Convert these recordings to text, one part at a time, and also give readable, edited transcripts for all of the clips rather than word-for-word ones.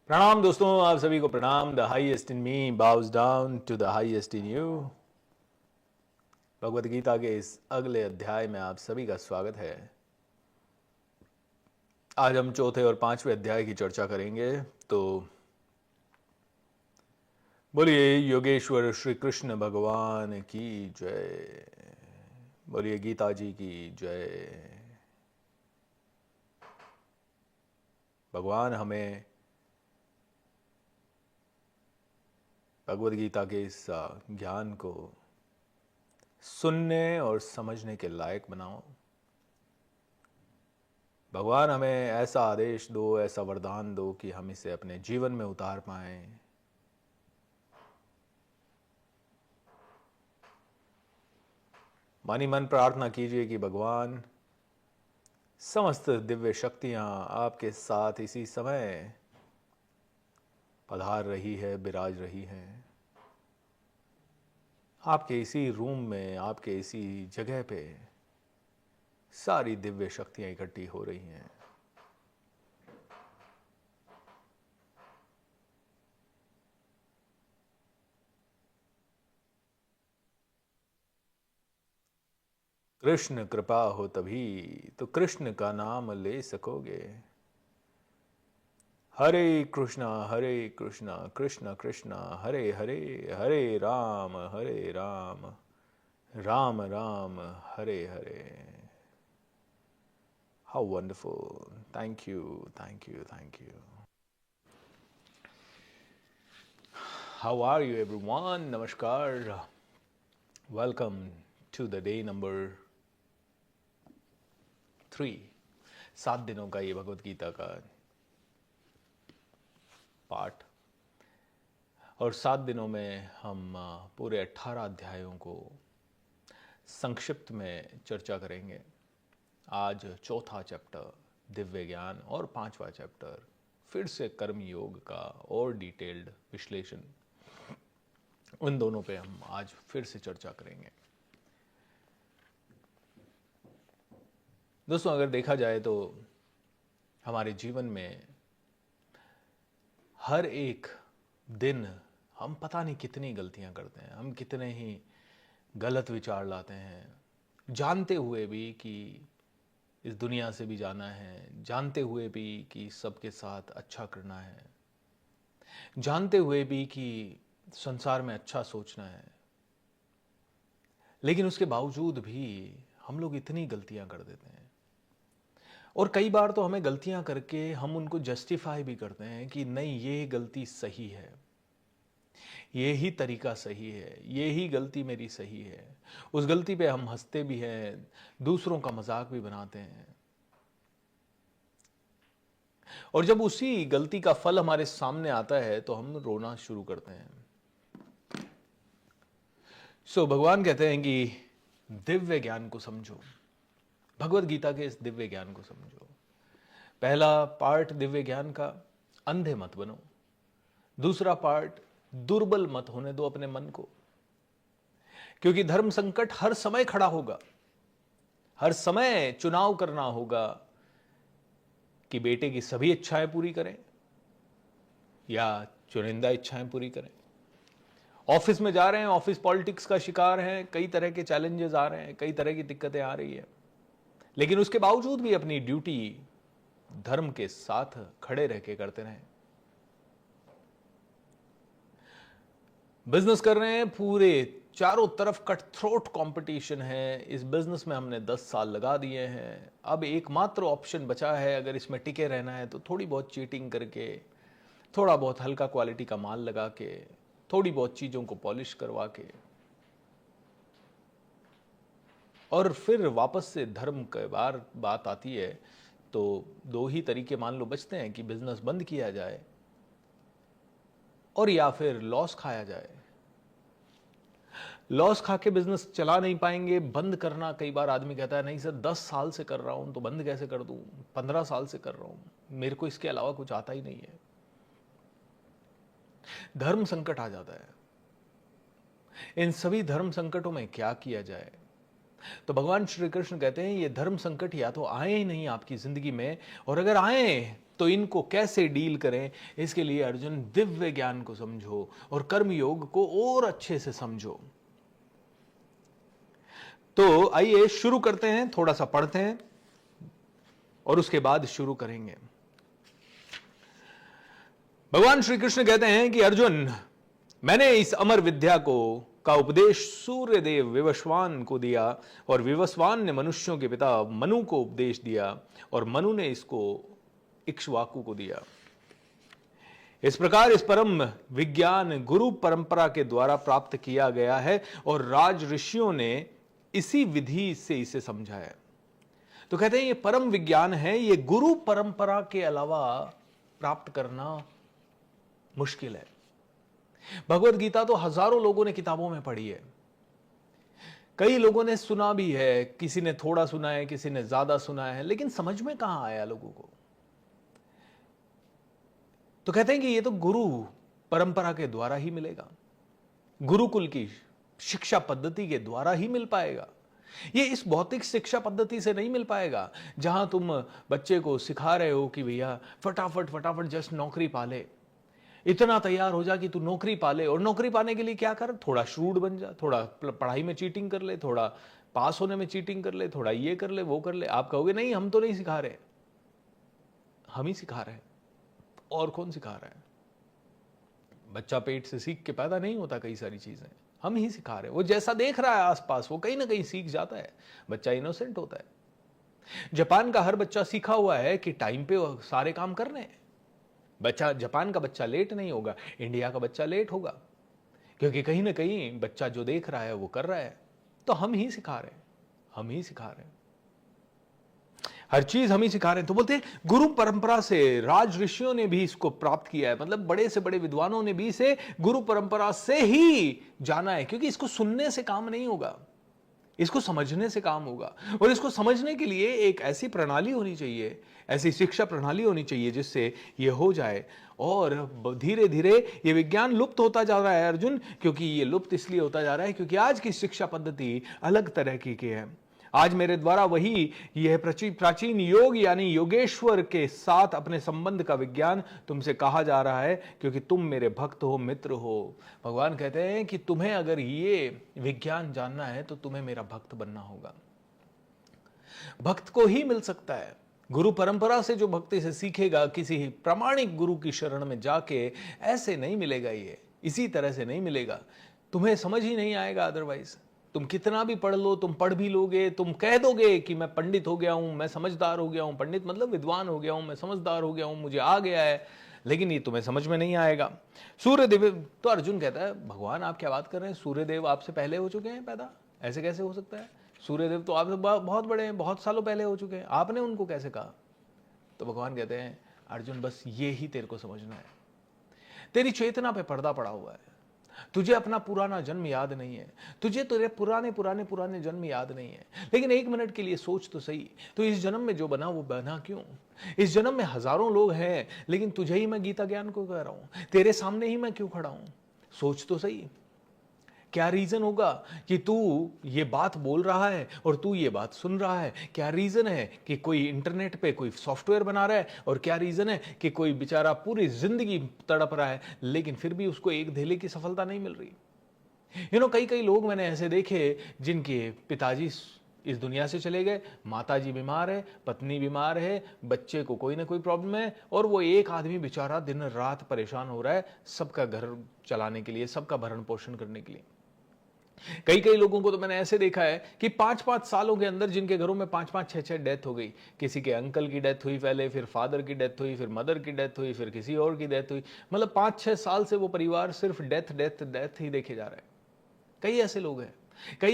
प्रणाम दोस्तों, आप सभी को प्रणाम। The highest in me bows down to the highest in you. Bhagavad Gita के इस अगले अध्याय में आप सभी का स्वागत है। आज हम चौथे और पांचवें अध्याय की चर्चा करेंगे। तो बोलिए योगेश्वर श्री कृष्ण भगवान की जय। बोलिए गीता जी की जय। भगवान हमें भगवत गीता के इस ज्ञान को सुनने और समझने के लायक बनाओ। भगवान हमें ऐसा आदेश दो, ऐसा वरदान दो कि हम इसे अपने जीवन में उतार पाएं। मानी मन प्रार्थना कीजिए कि भगवान समस्त दिव्य शक्तियां आपके साथ इसी समय पधार रही है, विराज रही हैं। आपके इसी रूम में, आपके इसी जगह पे सारी दिव्य शक्तियां इकट्ठी हो रही हैं। कृष्ण कृपा हो तभी तो कृष्ण का नाम ले सकोगे। Hare Krishna Krishna Krishna Hare Hare, Hare Ram Ram Ram Hare Hare. How wonderful. Thank you, thank you, thank you. How are you everyone? नमस्कार। Welcome to the day number 3। 7 दिनों का ये भगवत गीता का पाठ, और 7 दिनों में हम पूरे 18 अध्यायों को संक्षिप्त में चर्चा करेंगे। आज चौथा चैप्टर दिव्य ज्ञान और पांचवा चैप्टर फिर से कर्म योग का और डिटेल्ड विश्लेषण, उन दोनों पे हम आज फिर से चर्चा करेंगे। दोस्तों, अगर देखा जाए तो हमारे जीवन में हर एक दिन हम पता नहीं कितनी गलतियां करते हैं। हम कितने ही गलत विचार लाते हैं, जानते हुए भी कि इस दुनिया से भी जाना है, जानते हुए भी कि सबके साथ अच्छा करना है, जानते हुए भी कि संसार में अच्छा सोचना है, लेकिन उसके बावजूद भी हम लोग इतनी गलतियां कर देते हैं। और कई बार तो हमें गलतियां करके हम उनको जस्टिफाई भी करते हैं कि नहीं, ये गलती सही है, ये ही तरीका सही है, ये ही गलती मेरी सही है। उस गलती पे हम हंसते भी हैं, दूसरों का मजाक भी बनाते हैं, और जब उसी गलती का फल हमारे सामने आता है तो हम रोना शुरू करते हैं। भगवान कहते हैं कि दिव्य ज्ञान को समझो, भगवत गीता के इस दिव्य ज्ञान को समझो। पहला पार्ट दिव्य ज्ञान का, अंधे मत बनो। दूसरा पार्ट, दुर्बल मत होने दो अपने मन को, क्योंकि धर्म संकट हर समय खड़ा होगा। हर समय चुनाव करना होगा कि बेटे की सभी इच्छाएं पूरी करें या चुनिंदा इच्छाएं पूरी करें। ऑफिस में जा रहे हैं, ऑफिस पॉलिटिक्स का शिकार हैं, कई तरह के चैलेंजेस आ रहे हैं, कई तरह की दिक्कतें आ रही है, लेकिन उसके बावजूद भी अपनी ड्यूटी धर्म के साथ खड़े रह के करते रहें। बिजनेस कर रहे हैं, पूरे चारों तरफ कट थ्रोट कंपटीशन है। इस बिजनेस में हमने 10 साल लगा दिए हैं, अब एकमात्र ऑप्शन बचा है, अगर इसमें टिके रहना है तो थोड़ी बहुत चीटिंग करके, थोड़ा बहुत हल्का क्वालिटी का माल लगा के, थोड़ी बहुत चीजों को पॉलिश करवा के, और फिर वापस से धर्म के बार बात आती है तो दो ही तरीके मान लो बचते हैं कि बिजनेस बंद किया जाए और या फिर लॉस खाया जाए। लॉस खा के बिजनेस चला नहीं पाएंगे, बंद करना, कई बार आदमी कहता है नहीं सर 10 साल से कर रहा हूं तो बंद कैसे कर दूं, 15 साल से कर रहा हूं, मेरे को इसके अलावा कुछ आता ही नहीं है। धर्म संकट आ जाता है। इन सभी धर्म संकटों में क्या किया जाए? तो भगवान श्री कृष्ण कहते हैं ये धर्म संकट या तो आए ही नहीं आपकी जिंदगी में, और अगर आए तो इनको कैसे डील करें, इसके लिए अर्जुन दिव्य ज्ञान को समझो और कर्म योग को और अच्छे से समझो। तो आइए शुरू करते हैं, थोड़ा सा पढ़ते हैं और उसके बाद शुरू करेंगे। भगवान श्री कृष्ण कहते हैं कि अर्जुन, मैंने इस अमर विद्या का उपदेश सूर्यदेव विवस्वान को दिया और विवस्वान ने मनुष्यों के पिता मनु को उपदेश दिया और मनु ने इसको इक्ष्वाकु को दिया। इस प्रकार इस परम विज्ञान गुरु परंपरा के द्वारा प्राप्त किया गया है और राज ऋषियों ने इसी विधि से इसे समझा है। तो कहते हैं ये परम विज्ञान है, ये गुरु परंपरा के अलावा प्राप्त करना मुश्किल है। भगवत गीता तो हजारों लोगों ने किताबों में पढ़ी है, कई लोगों ने सुना भी है, किसी ने थोड़ा सुना है, किसी ने ज्यादा सुना है, लेकिन समझ में कहां आया लोगों को। तो कहते हैं कि ये तो गुरु परंपरा के द्वारा ही मिलेगा, गुरुकुल की शिक्षा पद्धति के द्वारा ही मिल पाएगा। ये इस भौतिक शिक्षा पद्धति से नहीं मिल पाएगा, जहां तुम बच्चे को सिखा रहे हो कि भैया फटाफट फटाफट जस्ट नौकरी पाले, इतना तैयार हो जा कि तू नौकरी पाले, और नौकरी पाने के लिए क्या कर, थोड़ा श्रूड बन जा, थोड़ा पढ़ाई में चीटिंग कर ले, थोड़ा पास होने में चीटिंग कर ले, थोड़ा ये कर ले वो कर ले। आप कहोगे नहीं, हम तो नहीं सिखा रहे, हम ही सिखा रहे हैं, और कौन सिखा रहा है? बच्चा पेट से सीख के पैदा नहीं होता, कई सारी चीजें हम ही सिखा रहे हैं। वो जैसा देख रहा है आसपास वो कहीं ना कहीं सीख जाता है, बच्चा इनोसेंट होता है। जापान का हर बच्चा सीखा हुआ है कि टाइम पे सारे काम करने हैं। बच्चा, जापान का बच्चा लेट नहीं होगा, इंडिया का बच्चा लेट होगा, क्योंकि कहीं ना कहीं बच्चा जो देख रहा है वो कर रहा है। तो हम ही सिखा रहे हैं, हम ही सिखा रहे हैं, हर चीज हम ही सिखा रहे हैं। तो बोलते हैं गुरु परंपरा से राज ऋषियों ने भी इसको प्राप्त किया है, मतलब बड़े से बड़े विद्वानों ने भी इसे गुरु परंपरा से ही जाना है, क्योंकि इसको सुनने से काम नहीं होगा, इसको समझने से काम होगा। और इसको समझने के लिए एक ऐसी प्रणाली होनी चाहिए, ऐसी शिक्षा प्रणाली होनी चाहिए जिससे ये हो जाए। और धीरे धीरे ये विज्ञान लुप्त होता जा रहा है अर्जुन, क्योंकि ये लुप्त इसलिए होता जा रहा है क्योंकि आज की शिक्षा पद्धति अलग तरह की है। आज मेरे द्वारा वही यह प्राचीन योग यानी योगेश्वर के साथ अपने संबंध का विज्ञान तुमसे कहा जा रहा है, क्योंकि तुम मेरे भक्त हो, मित्र हो। भगवान कहते हैं कि तुम्हें अगर ये विज्ञान जानना है तो तुम्हें मेरा भक्त बनना होगा। भक्त को ही मिल सकता है, गुरु परंपरा से जो भक्ति से सीखेगा, किसी प्रामाणिक गुरु की शरण में जाके ऐसे नहीं मिलेगा, ये इसी तरह से नहीं मिलेगा, तुम्हें समझ ही नहीं आएगा। अदरवाइज तुम कितना भी पढ़ लो, तुम पढ़ भी लोगे, तुम कह दोगे कि मैं पंडित हो गया हूं, मैं समझदार हो गया हूं, पंडित मतलब विद्वान हो गया हूं, मैं समझदार हो गया हूं, मुझे आ गया है, लेकिन ये तुम्हें समझ में नहीं आएगा। सूर्यदेव, तो अर्जुन कहता है भगवान आप क्या बात कर रहे हैं, सूर्यदेव आपसे पहले हो चुके हैं पैदा, ऐसे कैसे हो सकता है? सूर्यदेव तो आपसे बहुत बड़े हैं, बहुत सालों पहले हो चुके हैं, आपने उनको कैसे कहा? तो भगवान कहते हैं अर्जुन बस ये ही तेरे को समझना है, तेरी चेतना पे पर्दा पड़ा हुआ है, तुझे अपना पुराना जन्म याद नहीं है, तुझे तेरे पुराने जन्म याद नहीं है। लेकिन एक मिनट के लिए सोच तो सही, तो इस जन्म में जो बना वो बना क्यों? इस जन्म में हजारों लोग हैं, लेकिन तुझे ही मैं गीता ज्ञान को कह रहा हूं, तेरे सामने ही मैं क्यों खड़ा हूं? सोच तो सही, क्या रीजन होगा कि तू ये बात बोल रहा है और तू ये बात सुन रहा है? क्या रीजन है कि कोई इंटरनेट पे कोई सॉफ्टवेयर बना रहा है, और क्या रीजन है कि कोई बेचारा पूरी जिंदगी तड़प रहा है लेकिन फिर भी उसको एक धेले की सफलता नहीं मिल रही? कई लोग मैंने ऐसे देखे जिनके पिताजी इस दुनिया से चले गए, माताजी बीमार है, पत्नी बीमार है, बच्चे को कोई ना कोई प्रॉब्लम है, और वो एक आदमी बेचारा दिन रात परेशान हो रहा है सबका घर चलाने के लिए, सबका भरण पोषण करने के लिए। कई लोगों को तो मैंने ऐसे देखा है कि 5-5 सालों के अंदर जिनके घरों में 5-5, 6-6 डेथ हो गई। किसी के अंकल की डेथ हुई पहले, फिर फादर की डेथ हुई, फिर मदर की डेथ हुई, फिर किसी और की डेथ हुई। मतलब 5-6 साल से वो परिवार सिर्फ डेथ ही देखे जा रहा है। कई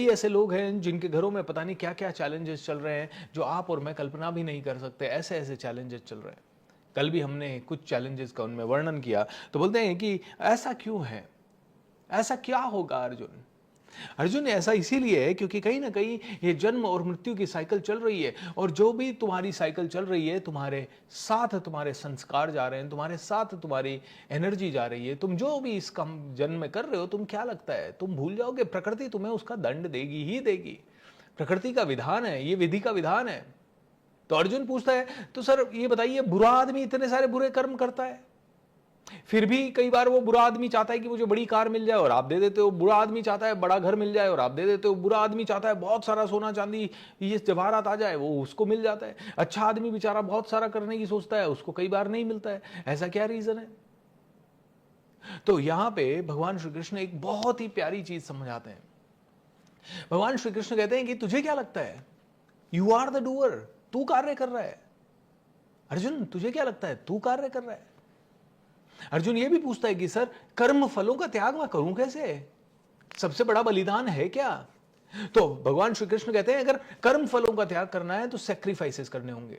ऐसे लोग हैं जिनके घरों में पता नहीं क्या क्या चैलेंजेस चल रहे हैं, जो आप और मैं कल्पना भी नहीं कर सकते। ऐसे चैलेंजेस चल रहे हैं। कल भी हमने कुछ चैलेंजेस का उनमें वर्णन किया, तो बोलते हैं कि ऐसा क्यों है, ऐसा क्या होगा अर्जुन ऐसा इसीलिए है क्योंकि कहीं ना कहीं ये जन्म और मृत्यु की साइकिल चल रही है, और जो भी तुम्हारी साइकिल चल रही है, तुम्हारे साथ तुम्हारे संस्कार जा रहे हैं, तुम्हारे साथ तुम्हारी एनर्जी जा रही है। तुम जो भी इस कम जन्म में कर रहे हो, तुम क्या लगता है तुम भूल जाओगे? प्रकृति तुम्हें उसका दंड देगी ही देगी। प्रकृति का विधान है, ये विधि का विधान है। तो अर्जुन पूछता है, तो सर ये बताइए, बुरा आदमी इतने सारे बुरे कर्म करता है, फिर भी कई बार वो बुरा आदमी चाहता है कि मुझे बड़ी कार मिल जाए और आप दे देते हो, बुरा आदमी चाहता है बड़ा घर मिल जाए और आप दे देते हो, बुरा आदमी चाहता है बहुत सारा सोना चांदी ये जवाहरात आ जाए, वो उसको मिल जाता है, अच्छा आदमी बेचारा बहुत सारा करने की सोचता है, उसको कई बार नहीं मिलता है, ऐसा क्या रीजन है? तो यहां पे भगवान श्री कृष्ण एक बहुत ही प्यारी चीज समझाते हैं। भगवान श्री कृष्ण कहते हैं कि तुझे क्या लगता है, यू आर द डूअर, तू कार्य कर रहा है। अर्जुन तुझे क्या लगता है, तू कार्य कर रहा है? अर्जुन ये भी पूछता है कि सर कर्म फलों का त्याग मैं करूं कैसे, सबसे बड़ा बलिदान है क्या? तो भगवान श्री कृष्ण कहते हैं अगर कर्म फलों का त्याग करना है तो सैक्रिफाइसेस करने होंगे,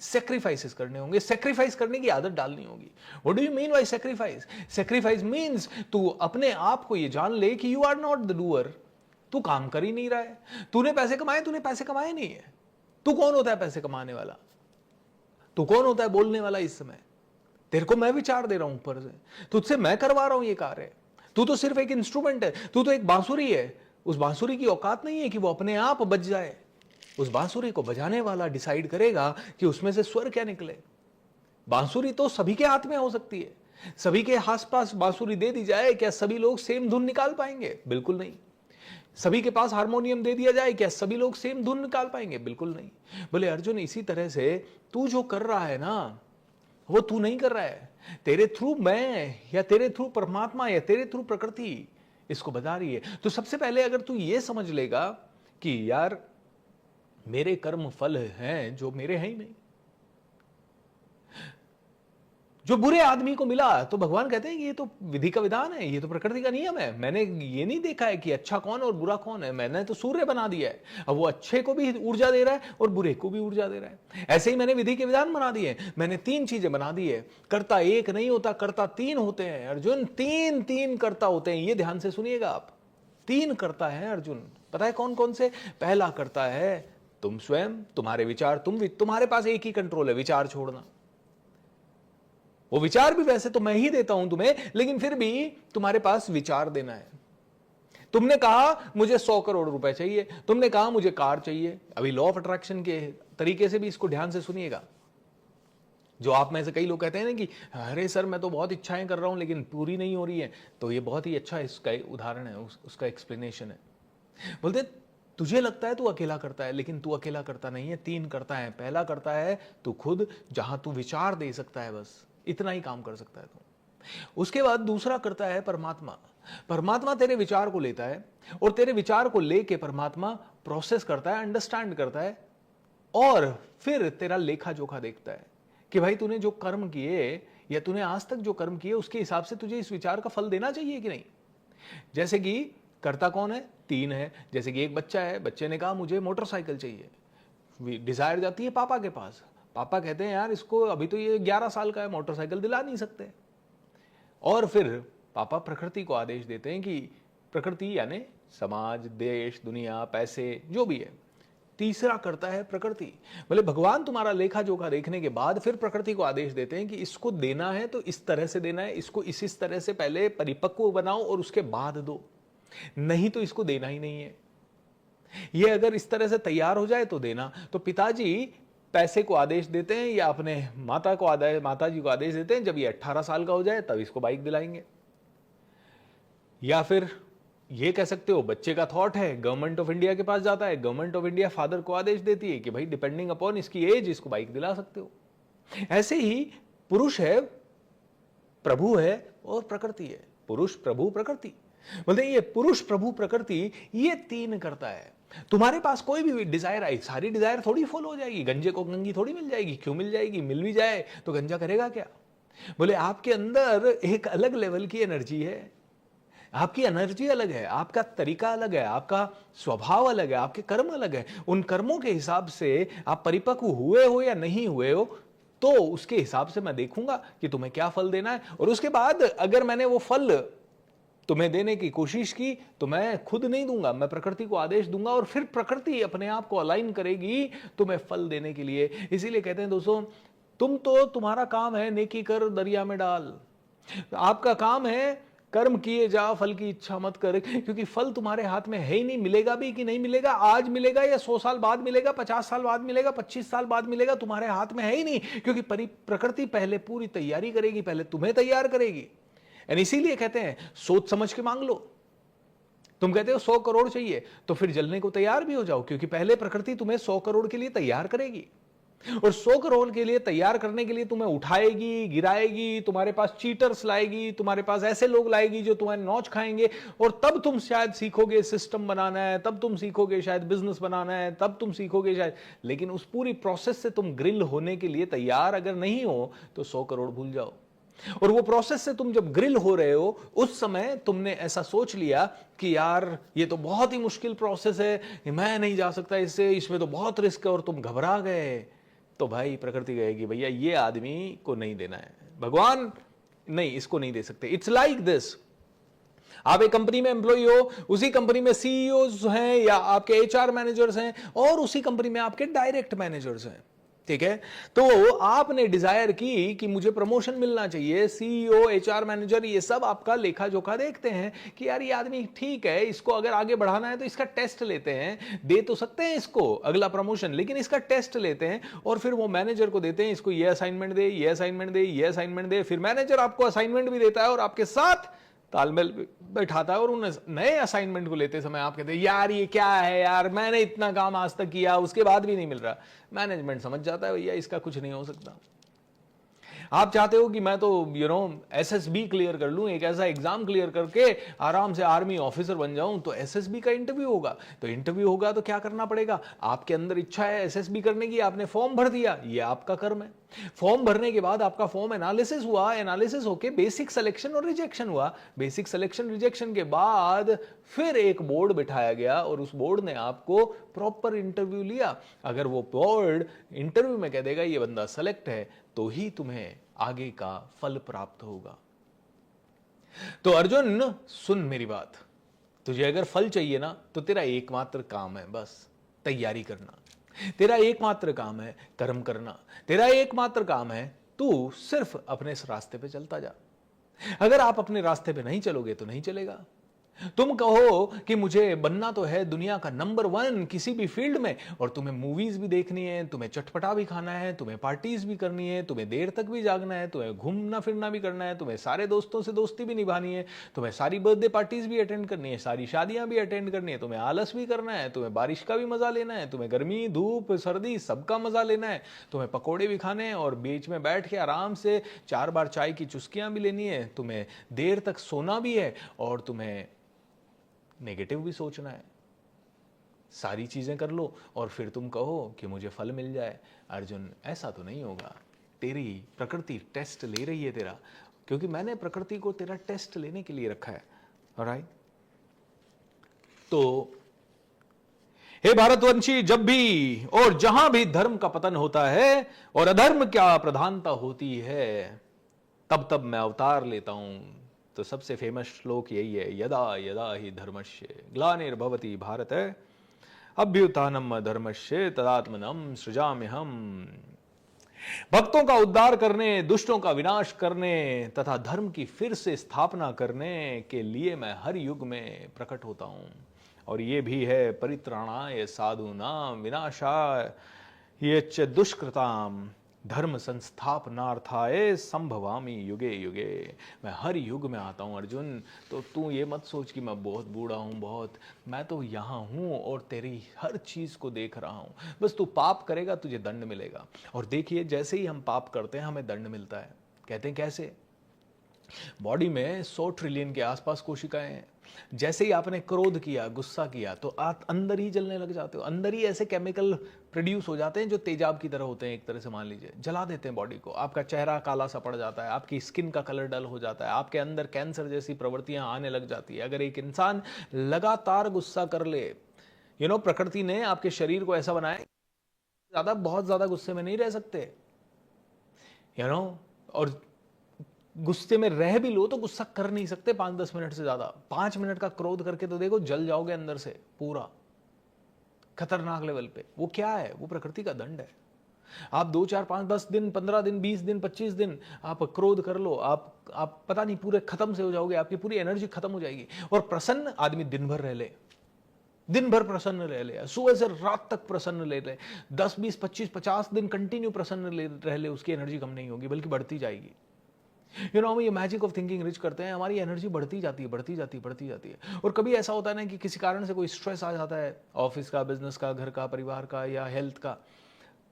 सैक्रिफाइसेस करने होंगे, सैक्रिफाइस करने की आदत डालनी होगी। What do you mean by sacrifice? Sacrifice means तू अपने आप को ये जान ले कि you are not the doer, तू काम कर ही नहीं रहा है, तूने पैसे कमाए, तूने पैसे कमाए नहीं है। तू कौन होता है पैसे कमाने वाला? तू कौन होता है बोलने वाला? इस समय तेरे को मैं विचार दे रहा हूं ऊपर से, तुझसे मैं करवा रहा हूं ये कार्य, तू तो सिर्फ एक इंस्ट्रूमेंट है, तू तो एक बांसुरी है। उस बांसुरी की औकात नहीं है कि वो अपने आप बज जाए, उस बांसुरी को बजाने वाला डिसाइड करेगा कि उसमें से स्वर क्या निकले। बांसुरी तो सभी के हाथ में हो सकती है, सभी के आसपास बांसुरी दे दी जाए, क्या सभी लोग सेम धुन निकाल पाएंगे? बिल्कुल नहीं। सभी के पास हारमोनियम दे दिया जाए, क्या सभी लोग सेम धुन निकाल पाएंगे? बिल्कुल नहीं। बोले अर्जुन इसी तरह से तू जो कर रहा है ना, वो तू नहीं कर रहा है, तेरे थ्रू मैं या तेरे थ्रू परमात्मा या तेरे थ्रू प्रकृति इसको बता रही है। तो सबसे पहले अगर तू ये समझ लेगा कि यार मेरे कर्म फल हैं जो मेरे हैं ही नहीं, जो बुरे आदमी को मिला, तो भगवान कहते हैं कि ये तो विधि का विधान है, ये तो प्रकृति का नियम है। मैंने ये नहीं देखा है कि अच्छा कौन और बुरा कौन है, मैंने तो सूर्य बना दिया है, अब वो अच्छे को भी ऊर्जा दे रहा है और बुरे को भी ऊर्जा दे रहा है। ऐसे ही मैंने विधि के विधान बना दिए, मैंने तीन चीजें बना दी है। कर्ता एक नहीं होता, कर्ता तीन होते हैं अर्जुन, तीन तीन कर्ता होते हैं, ये ध्यान से सुनिएगा आप। तीन कर्ता है अर्जुन, पता है कौन कौन से? पहला कर्ता है तुम स्वयं, तुम्हारे विचार, तुम्हारे पास एक ही कंट्रोल है, विचार छोड़ना। वो विचार भी वैसे तो मैं ही देता हूं तुम्हें, लेकिन फिर भी तुम्हारे पास विचार देना है। तुमने कहा मुझे 100 करोड़ रुपए चाहिए, तुमने कहा मुझे कार चाहिए। अभी लॉ ऑफ अट्रैक्शन के तरीके से भी इसको ध्यान से सुनिएगा। जो आप में से कई लोग कहते हैं ना कि अरे सर मैं तो बहुत इच्छाएं कर रहा हूं लेकिन पूरी नहीं हो रही है, तो ये बहुत ही अच्छा इसका उदाहरण है, उसका एक्सप्लेनेशन है। बोलते तुझे लगता है तू अकेला करता है, लेकिन तू अकेला करता नहीं है, तीन करता है। पहला करता है तू खुद, जहां तू विचार दे सकता है, बस इतना ही काम कर सकता है तू। उसके बाद दूसरा करता है परमात्मा। परमात्मा तेरे विचार को लेता है और तेरे विचार को लेके परमात्मा प्रोसेस करता है, अंडरस्टैंड करता है और फिर तेरा लेखा जोखा देखता है कि भाई तूने जो कर्म किए या तूने आज तक जो कर्म किए उसके हिसाब से तुझे इस विचार का फल देना चाहिए कि नहीं। जैसे कि कर्ता कौन है? तीन है। जैसे कि एक बच्चा है, बच्चे ने कहा मुझे मोटरसाइकिल चाहिए, डिजायर जाती है पापा के पास, पापा कहते हैं यार इसको अभी तो ये 11 साल का है, मोटरसाइकिल दिला नहीं सकते। और फिर पापा प्रकृति को आदेश देते हैं कि प्रकृति यानी समाज, देश, दुनिया, पैसे, जो भी है। तीसरा करता है प्रकृति। बोले भगवान तुम्हारा लेखा जोखा देखने के बाद फिर प्रकृति को आदेश देते हैं कि इसको देना है तो इस तरह से देना है, इसको इस तरह से पहले परिपक्व बनाओ और उसके बाद दो, नहीं तो इसको देना ही नहीं है। ये अगर इस तरह से तैयार हो जाए तो देना। तो पिताजी पैसे को आदेश देते हैं या अपने माता जी को आदेश देते हैं जब ये 18 साल का हो जाए तब इसको बाइक दिलाएंगे। या फिर ये कह सकते हो बच्चे का थॉट है, गवर्नमेंट ऑफ इंडिया के पास जाता है, गवर्नमेंट ऑफ इंडिया फादर को आदेश देती है कि भाई डिपेंडिंग अपॉन इसकी एज इसको बाइक दिला सकते हो। ऐसे ही पुरुष है, प्रभु है और प्रकृति है। पुरुष, प्रभु, प्रकृति। बोलते ये पुरुष, प्रभु, प्रकृति, ये तीन करता है। तुम्हारे पास कोई भी डिजायर आई, सारी डिजायर थोड़ी फुल हो जाएगी। गंजे को गंगी थोड़ी मिल जाएगी। क्यों मिल जाएगी? मिल भी जाए तो गंजा करेगा क्या? बोले आपके अंदर एक अलग लेवल की एनर्जी है, आपकी एनर्जी अलग है, आपका तरीका अलग है, आपका स्वभाव अलग है, आपके कर्म अलग है। उन कर्मों के हिसाब से आप परिपक्व हुए हो या नहीं हुए हो, तो उसके हिसाब से मैं देखूंगा कि तुम्हें क्या फल देना है। और उसके बाद अगर मैंने वो फल तुम्हें देने की कोशिश की तो मैं खुद नहीं दूंगा, मैं प्रकृति को आदेश दूंगा और फिर प्रकृति अपने आप को अलाइन करेगी तुम्हें फल देने के लिए। इसीलिए कहते हैं दोस्तों, तुम्हारा काम है नेकी कर दरिया में डाल। आपका काम है कर्म किए जा, फल की इच्छा मत कर, क्योंकि फल तुम्हारे हाथ में है ही नहीं। मिलेगा भी कि नहीं मिलेगा, आज मिलेगा या 100 साल बाद मिलेगा, 50 साल बाद मिलेगा, 25 साल बाद मिलेगा, तुम्हारे हाथ में है ही नहीं, क्योंकि प्रकृति पहले पूरी तैयारी करेगी, पहले तुम्हें तैयार करेगी। इसीलिए कहते हैं सोच समझ के मांग लो। तुम कहते हो 100 करोड़ चाहिए, तो फिर जलने को तैयार भी हो जाओ, क्योंकि पहले प्रकृति तुम्हें 100 करोड़ के लिए तैयार करेगी। और 100 करोड़ के लिए तैयार करने के लिए तुम्हें उठाएगी, गिराएगी, तुम्हारे पास चीटर्स लाएगी, तुम्हारे पास ऐसे लोग लाएगी जो तुम्हारे नौच खाएंगे, और तब तुम शायद सीखोगे सिस्टम बनाना है, तब तुम सीखोगे शायद बिजनेस बनाना है, तब तुम सीखोगे शायद। लेकिन उस पूरी प्रोसेस से तुम ग्रिल होने के लिए तैयार अगर नहीं हो तो 100 करोड़ भूल जाओ। और वो प्रोसेस से तुम जब ग्रिल हो रहे हो, उस समय तुमने ऐसा सोच लिया कि यार ये तो बहुत ही मुश्किल प्रोसेस है, मैं नहीं जा सकता इससे, इसमें तो बहुत रिस्क है, और तुम घबरा गए, तो भाई प्रकृति कहेगी भैया ये आदमी को नहीं देना है, भगवान नहीं, इसको नहीं दे सकते। इट्स लाइक दिस, आप एक कंपनी में एम्प्लॉय हो, उसी कंपनी में सीईओज हैं या आपके एचआर मैनेजर्स हैं, और उसी कंपनी में आपके डायरेक्ट मैनेजर्स हैं, ठीक है। तो आपने डिजायर की कि मुझे प्रमोशन मिलना चाहिए, सीईओ, एचआर मैनेजर ये सब आपका लेखा जोखा देखते हैं कि यार ये आदमी ठीक है, इसको अगर आगे बढ़ाना है तो इसका टेस्ट लेते हैं, दे तो सकते हैं इसको अगला प्रमोशन, लेकिन इसका टेस्ट लेते हैं, और फिर वो मैनेजर को देते हैं, इसको ये असाइनमेंट दे, ये असाइनमेंट दे, ये असाइनमेंट दे। फिर मैनेजर आपको असाइनमेंट भी देता है और आपके साथ तालमेल बैठाता है, और उन नए असाइनमेंट को लेते समय आप कहते हैं यार ये क्या है यार, मैंने इतना काम आज तक किया उसके बाद भी नहीं मिल रहा। मैनेजमेंट समझ जाता है भैया इसका कुछ नहीं हो सकता। आप चाहते हो कि मैं तो एसएसबी क्लियर कर लूं, एक ऐसा एग्जाम क्लियर करके आराम से आर्मी ऑफिसर बन जाऊं, तो एसएसबी का इंटरव्यू होगा। तो इंटरव्यू होगा तो क्या करना पड़ेगा, आपके अंदर इच्छा है एसएसबी करने की, आपने फॉर्म भर दिया, ये आपका कर्म है। फॉर्म भरने के बाद आपका फॉर्म एनालिसिस हुआ, एनालिसिस होके बेसिक सिलेक्शन और रिजेक्शन हुआ, बेसिक सिलेक्शन रिजेक्शन के बाद फिर एक बोर्ड बिठाया गया, और उस बोर्ड ने आपको प्रॉपर इंटरव्यू लिया। अगर वो बोर्ड इंटरव्यू में कह देगा ये बंदा सेलेक्ट है, तो ही तुम्हें आगे का फल प्राप्त होगा। तो अर्जुन सुन मेरी बात, तुझे अगर फल चाहिए ना, तो तेरा एकमात्र काम है बस तैयारी करना, तेरा एकमात्र काम है कर्म करना, तेरा एकमात्र काम है तू सिर्फ अपने इस रास्ते पे चलता जा। अगर आप अपने रास्ते पे नहीं चलोगे तो नहीं चलेगा। तुम कहो कि मुझे बनना तो है दुनिया का नंबर 1 किसी भी फील्ड में, और तुम्हें मूवीज भी देखनी है, तुम्हें चटपटा भी खाना है, तुम्हें पार्टीज भी करनी है, तुम्हें देर तक भी जागना है, तुम्हें घूमना फिरना भी करना है, तुम्हें सारे दोस्तों से दोस्ती भी निभानी है, तुम्हें सारी बर्थडे पार्टीज भी अटेंड करनी है, सारी शादियां भी अटेंड करनी है, तुम्हें आलस भी करना है, तुम्हें बारिश का भी मजा लेना है, तुम्हें गर्मी धूप सर्दी सबका मजा लेना है, तुम्हें पकौड़े भी खाने हैं, और बीच में बैठ के आराम से 4 बार चाय की चुस्कियां भी लेनी है, तुम्हें देर तक सोना भी है, और तुम्हें नेगेटिव भी सोचना है। सारी चीजें कर लो और फिर तुम कहो कि मुझे फल मिल जाए। अर्जुन ऐसा तो नहीं होगा, तेरी प्रकृति टेस्ट ले रही है तेरा, क्योंकि मैंने प्रकृति को तेरा टेस्ट लेने के लिए रखा है। ऑलराइट, तो हे भारतवंशी, जब भी और जहां भी धर्म का पतन होता है और अधर्म क्या प्रधानता होती है, तब तब मैं अवतार लेता हूं। तो सबसे फेमस श्लोक यही है, यदा यदा ही धर्मस्य ग्लानिर्भवति भारत अभ्युत्थानम धर्मस्य तदात्मनम सृजाम्यहम्। भक्तों का उद्धार करने, दुष्टों का विनाश करने तथा धर्म की फिर से स्थापना करने के लिए मैं हर युग में प्रकट होता हूं। और ये भी है परित्राणाय साधूनां विनाशाय च दुष्कृताम धर्म संस्थापनार्थाय संभवामि युगे युगे। मैं हर युग में आता हूं अर्जुन। तो तू ये मत सोच कि मैं बहुत बूढ़ा हूं, बहुत, मैं तो यहां हूं और तेरी हर चीज को देख रहा हूं। बस तू पाप करेगा तुझे दंड मिलेगा। और देखिए, जैसे ही हम पाप करते हैं हमें दंड मिलता है। कहते हैं कैसे? बॉडी में 100 ट्रिलियन के आसपास कोशिकाएं हैं। जैसे ही आपने क्रोध किया, गुस्सा किया, तो आप अंदर ही जलने लग जाते हो। अंदर ही ऐसे केमिकल प्रोड्यूस हो जाते हैं जो तेजाब की तरह होते हैं, एक तरह से मान लीजिए, जला देते हैं बॉडी को। आपका चेहरा काला सा पड़ जाता है, आपकी स्किन का कलर डल हो जाता है, आपके अंदर कैंसर जैसी प्रवृत्तियां आने लग जाती है। अगर एक इंसान लगातार गुस्सा कर ले, प्रकृति ने आपके शरीर को ऐसा बनाया, बहुत ज्यादा गुस्से में नहीं रह सकते, और गुस्से में रह भी लो तो गुस्सा कर नहीं सकते 5-10 मिनट से ज्यादा। 5 मिनट का क्रोध करके तो देखो, जल जाओगे अंदर से पूरा, खतरनाक लेवल पे। वो क्या है? वो प्रकृति का दंड है। आप 2 4 5 10 दिन, 15 दिन, 20 दिन, 25 दिन आप क्रोध कर लो, आप पता नहीं पूरे खत्म से हो जाओगे, आपकी पूरी एनर्जी खत्म हो जाएगी। और प्रसन्न आदमी दिन भर रह ले, दिन भर प्रसन्न रह ले, सुबह से रात तक प्रसन्न ले ले, 10 20 25 50 दिन कंटिन्यू प्रसन्न रह ले, उसकी एनर्जी कम नहीं होगी बल्कि बढ़ती जाएगी। हम ये मैजिक ऑफ थिंकिंग रिच करते हैं, हमारी एनर्जी बढ़ती जाती है, बढ़ती जाती है, बढ़ती जाती है। और कभी ऐसा होता है ना कि किसी कारण से कोई स्ट्रेस आ जाता है, ऑफिस का, बिजनेस का, घर का, परिवार का या हेल्थ का,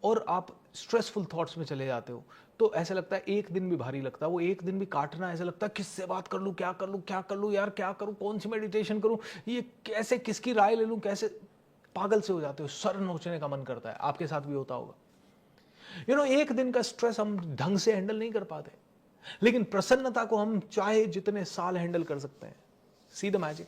और आप स्ट्रेसफुल थॉट्स में चले जाते हो, तो ऐसा लगता है एक दिन भी भारी लगता है, वो एक दिन भी काटना ऐसा लगता है, किससे बात कर लूं, क्या कर लूं, क्या कर लूं यार, क्या करूं, कौन सी मेडिटेशन करूं, ये कैसे, किसकी राय ले लूं, कैसे, पागल से हो जाते हो, सर नोचने का मन करता है। आपके साथ भी होता होगा। एक दिन का स्ट्रेस हम ढंग से हैंडल नहीं कर पाते, लेकिन प्रसन्नता को हम चाहे जितने साल हैंडल कर सकते हैं। See the magic.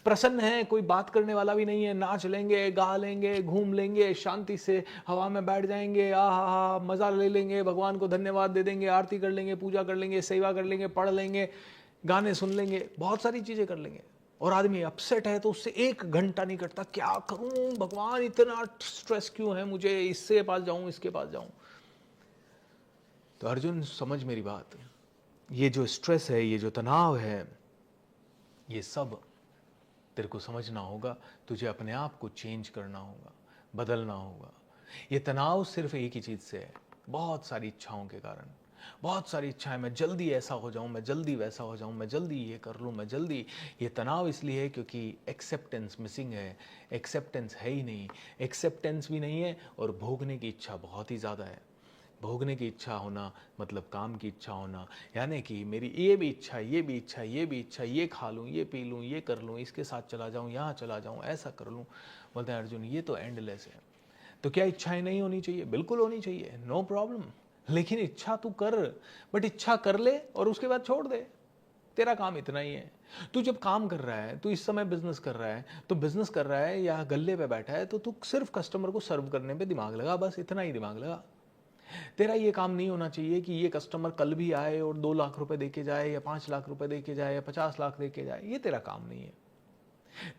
प्रसन्न है, कोई बात करने वाला भी नहीं है, नाच लेंगे, गा लेंगे, घूम लेंगे, शांति से हवा में बैठ जाएंगे, आहा मजा ले लेंगे, भगवान को धन्यवाद दे देंगे, आरती कर लेंगे, पूजा कर लेंगे, सेवा कर लेंगे, पढ़ लेंगे, गाने सुन लेंगे, बहुत सारी चीजें कर लेंगे। और आदमी अपसेट है तो उससे 1 घंटा नहीं कटता, क्या करूं भगवान, इतना स्ट्रेस क्यों है मुझे, इससे पास जाऊं, इसके पास जाऊं। तो अर्जुन समझ मेरी बात, ये जो स्ट्रेस है, ये जो तनाव है, ये सब तेरे को समझना होगा, तुझे अपने आप को चेंज करना होगा, बदलना होगा। ये तनाव सिर्फ एक ही चीज से है, बहुत सारी इच्छाओं के कारण, बहुत सारी इच्छाएं, मैं जल्दी ऐसा हो जाऊं, मैं जल्दी वैसा हो जाऊं, मैं जल्दी ये कर लूं, मैं जल्दी। ये तनाव इसलिए है क्योंकि एक्सेप्टेंस मिसिंग है, एक्सेप्टेंस है ही नहीं, एक्सेप्टेंस भी नहीं है और भोगने की इच्छा बहुत ही ज़्यादा है। भोगने की इच्छा होना मतलब काम की इच्छा होना, यानी कि मेरी ये भी इच्छा, ये भी इच्छा, ये भी इच्छा, ये खा लूँ, ये पी लूँ, ये कर लूँ, इसके साथ चला जाऊँ, यहाँ चला जाऊँ, ऐसा कर लूँ। बोलते हैं अर्जुन ये तो एंडलेस है। तो क्या इच्छाएं नहीं होनी चाहिए? बिल्कुल होनी चाहिए, नो प्रॉब्लम। लेकिन इच्छा तू कर, बट इच्छा कर ले और उसके बाद छोड़ दे। तेरा काम इतना ही है। तू जब काम कर रहा है, तू इस समय बिजनेस कर रहा है, तो बिजनेस कर रहा है या गल्ले पे बैठा है, तो तू सिर्फ कस्टमर को सर्व करने पे दिमाग लगा, बस इतना ही दिमाग लगा। तेरा ये काम नहीं होना चाहिए कि ये कस्टमर कल भी आए और 2 लाख रुपए दे के जाए या 5 लाख रुपए दे के जाए या 50 लाख दे के जाए। ये तेरा काम नहीं है।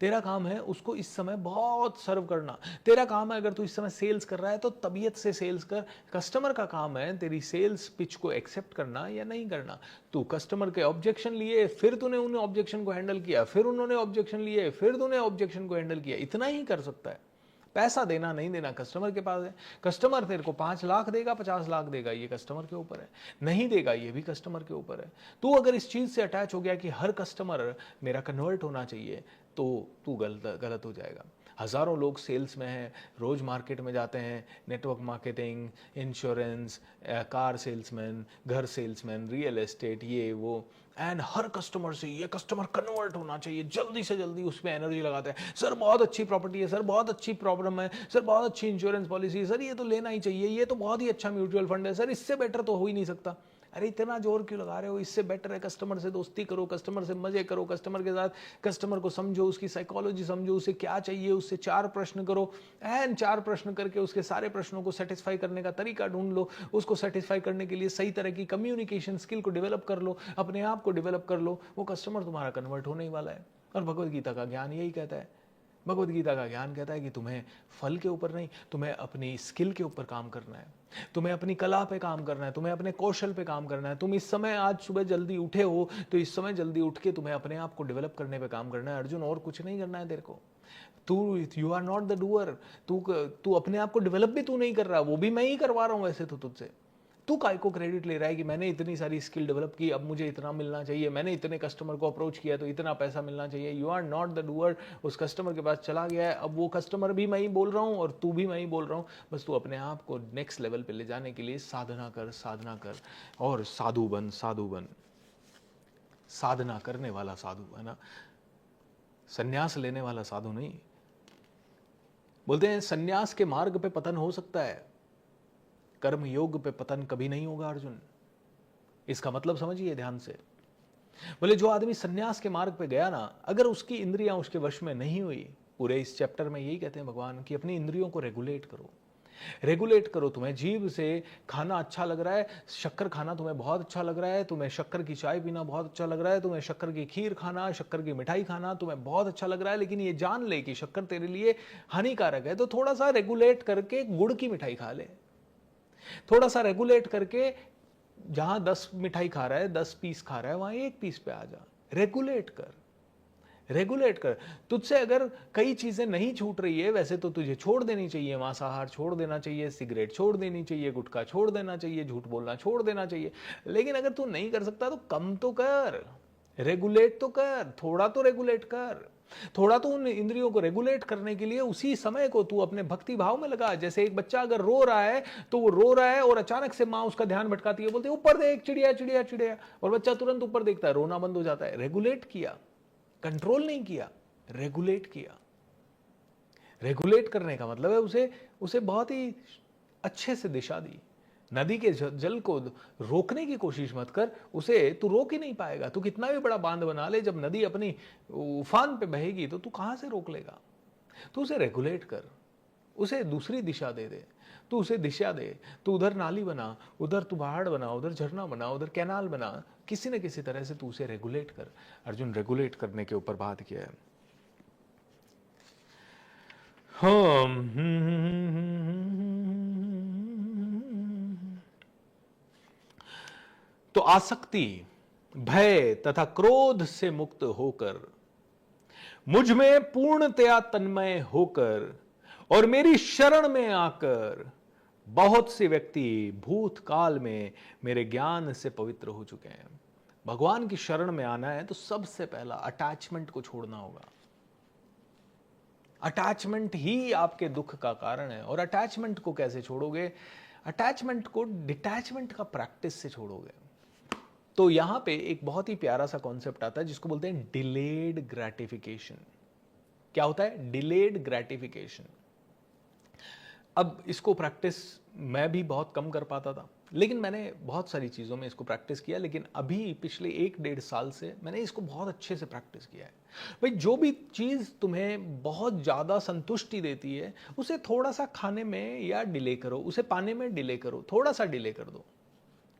तेरा काम है उसको इस समय बहुत सर्व करना। तेरा काम है, अगर तू इस समय सेल्स कर रहा है तो तबीयत से सेल्स कर। कस्टमर का काम है तेरी सेल्स पिच को एक्सेप्ट करना या नहीं करना। तू कस्टमर के ऑब्जेक्शन लिए, फिर तूने उन ऑब्जेक्शन को हैंडल किया, फिर उन्होंने ऑब्जेक्शन लिए, फिर तूने ऑब्जेक्शन को हैंडल किया, इतना ही कर सकता है। पैसा देना नहीं देना कस्टमर के पास है। कस्टमर तेरे को 5 लाख देगा, 50 लाख देगा, ये कस्टमर के ऊपर है। नहीं देगा, ये भी कस्टमर के ऊपर है। तू अगर इस चीज से अटैच हो गया कि हर कस्टमर मेरा कन्वर्ट होना चाहिए, तो तू गलत हो जाएगा। हज़ारों लोग सेल्स में हैं, रोज़ मार्केट में जाते हैं, network marketing, insurance, car salesman, घर सेल्समैन, रियल एस्टेट, ये वो, एंड हर कस्टमर से ये कस्टमर कन्वर्ट होना चाहिए, जल्दी से जल्दी उस पर एनर्जी लगाते हैं। सर बहुत अच्छी प्रॉपर्टी है, सर बहुत अच्छी प्रॉब्लम है, सर बहुत अच्छी इंश्योरेंस पॉलिसी है, सर ये तो लेना ही चाहिए, ये तो बहुत ही अच्छा म्यूचुअल फंड है, सर इससे बेटर तो हो ही नहीं सकता। अरे इतना जोर क्यों लगा रहे हो? इससे बेटर है कस्टमर से दोस्ती करो, कस्टमर से मजे करो, कस्टमर के साथ, कस्टमर को समझो, उसकी साइकोलॉजी समझो, उसे क्या चाहिए, उससे 4 प्रश्न करो, एंड 4 प्रश्न करके उसके सारे प्रश्नों को सेटिस्फाई करने का तरीका ढूंढ लो। उसको सेटिस्फाई करने के लिए सही तरह की कम्युनिकेशन स्किल को डेवलप कर लो, अपने आप को डेवलप कर लो। वो कस्टमर तुम्हारा कन्वर्ट होने ही वाला है। और भगवद गीता का ज्ञान यही कहता है। भगवद गीता का ज्ञान कहता है कि तुम्हें फल के ऊपर नहीं, तुम्हें अपनी स्किल के ऊपर काम करना है, तुम्हें अपनी कला पे काम करना है, तुम्हें अपने कौशल पे काम करना है। तुम इस समय, आज सुबह जल्दी उठे हो तो इस समय जल्दी उठ के तुम्हें अपने आप को डेवलप करने पे काम करना है अर्जुन, और कुछ नहीं करना है तेरे को। You are not the doer. तू अपने आप को डेवलप भी तू नहीं कर रहा, वो भी मैं ही करवा रहा हूं वैसे तो तुझसे। तू काय को क्रेडिट ले रहा है कि मैंने इतनी सारी स्किल डेवलप की, अब मुझे इतना मिलना चाहिए, मैंने इतने कस्टमर को अप्रोच किया तो इतना पैसा मिलना चाहिए। You are not the doer. उस कस्टमर के पास चला गया है, अब वो कस्टमर भी मैं ही बोल रहा हूँ और तू भी मैं ही बोल रहा हूँ। बस तू अपने आप को नेक्स्ट लेवल पे ले जाने के लिए साधना कर, साधना कर, और साधु बन, साधु बन। साधना करने वाला साधु है ना, संन्यास लेने वाला साधु नहीं। बोलते हैं संन्यास के मार्ग पे पतन हो सकता है, कर्म योग पे पतन कभी नहीं होगा अर्जुन। इसका मतलब समझिए ध्यान से। बोले जो आदमी सन्यास के मार्ग पे गया ना, अगर उसकी इंद्रियां उसके वश में नहीं हुई, पूरे इस चैप्टर में यही कहते हैं भगवान कि अपनी इंद्रियों को रेगुलेट करो, रेगुलेट करो। तुम्हें जीभ से खाना अच्छा लग रहा है, शक्कर खाना तुम्हें बहुत अच्छा लग रहा है, तुम्हें शक्कर की चाय पीना बहुत अच्छा लग रहा है, तुम्हें शक्कर की खीर खाना, शक्कर की मिठाई खाना तुम्हें बहुत अच्छा लग रहा है, लेकिन ये जान ले कि शक्कर तेरे लिए हानिकारक है, तो थोड़ा सा रेगुलेट करके गुड़ की मिठाई खा ले। थोड़ा सा रेगुलेट करके, जहां 10 मिठाई खा रहा है, 10 पीस खा रहा है, वहां 1 पीस पे आ जा। रेगुलेट कर, रेगुलेट कर। तुझसे अगर कई चीजें नहीं छूट रही है, वैसे तो तुझे छोड़ देनी चाहिए, मांसाहार छोड़ देना चाहिए, सिगरेट छोड़ देनी चाहिए, गुटखा छोड़ देना चाहिए, झूठ बोलना छोड़ देना चाहिए। लेकिन अगर तू नहीं कर सकता तो कम तो कर, रेगुलेट तो कर, थोड़ा तो रेगुलेट कर। थोड़ा तो उन इंद्रियों को रेगुलेट करने के लिए उसी समय को तू अपने भक्ति भाव में लगा। जैसे एक बच्चा अगर रो रहा है, तो वो रो रहा है और अचानक से मां उसका ध्यान भटकाती है, बोलती है ऊपर देख, चिड़िया चिड़िया चिड़िया, और बच्चा तुरंत ऊपर देखता है, रोना बंद हो जाता है। रेगुलेट किया, कंट्रोल नहीं किया, रेगुलेट किया। रेगुलेट करने का मतलब है उसे उसे बहुत ही अच्छे से दिशा दी। नदी के जल को रोकने की कोशिश मत कर, उसे तू रोक ही नहीं पाएगा। तू कितना भी बड़ा बांध बना ले, जब नदी अपनी उफान पे बहेगी तो तू कहां से रोक लेगा। तू उसे रेगुलेट कर, उसे दूसरी दिशा दे दे, तू उसे दिशा दे। तू उधर नाली बना, उधर तू पहाड़ बना, उधर झरना बना, उधर कैनाल बना, किसी न किसी तरह से तू उसे रेगुलेट कर। अर्जुन रेगुलेट करने के ऊपर बात किया है। तो आसक्ति, भय तथा क्रोध से मुक्त होकर, मुझ में पूर्णतया तन्मय होकर और मेरी शरण में आकर बहुत से व्यक्ति भूतकाल में मेरे ज्ञान से पवित्र हो चुके हैं। भगवान की शरण में आना है तो सबसे पहला अटैचमेंट को छोड़ना होगा। अटैचमेंट ही आपके दुख का कारण है। और अटैचमेंट को कैसे छोड़ोगे? अटैचमेंट को डिटैचमेंट का प्रैक्टिस से छोड़ोगे। तो यहां पे एक बहुत ही प्यारा सा कॉन्सेप्ट आता है जिसको बोलते हैं डिलेड ग्रेटिफिकेशन। क्या होता है डिलेड ग्रेटिफिकेशन? अब इसको प्रैक्टिस मैं भी बहुत कम कर पाता था, लेकिन मैंने बहुत सारी चीज़ों में इसको प्रैक्टिस किया। लेकिन अभी पिछले 1-1.5 साल से मैंने इसको बहुत अच्छे से प्रैक्टिस किया है। भाई, जो भी चीज़ तुम्हें बहुत ज़्यादा संतुष्टि देती है, उसे थोड़ा सा खाने में या डिले करो, उसे पाने में डिले करो, थोड़ा सा डिले कर दो।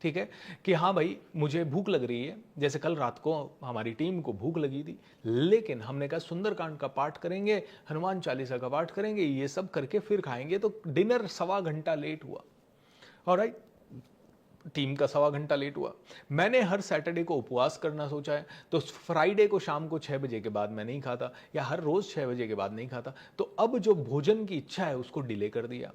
ठीक है कि हाँ भाई, मुझे भूख लग रही है। जैसे कल रात को हमारी टीम को भूख लगी थी, लेकिन हमने कहा सुंदरकांड का पाठ करेंगे, हनुमान चालीसा का पाठ करेंगे, ये सब करके फिर खाएंगे। तो डिनर 1.25 घंटा लेट हुआ। ऑलराइट, टीम का 1.25 घंटा लेट हुआ। मैंने हर सैटरडे को उपवास करना सोचा है, तो फ्राइडे को शाम को 6 बजे के बाद मैं नहीं खाता, या हर रोज 6 बजे के बाद नहीं खाता। तो अब जो भोजन की इच्छा है उसको डिले कर दिया।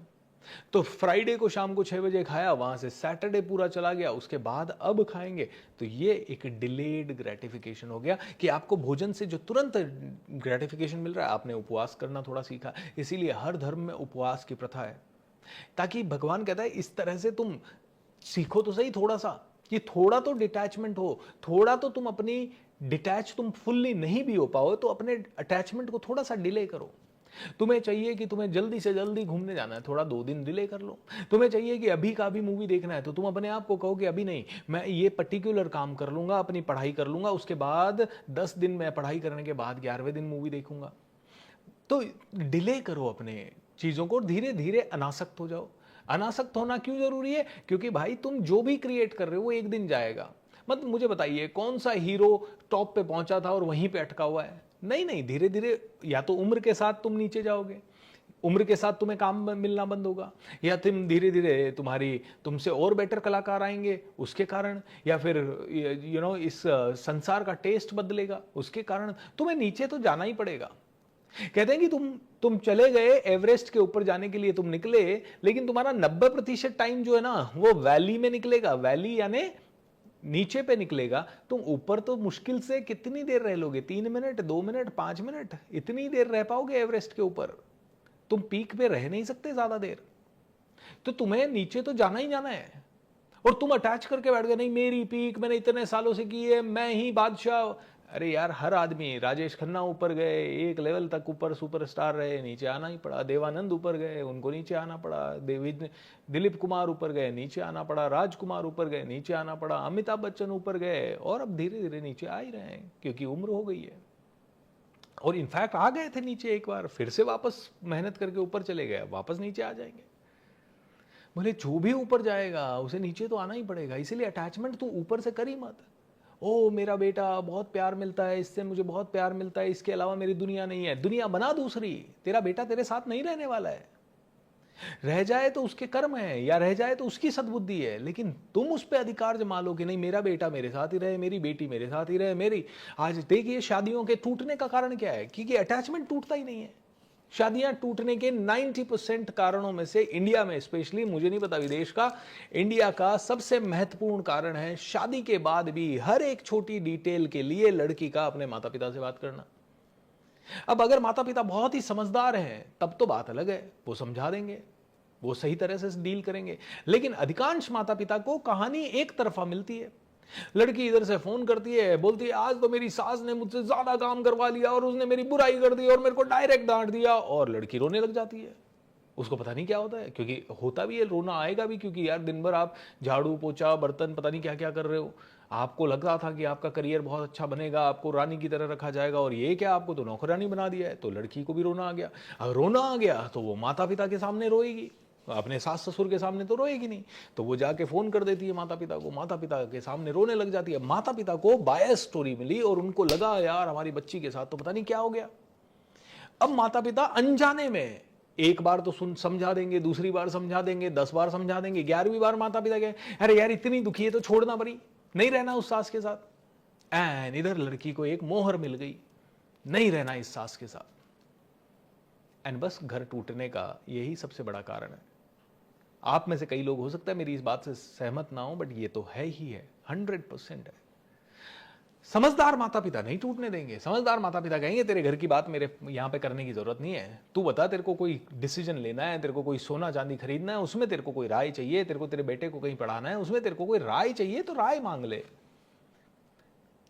तो फ्राइडे को शाम को 6 बजे खाया, वहां से सैटरडे पूरा चला गया, उसके बाद अब खाएंगे। तो ये एक डिलेड ग्रेटिफिकेशन हो गया कि आपको भोजन से जो तुरंत ग्रेटिफिकेशन मिल रहा है, आपने उपवास करना थोड़ा सीखा। इसीलिए हर धर्म में उपवास की प्रथा है, ताकि भगवान कहता है इस तरह से तुम सीखो तो सही थोड़ा सा, कि थोड़ा तो डिटैचमेंट हो, थोड़ा तो तुम अपनी डिटैच तुम फुल्ली नहीं भी हो पाओ तो अपने अटैचमेंट को थोड़ा सा डिले करो। तुम्हें चाहिए कि तुम्हें जल्दी से जल्दी घूमने जाना है, थोड़ा 2 दिन डिले कर लो। तुम्हें चाहिए कि अभी का अभी मूवी देखना है, तो तुम अपने आप को कहो कि अभी नहीं, मैं ये पर्टिकुलर काम कर लूंगा, अपनी पढ़ाई कर लूंगा, उसके बाद 10 दिन मैं पढ़ाई करने के बाद 11वें दिन मूवी देखूंगा। तो डिले करो अपने चीजों को, धीरे धीरे अनासक्त हो जाओ। अनासक्त होना क्यों जरूरी है? क्योंकि भाई तुम जो भी क्रिएट कर रहे हो वो एक दिन जाएगा। मत मुझे बताइए कौन सा हीरो टॉप पे पहुंचा था और वहीं पे अटका हुआ है? नहीं नहीं, धीरे धीरे या तो उम्र के साथ तुम नीचे जाओगे, उम्र के साथ तुम्हें काम मिलना बंद होगा, या तुम धीरे धीरे तुमसे और बेटर कलाकार आएंगे उसके कारण, या फिर इस संसार का टेस्ट बदलेगा उसके कारण। तुम्हें नीचे तो जाना ही पड़ेगा। कहते हैं कि तुम चले गए एवरेस्ट के ऊपर जाने के लिए, तुम निकले, लेकिन तुम्हारा 90% टाइम जो है ना वो वैली में निकलेगा। वैली यानी नीचे पे निकलेगा। तुम ऊपर तो मुश्किल से कितनी देर रह लोगे? 3 मिनट, 2 मिनट, 5 मिनट, इतनी देर रह पाओगे एवरेस्ट के ऊपर? तुम पीक पे रह नहीं सकते ज्यादा देर। तो तुम्हें नीचे तो जाना ही जाना है। और तुम अटैच करके बैठ गए, नहीं मेरी पीक मैंने इतने सालों से की है, मैं ही बादशाह। अरे यार, हर आदमी, राजेश खन्ना ऊपर गए, एक लेवल तक ऊपर सुपरस्टार रहे, नीचे आना ही पड़ा। देवानंद ऊपर गए, उनको नीचे आना पड़ा। दिलीप कुमार ऊपर गए, नीचे आना पड़ा। राजकुमार ऊपर गए, नीचे आना पड़ा। अमिताभ बच्चन ऊपर गए, और अब धीरे धीरे नीचे आ ही रहे हैं, क्योंकि उम्र हो गई है। और इनफैक्ट आ गए थे नीचे एक बार, फिर से वापस मेहनत करके ऊपर चले गए, वापस नीचे आ जाएंगे। बोले जो भी ऊपर जाएगा उसे नीचे तो आना ही पड़ेगा। इसीलिए अटैचमेंट तू ऊपर से कर ही मत। ओ मेरा बेटा, बहुत प्यार मिलता है इससे, मुझे बहुत प्यार मिलता है, इसके अलावा मेरी दुनिया नहीं है। दुनिया बना दूसरी, तेरा बेटा तेरे साथ नहीं रहने वाला है। रह जाए तो उसके कर्म है, या रह जाए तो उसकी सद्बुद्धि है, लेकिन तुम उस पर अधिकार जमा लो कि नहीं मेरा बेटा मेरे साथ ही रहे, मेरी बेटी मेरे साथ ही रहे, मेरी। आज देखिए शादियों के टूटने का कारण क्या है, क्योंकि अटैचमेंट टूटता ही नहीं है। शादियां टूटने के 90% कारणों में से इंडिया में स्पेशली, मुझे नहीं पता विदेश का, इंडिया का सबसे महत्वपूर्ण कारण है शादी के बाद भी हर एक छोटी डिटेल के लिए लड़की का अपने माता पिता से बात करना। अब अगर माता पिता बहुत ही समझदार हैं तब तो बात अलग है, वो समझा देंगे, वो सही तरह से डील करेंगे। लेकिन अधिकांश माता पिता को कहानी एक तरफा मिलती है। लड़की इधर से फोन करती है, बोलती है आज तो मेरी सास ने मुझसे ज्यादा काम करवा लिया और उसने मेरी बुराई कर दी और मेरे को डायरेक्ट डांट दिया, और लड़की रोने लग जाती है। उसको पता नहीं क्या होता है, क्योंकि होता भी है, रोना आएगा भी, क्योंकि यार दिन भर आप झाड़ू पोछा बर्तन पता नहीं क्या क्या कर रहे हो। आपको लगता था कि आपका करियर बहुत अच्छा बनेगा, आपको रानी की तरह रखा जाएगा, और ये क्या आपको तो नौकरानी बना दिया है। तो लड़की को भी रोना आ गया। अगर रोना आ गया तो वो माता पिता के सामने रोएगी, अपने सास ससुर के सामने तो रोएगी नहीं, तो वो जाके फोन कर देती है माता पिता को, माता पिता के सामने रोने लग जाती है। माता पिता को बायस स्टोरी मिली और उनको लगा यार हमारी बच्ची के साथ तो पता नहीं क्या हो गया। अब माता पिता अनजाने में एक बार तो सुन समझा देंगे, दूसरी बार समझा देंगे, 10 बार समझा देंगे, 11वीं बार माता पिता कहे अरे यार इतनी दुखी है तो छोड़ना पड़ी, नहीं रहना उस सास के साथ। एंड इधर लड़की को एक मोहर मिल गई, नहीं रहना इस सास के साथ। एंड बस घर टूटने का यही सबसे बड़ा कारण है। आप में से कई लोग हो सकता है मेरी इस बात से सहमत ना हो, बट ये तो है ही है, 100% है। समझदार माता पिता नहीं टूटने देंगे। समझदार माता पिता कहेंगे तेरे घर की बात मेरे यहाँ पे करने की जरूरत नहीं है, तू बता तेरे को कोई डिसीजन लेना है, तेरे को कोई सोना चांदी खरीदना है, उसमें तेरे को कोई राय चाहिए, तेरे को तेरे बेटे को कहीं पढ़ाना है, उसमें तेरे को कोई राय चाहिए तो राय मांग ले,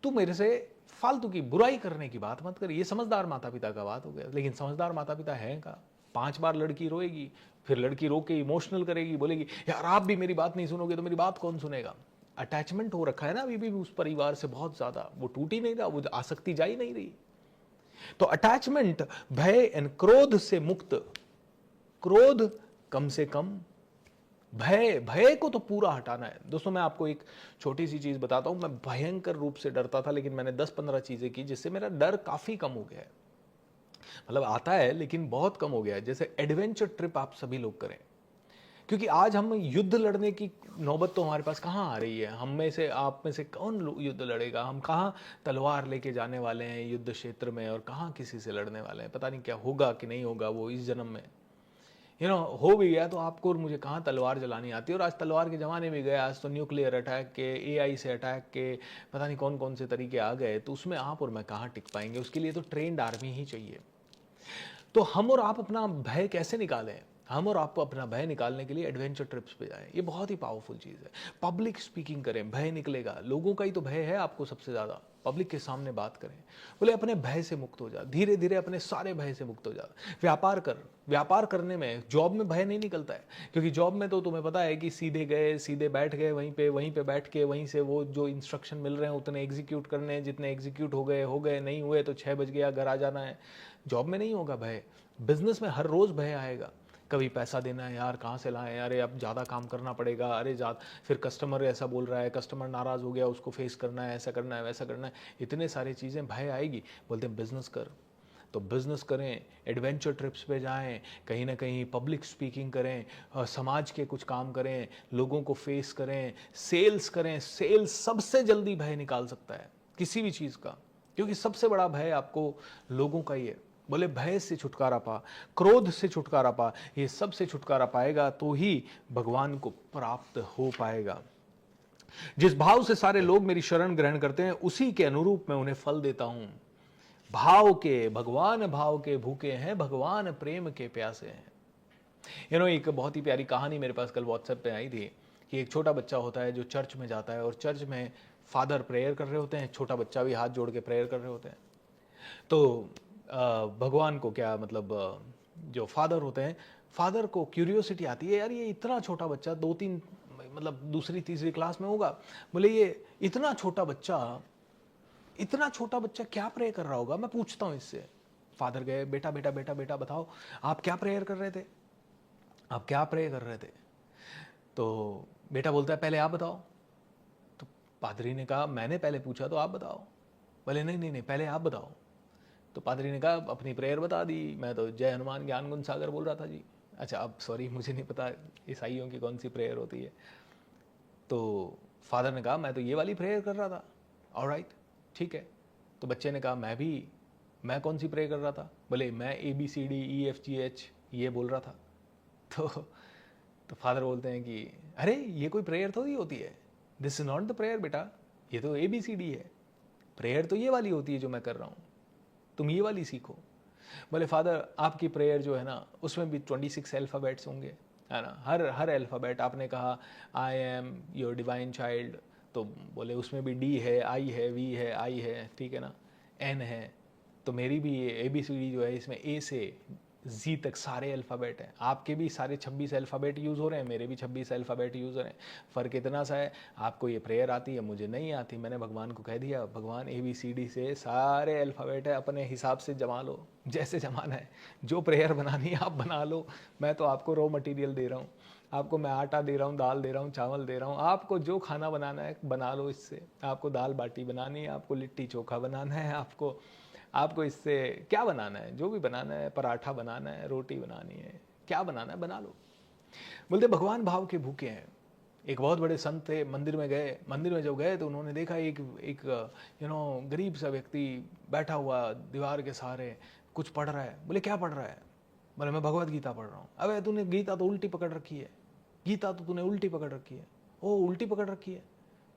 तू मेरे से फालतू की बुराई करने की बात मत कर। ये समझदार माता पिता का बात हो गया। लेकिन समझदार माता पिता है का 5 बार लड़की रोएगी, फिर लड़की रो के इमोशनल करेगी, बोलेगी यार आप भी मेरी बात नहीं सुनोगे तो मेरी बात कौन सुनेगा। अटैचमेंट हो रखा है ना अभी भी उस परिवार से बहुत ज्यादा, वो टूट ही नहीं रहा, वो आसक्ति जा ही नहीं रही। तो अटैचमेंट भय एंड क्रोध से मुक्त, क्रोध कम से कम, भय, भय को तो पूरा हटाना है। दोस्तों मैं आपको एक छोटी सी चीज बताता हूं, मैं भयंकर रूप से डरता था, लेकिन मैंने 10-15 चीजें की जिससे मेरा डर काफी कम हो गया है। मतलब आता है लेकिन बहुत कम हो गया है। जैसे एडवेंचर ट्रिप आप सभी लोग करें, क्योंकि आज हम युद्ध लड़ने की नौबत तो हमारे पास कहाँ आ रही है। हम में से, आप में से कौन युद्ध लड़ेगा, हम कहाँ तलवार लेके जाने वाले हैं युद्ध क्षेत्र में, और कहाँ किसी से लड़ने वाले हैं। पता नहीं क्या होगा कि नहीं होगा वो इस जन्म में, हो भी गया तो आपको और मुझे कहाँ तलवार चलानी आती है। और आज तलवार के ज़माने में गए, आज तो न्यूक्लियर अटैक के, एआई से अटैक के, पता नहीं कौन कौन से तरीके आ गए, तो उसमें आप और मैं कहाँ टिक पाएंगे। उसके लिए तो ट्रेंड आर्मी ही चाहिए। तो हम और आप अपना भय कैसे निकालें, हम और आपको अपना भय निकालने के लिए एडवेंचर ट्रिप्स पे जाएं। ये बहुत ही पावरफुल चीज़ है। पब्लिक स्पीकिंग करें, भय निकलेगा। लोगों का ही तो भय है आपको सबसे ज़्यादा। पब्लिक के सामने बात करें, बोले अपने भय से मुक्त हो जा, धीरे धीरे अपने सारे भय से मुक्त हो जा। व्यापार कर, व्यापार करने में, जॉब में भय नहीं निकलता है, क्योंकि जॉब में तो तुम्हें पता है कि सीधे गए, सीधे बैठ गए, वहीं पे बैठ के वहीं से वो जो इंस्ट्रक्शन मिल रहे हैं उतने एग्जीक्यूट करने हैं, जितने एग्जीक्यूट हो गए, नहीं हुए तो 6 बज गया घर आ जाना है। जॉब में नहीं होगा भय। बिजनेस में हर रोज भय आएगा। कभी पैसा देना है यार कहाँ से लाएं, अरे अब ज़्यादा काम करना पड़ेगा, अरे फिर कस्टमर ऐसा बोल रहा है, कस्टमर नाराज़ हो गया, उसको फेस करना है, ऐसा करना है, वैसा करना है, इतने सारी चीज़ें भय आएगी। बोलते हैं बिजनेस कर, तो बिजनेस करें, एडवेंचर ट्रिप्स पे जाएं, कहीं ना कहीं पब्लिक स्पीकिंग करें, समाज के कुछ काम करें, लोगों को फेस करें, सेल्स करें। सेल्स सबसे जल्दी भय निकाल सकता है किसी भी चीज़ का, क्योंकि सबसे बड़ा भय आपको लोगों का ही है। बोले भय से छुटकारा पा, क्रोध से छुटकारा पा, ये सब से छुटकारा पाएगा तो ही भगवान को प्राप्त हो पाएगा। जिस भाव से सारे लोग मेरी शरण ग्रहण करते हैं उसी के अनुरूप मैं उन्हें फल देता हूं। भाव के भगवान, भाव के भूखे हैं भगवान, प्रेम के प्यासे हैं। एक बहुत ही प्यारी कहानी मेरे पास कल व्हाट्सएप पे आई थी कि एक छोटा बच्चा होता है जो चर्च में जाता है, और चर्च में फादर प्रेयर कर रहे होते हैं, छोटा बच्चा भी हाथ जोड़ के प्रेयर कर रहे होते हैं। तो भगवान को क्या मतलब, जो फादर होते हैं, फादर को क्यूरियोसिटी आती है, यार ये इतना छोटा बच्चा 2-3 मतलब दूसरी तीसरी क्लास में होगा, बोले ये इतना छोटा बच्चा क्या प्रे कर रहा होगा, मैं पूछता हूँ इससे। फादर गए, बेटा बेटा बेटा बेटा बताओ आप क्या प्रेयर कर रहे थे, आप क्या प्रे कर रहे थे। तो बेटा बोलता है पहले आप बताओ। तो पादरी ने कहा मैंने पहले पूछा तो आप बताओ। बोले नहीं नहीं नहीं पहले आप बताओ। तो पादरी ने कहा अपनी प्रेयर बता दी, मैं तो जय हनुमान ज्ञान गुण सागर बोल रहा था जी। अच्छा अब सॉरी मुझे नहीं पता ईसाइयों की कौन सी प्रेयर होती है। तो फादर ने कहा मैं तो ये वाली प्रेयर कर रहा था। ऑलराइट, ठीक है। तो बच्चे ने कहा मैं कौन सी प्रेयर कर रहा था? बोले मैं ABCDEFGH ये बोल रहा था। तो फादर बोलते हैं कि अरे ये कोई प्रेयर थोड़ी होती है, this is not the prayer बेटा, ये तो ABCD है। प्रेयर तो ये वाली होती है जो मैं कर रहा हूँ, तुम ये वाली सीखो। बोले फादर आपकी प्रेयर जो है ना उसमें भी 26 अल्फ़ाबेट्स होंगे, है ना, हर अल्फ़ाबेट। आपने कहा I am your divine child, तो बोले उसमें भी D है, I है, V है, I है, ठीक है ना, N है। तो मेरी भी ये ABCD जो है इसमें A से Z तक सारे अल्फ़ाबेट हैं। आपके भी सारे 26 अल्फ़ाबेट यूज़ हो रहे हैं, मेरे भी 26 अल्फ़ाबेट यूज़ हो रहे हैं। फ़र्क इतना सा है, आपको ये प्रेयर आती है, मुझे नहीं आती। मैंने भगवान को कह दिया भगवान ABCD से सारे अल्फ़ाबेट है, अपने हिसाब से जमा लो, जैसे जमाना है। जो प्रेयर बनानी है आप बना लो, मैं तो आपको रॉ मटेरियल दे रहा हूँ, आपको मैं आटा दे रहा हूँ, दाल दे रहा हूँ, चावल दे रहा हूँ, आपको जो खाना बनाना है बना लो इससे। आपको दाल बाटी बनानी है, आपको लिट्टी चोखा बनाना है, आपको इससे क्या बनाना है, जो भी बनाना है, पराठा बनाना है, रोटी बनानी है, क्या बनाना है बना लो। बोलते भगवान भाव के भूखे हैं। एक बहुत बड़े संत थे, मंदिर में जब गए तो उन्होंने देखा एक गरीब सा व्यक्ति बैठा हुआ दीवार के सहारे कुछ पढ़ रहा है। बोले क्या पढ़ रहा है? बोले मैं भगवत गीता पढ़ रहा हूँ। अबे तूने गीता तो उल्टी पकड़ रखी है, गीता तो तूने उल्टी पकड़ रखी है। ओ उल्टी पकड़ रखी है,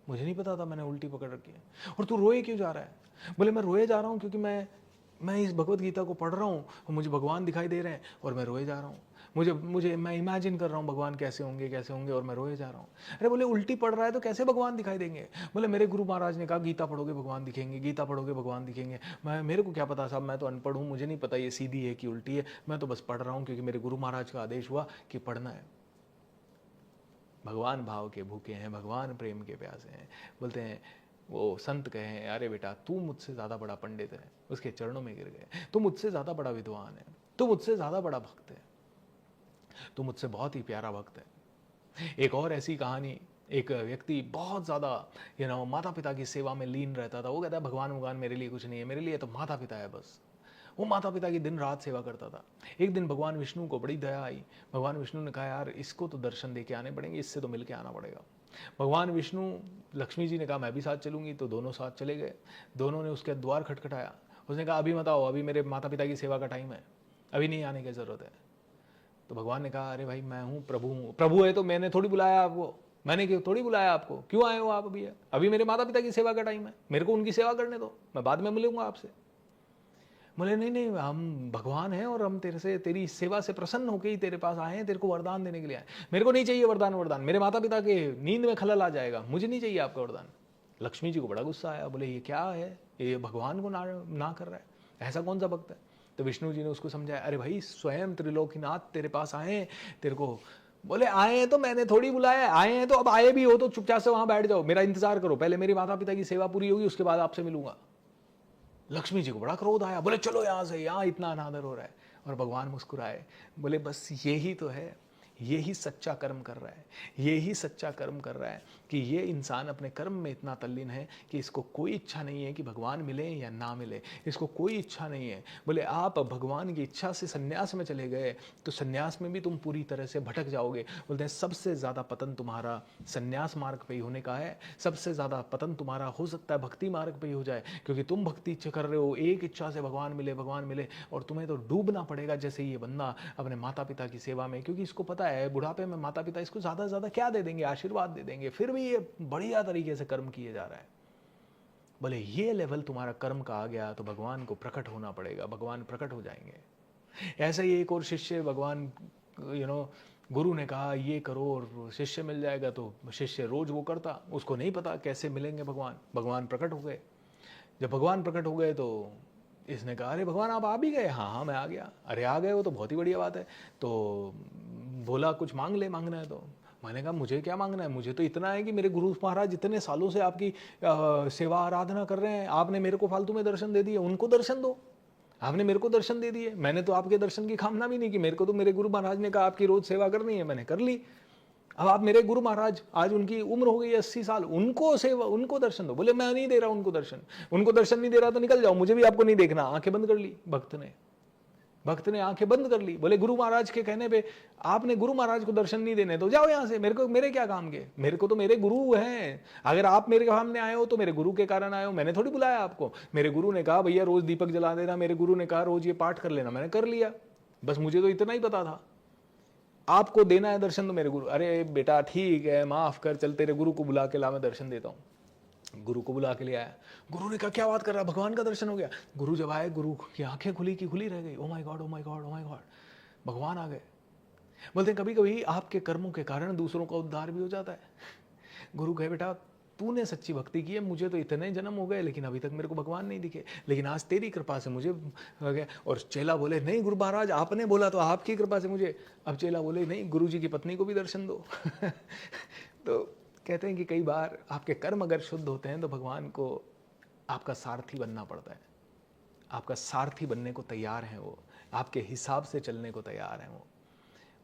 मुझे नहीं पता था मैंने उल्टी पकड़ रखी है। और तू रोए क्यों जा रहा है? बोले मैं रोए जा रहा हूँ क्योंकि मैं इस भगवत गीता को पढ़ रहा हूँ और मुझे भगवान दिखाई दे रहे हैं और मैं रोए जा रहा हूँ। मैं इमेजिन कर रहा हूँ भगवान कैसे होंगे और मैं रोए जा रहा हूँ। अरे बोले उल्टी पढ़ रहा है तो कैसे भगवान दिखाई देंगे? बोले मेरे गुरु महाराज ने कहा गीता पढ़ोगे भगवान दिखेंगे, गीता पढ़ोगे भगवान दिखेंगे। मेरे को क्या पता साहब, मैं तो अनपढ़ हूँ, मुझे नहीं पता ये सीधी है कि उल्टी है, मैं तो बस पढ़ रहा हूँ क्योंकि मेरे गुरु महाराज का आदेश हुआ कि पढ़ना है। भगवान भाव के भूखे हैं, भगवान प्रेम के प्यासे हैं। बोलते हैं वो संत कहे अरे बेटा तू मुझसे ज़्यादा बड़ा पंडित है, उसके चरणों में गिर गए। तू मुझसे ज़्यादा बड़ा विद्वान है, तू मुझसे ज़्यादा बड़ा भक्त है, तू मुझसे बहुत ही प्यारा भक्त है। एक और ऐसी कहानी, एक व्यक्ति बहुत ज़्यादा माता पिता की सेवा में लीन रहता था। वो कहता है भगवान मेरे लिए कुछ नहीं है, मेरे लिए तो माता पिता है बस। वो माता पिता की दिन रात सेवा करता था। एक दिन भगवान विष्णु को बड़ी दया आई। भगवान विष्णु ने कहा यार इसको तो दर्शन दे के आने पड़ेंगे, इससे तो मिल के आना पड़ेगा। भगवान विष्णु, लक्ष्मी जी ने कहा मैं भी साथ चलूंगी, तो दोनों साथ चले गए। दोनों ने उसके द्वार खटखटाया। उसने कहा अभी मत आओ, अभी मेरे माता पिता की सेवा का टाइम है, अभी नहीं आने की ज़रूरत है। तो भगवान ने कहा अरे भाई मैं हूँ, प्रभु है तो मैंने थोड़ी बुलाया आपको, मैंने क्यों थोड़ी बुलाया आपको, क्यों आए हो आप? अभी मेरे माता पिता की सेवा का टाइम है, मेरे को उनकी सेवा करने दो, मैं बाद में मिलूंगा आपसे। बोले नहीं हम भगवान हैं और हम तेरी सेवा से प्रसन्न होकर ही तेरे पास आए हैं, तेरे को वरदान देने के लिए आए। मेरे को नहीं चाहिए वरदान, मेरे माता पिता के नींद में खलल आ जाएगा, मुझे नहीं चाहिए आपका वरदान। लक्ष्मी जी को बड़ा गुस्सा आया। बोले ये क्या है, ये भगवान को ना कर रहा है, ऐसा कौन सा भक्त है? तो विष्णु जी ने उसको समझाया अरे भाई स्वयं त्रिलोकीनाथ तेरे पास आए हैं, तेरे को बोले आए हैं तो मैंने थोड़ी बुलाया, आए हैं तो अब आए भी हो तो चुपचाप से वहां बैठ जाओ, मेरा इंतजार करो, पहले मेरे माता पिता की सेवा पूरी होगी उसके बाद आपसे मिलूंगा। लक्ष्मी जी को बड़ा क्रोध आया। बोले चलो यहाँ से, यहाँ इतना अनादर हो रहा है। और भगवान मुस्कुराए, बोले बस यही तो है, यही सच्चा कर्म कर रहा है, यही सच्चा कर्म कर रहा है कि ये इंसान अपने कर्म में इतना तल्लीन है कि इसको कोई इच्छा नहीं है कि भगवान मिले या ना मिले, इसको कोई इच्छा नहीं है। बोले आप भगवान की इच्छा से सन्यास में चले गए तो सन्यास में भी तुम पूरी तरह से भटक जाओगे। बोलते हैं सबसे ज़्यादा पतन तुम्हारा सन्यास मार्ग पे ही होने का है, सबसे ज़्यादा पतन तुम्हारा हो सकता है भक्ति मार्ग पे ही हो जाए, क्योंकि तुम भक्ति कर रहे हो एक इच्छा से भगवान मिले, और तुम्हें तो डूबना पड़ेगा जैसे ये बंदा अपने माता पिता की सेवा में, क्योंकि इसको पता है बुढ़ापे में माता पिता इसको ज़्यादा से ज़्यादा क्या दे देंगे, आशीर्वाद दे देंगे, फिर भी ये बढ़िया तरीके से कर्म किए जा रहा है। बोले ये लेवल तुम्हारा कर्म का आ गया तो भगवान को प्रकट होना पड़ेगा, भगवान प्रकट हो जाएंगे। ऐसा ही एक और शिष्य, भगवान गुरु ने कहा ये करो और शिष्य मिल जाएगा, तो शिष्य रोज वो करता, उसको नहीं पता कैसे मिलेंगे भगवान प्रकट हो गए। जब भगवान प्रकट हो गए तो इसने कहा अरे भगवान आप आ भी गए? हाँ मैं आ गया। अरे आ गए हो तो बहुत ही बढ़िया बात है। तो बोला कुछ मांग ले, मांगना है तो। मैंने कहा मुझे क्या मांगना है, मुझे तो इतना है कि मेरे गुरु महाराज इतने सालों से आपकी सेवा आराधना कर रहे हैं, आपने मेरे को फालतू में दर्शन दे दिए, उनको दर्शन दो। आपने मेरे को दर्शन दे दिए, मैंने तो आपके दर्शन की कामना भी नहीं की, मेरे को तो मेरे गुरु महाराज ने कहा आपकी रोज सेवा करनी है, मैंने कर ली। अब आप मेरे गुरु महाराज, आज उनकी उम्र हो गई 80 साल, उनको दर्शन दो। बोले मैं नहीं दे रहा उनको दर्शन नहीं दे रहा तो निकल जाओ, मुझे भी आपको नहीं देखना। आंखें बंद कर ली भक्त ने। भक्त ने आंखें बंद कर ली, बोले गुरु महाराज के कहने पे आपने गुरु महाराज को दर्शन नहीं देने तो जाओ यहां से, मेरे क्या काम के, मेरे को तो मेरे गुरु हैं, अगर आप मेरे सामने आए हो तो मेरे गुरु के कारण आए हो, मैंने थोड़ी बुलाया आपको। मेरे गुरु ने कहा भैया रोज दीपक जला देना, मेरे गुरु ने कहा रोज ये पाठ कर लेना, मैंने कर लिया, बस मुझे तो इतना ही पता था, आपको देना है दर्शन तो मेरे गुरु। अरे बेटा ठीक है माफ कर, चल तेरे गुरु को बुला के ला, मैं दर्शन देता हूँ। गुरु को बुला के ले आया, गुरु ने कहा क्या बात कर रहा, भगवान का दर्शन हो गया। गुरु जब आए, गुरु की आंखें खुली की खुली रह गई, oh my God oh my God oh my God, भगवान आ गए। बोलते हैं कभी कभी आपके कर्मों के कारण दूसरों का उद्धार भी हो जाता है। गुरु कहे बेटा तूने सच्ची भक्ति की है, मुझे तो इतने जन्म हो गए लेकिन अभी तक मेरे को भगवान नहीं दिखे, लेकिन आज तेरी कृपा से मुझे हो गया। और चेला बोले नहीं गुरु महाराज आपने बोला तो आपकी कृपा से मुझे। अब चेला बोले नहीं गुरु जी की पत्नी को भी दर्शन दो। तो कहते हैं कि कई बार आपके कर्म अगर शुद्ध होते हैं तो भगवान को आपका सारथी बनना पड़ता है, आपका सारथी बनने को तैयार हैं वो, आपके हिसाब से चलने को तैयार हैं वो।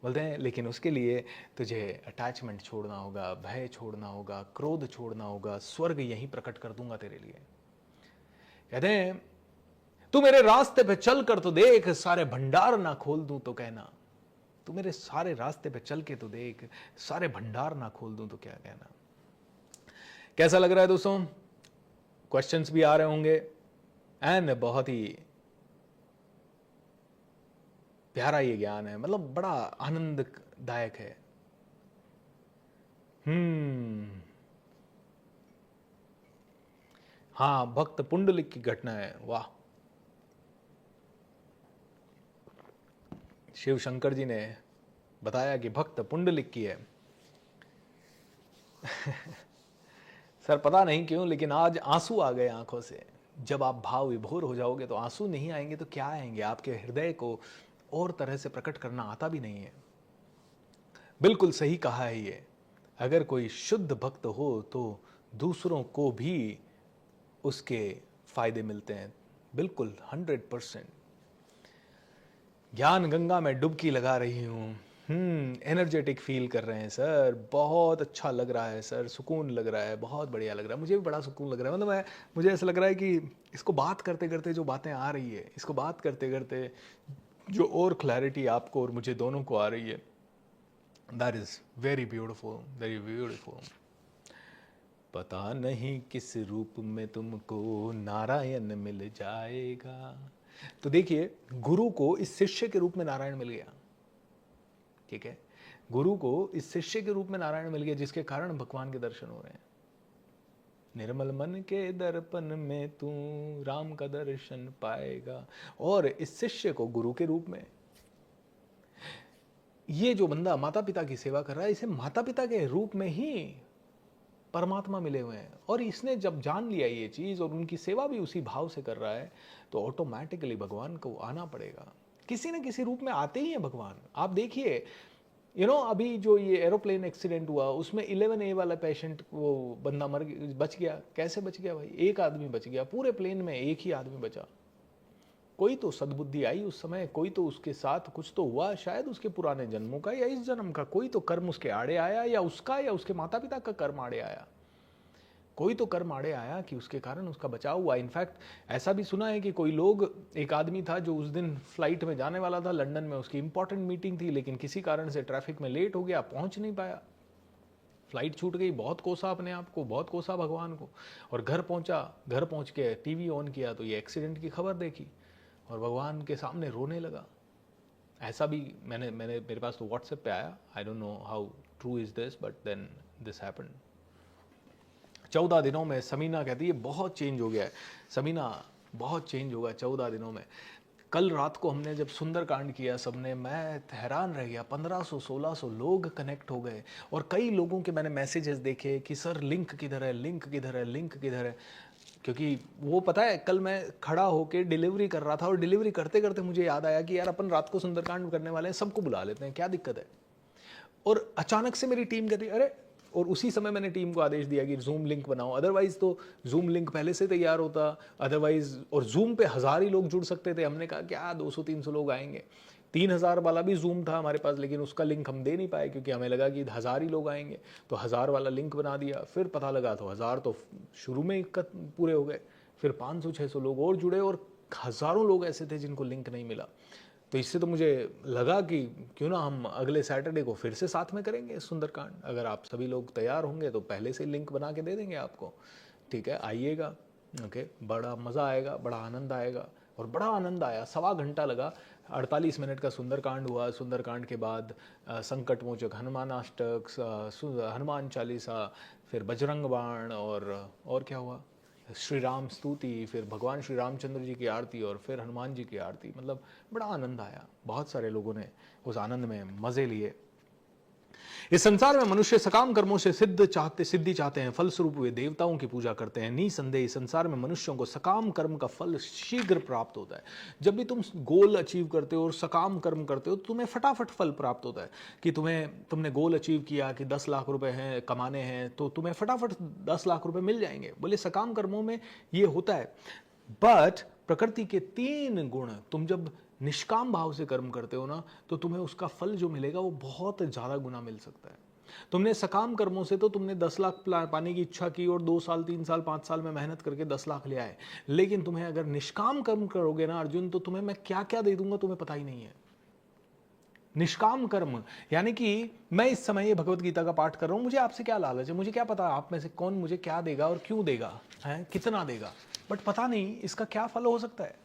बोलते हैं लेकिन उसके लिए तुझे अटैचमेंट छोड़ना होगा, भय छोड़ना होगा, क्रोध छोड़ना होगा, स्वर्ग यहीं प्रकट कर दूंगा तेरे लिए। कहते हैं तू मेरे रास्ते पे चल कर तो देख, सारे भंडार ना खोल दूं तो कहना। तू मेरे सारे रास्ते पे चल के तो देख, सारे भंडार ना खोल दूं तो क्या कहना। कैसा लग रहा है दोस्तों? क्वेश्चंस भी आ रहे होंगे एंड बहुत ही प्यारा ये ज्ञान है, मतलब बड़ा आनंददायक है। हाँ भक्त पुंडलिक की घटना है, वाह। शिव शंकर जी ने बताया कि भक्त पुंडलिक की है। सर पता नहीं क्यों लेकिन आज आंसू आ गए आंखों से। जब आप भाव विभोर हो जाओगे तो आंसू नहीं आएंगे तो क्या आएंगे? आपके हृदय को और तरह से प्रकट करना आता भी नहीं है। बिल्कुल सही कहा है ये। अगर कोई शुद्ध भक्त हो तो दूसरों को भी उसके फायदे मिलते हैं, बिल्कुल 100%। ज्ञान गंगा में डुबकी लगा रही हूँ, एनर्जेटिक फील कर रहे हैं सर, बहुत अच्छा लग रहा है सर, सुकून लग रहा है, बहुत बढ़िया लग रहा है, मुझे भी बड़ा सुकून लग रहा है। मतलब मुझे ऐसा लग रहा है कि इसको बात करते करते जो बातें आ रही है, इसको बात करते करते जो और क्लैरिटी आपको और मुझे दोनों को आ रही है, that is very beautiful, very beautiful. पता नहीं किस रूप में तुमको नारायण मिल जाएगा। तो देखिए गुरु को इस शिष्य के रूप में नारायण मिल गया, ठीक है, गुरु को इस शिष्य के रूप में नारायण मिल गया, जिसके कारण भगवान के दर्शन हो रहे हैं। निर्मल मन के दर्पण में तू राम का दर्शन पाएगा। और इस शिष्य को गुरु के रूप में, ये जो बंदा माता पिता की सेवा कर रहा है, इसे माता पिता के रूप में ही परमात्मा मिले हुए हैं। और इसने जब जान लिया ये चीज और उनकी सेवा भी उसी भाव से कर रहा है, तो ऑटोमेटिकली भगवान को आना पड़ेगा, किसी न किसी रूप में आते ही हैं भगवान। आप देखिए अभी जो ये एरोप्लेन एक्सीडेंट हुआ उसमें 11A वाला पेशेंट, वो बंदा बच गया। कैसे बच गया भाई? एक आदमी बच गया, पूरे प्लेन में एक ही आदमी बचा। कोई तो सद्बुद्धि आई उस समय, कोई तो उसके साथ कुछ तो हुआ, शायद उसके पुराने जन्मों का या इस जन्म का कोई तो कर्म उसके आड़े आया, या उसका या उसके माता पिता का कर्म आड़े आया, कोई तो कर्म आड़े आया कि उसके कारण उसका बचाव हुआ। इनफैक्ट ऐसा भी सुना है कि कोई लोग, एक आदमी था जो उस दिन फ्लाइट में जाने वाला था लंदन में, उसकी इंपॉर्टेंट मीटिंग थी, लेकिन किसी कारण से ट्रैफिक में लेट हो गया, पहुंच नहीं पाया, फ्लाइट छूट गई। बहुत कोसा अपने आप को, बहुत कोसा भगवान को, और घर पहुंचा, घर पहुंच के टीवी ऑन किया तो ये एक्सीडेंट की खबर देखी और भगवान के सामने रोने लगा। ऐसा भी मेरे पास तो व्हाट्सएप पे आया, I don't know how true is this, but then this happened. 14 दिनों में समीना कहती है बहुत चेंज हो गया है। समीना बहुत चेंज होगा 14 दिनों में। कल रात को हमने जब सुंदरकांड किया सबने, मैं हैरान रह गया, 1500-1600 लोग कनेक्ट हो गए। और कई लोगों के मैंने मैसेजेस देखे कि सर लिंक किधर है, लिंक किधर है, लिंक किधर है। क्योंकि वो पता है, कल मैं खड़ा होकर डिलीवरी कर रहा था और डिलीवरी करते करते मुझे याद आया कि यार अपन रात को सुंदरकांड करने वाले हैं, सबको बुला लेते हैं, क्या दिक्कत है। और अचानक से मेरी टीम कहती अरे, और उसी समय मैंने टीम को आदेश दिया कि जूम लिंक बनाओ, अदरवाइज तो जूम लिंक पहले से तैयार होता, अदरवाइज, और जूम पे 1000 ही लोग जुड़ सकते थे। हमने कहा क्या 200-300 लोग आएंगे। 3000 वाला भी जूम था हमारे पास, लेकिन उसका लिंक हम दे नहीं पाए क्योंकि हमें लगा कि 1000 ही लोग आएंगे, तो 1000 वाला लिंक बना दिया। फिर पता लगा तो 1000 तो शुरू में ही पूरे हो गए, फिर 500-600 लोग और जुड़े, और हज़ारों लोग ऐसे थे जिनको लिंक नहीं मिला। तो इससे तो मुझे लगा कि क्यों ना हम अगले सैटरडे को फिर से साथ में करेंगे सुंदरकांड। अगर आप सभी लोग तैयार होंगे तो पहले से लिंक बना के दे देंगे आपको, ठीक है, आइएगा। ओके, बड़ा मज़ा आएगा, बड़ा आनंद आएगा। और बड़ा आनंद आया, 1.25 घंटा लगा, 48 मिनट का सुंदरकांड हुआ। सुंदरकांड के बाद संकट मोचक हनुमान अष्टक, हनुमान चालीसा, फिर बजरंग बाण, और क्या हुआ, श्री राम स्तुति, फिर भगवान श्री रामचंद्र जी की आरती, और फिर हनुमान जी की आरती। मतलब बड़ा आनंद आया, बहुत सारे लोगों ने उस आनंद में मज़े लिए। इस संसार में मनुष्य सकाम कर्मों से सिद्धि चाहते हैं, फलस्वरूप वे देवताओं की पूजा करते हैं। निसंदेह इस संसार में मनुष्यों को सकाम कर्म का फल शीघ्र प्राप्त होता है। जब भी तुम गोल अचीव करते हो और सकाम कर्म करते हो तो तुम्हें फटाफट फल प्राप्त होता है। कि तुमने गोल अचीव किया कि 10 लाख रुपए हैं कमाने हैं, तो तुम्हें फटाफट 10 लाख रुपए मिल जाएंगे। बोले सकाम कर्मों में ये होता है। बट प्रकृति के 3 गुण, तुम जब निष्काम भाव से कर्म करते हो ना, तो तुम्हें उसका फल जो मिलेगा वो बहुत ज़्यादा गुना मिल सकता है। तुमने सकाम कर्मों से तो तुमने 10 लाख पाने की इच्छा की और 2 साल 3 साल 5 साल में मेहनत करके 10 लाख ले आए। लेकिन तुम्हें अगर निष्काम कर्म करोगे ना अर्जुन, तो तुम्हें मैं क्या क्या दे दूंगा तुम्हें पता ही नहीं है। निष्काम कर्म यानी कि मैं इस समय ये भगवत गीता का पाठ कर रहा हूं, मुझे आपसे क्या लालच है, मुझे क्या पता आप में से कौन मुझे क्या देगा और क्यों देगा, है कितना देगा, बट पता नहीं इसका क्या फल हो सकता है।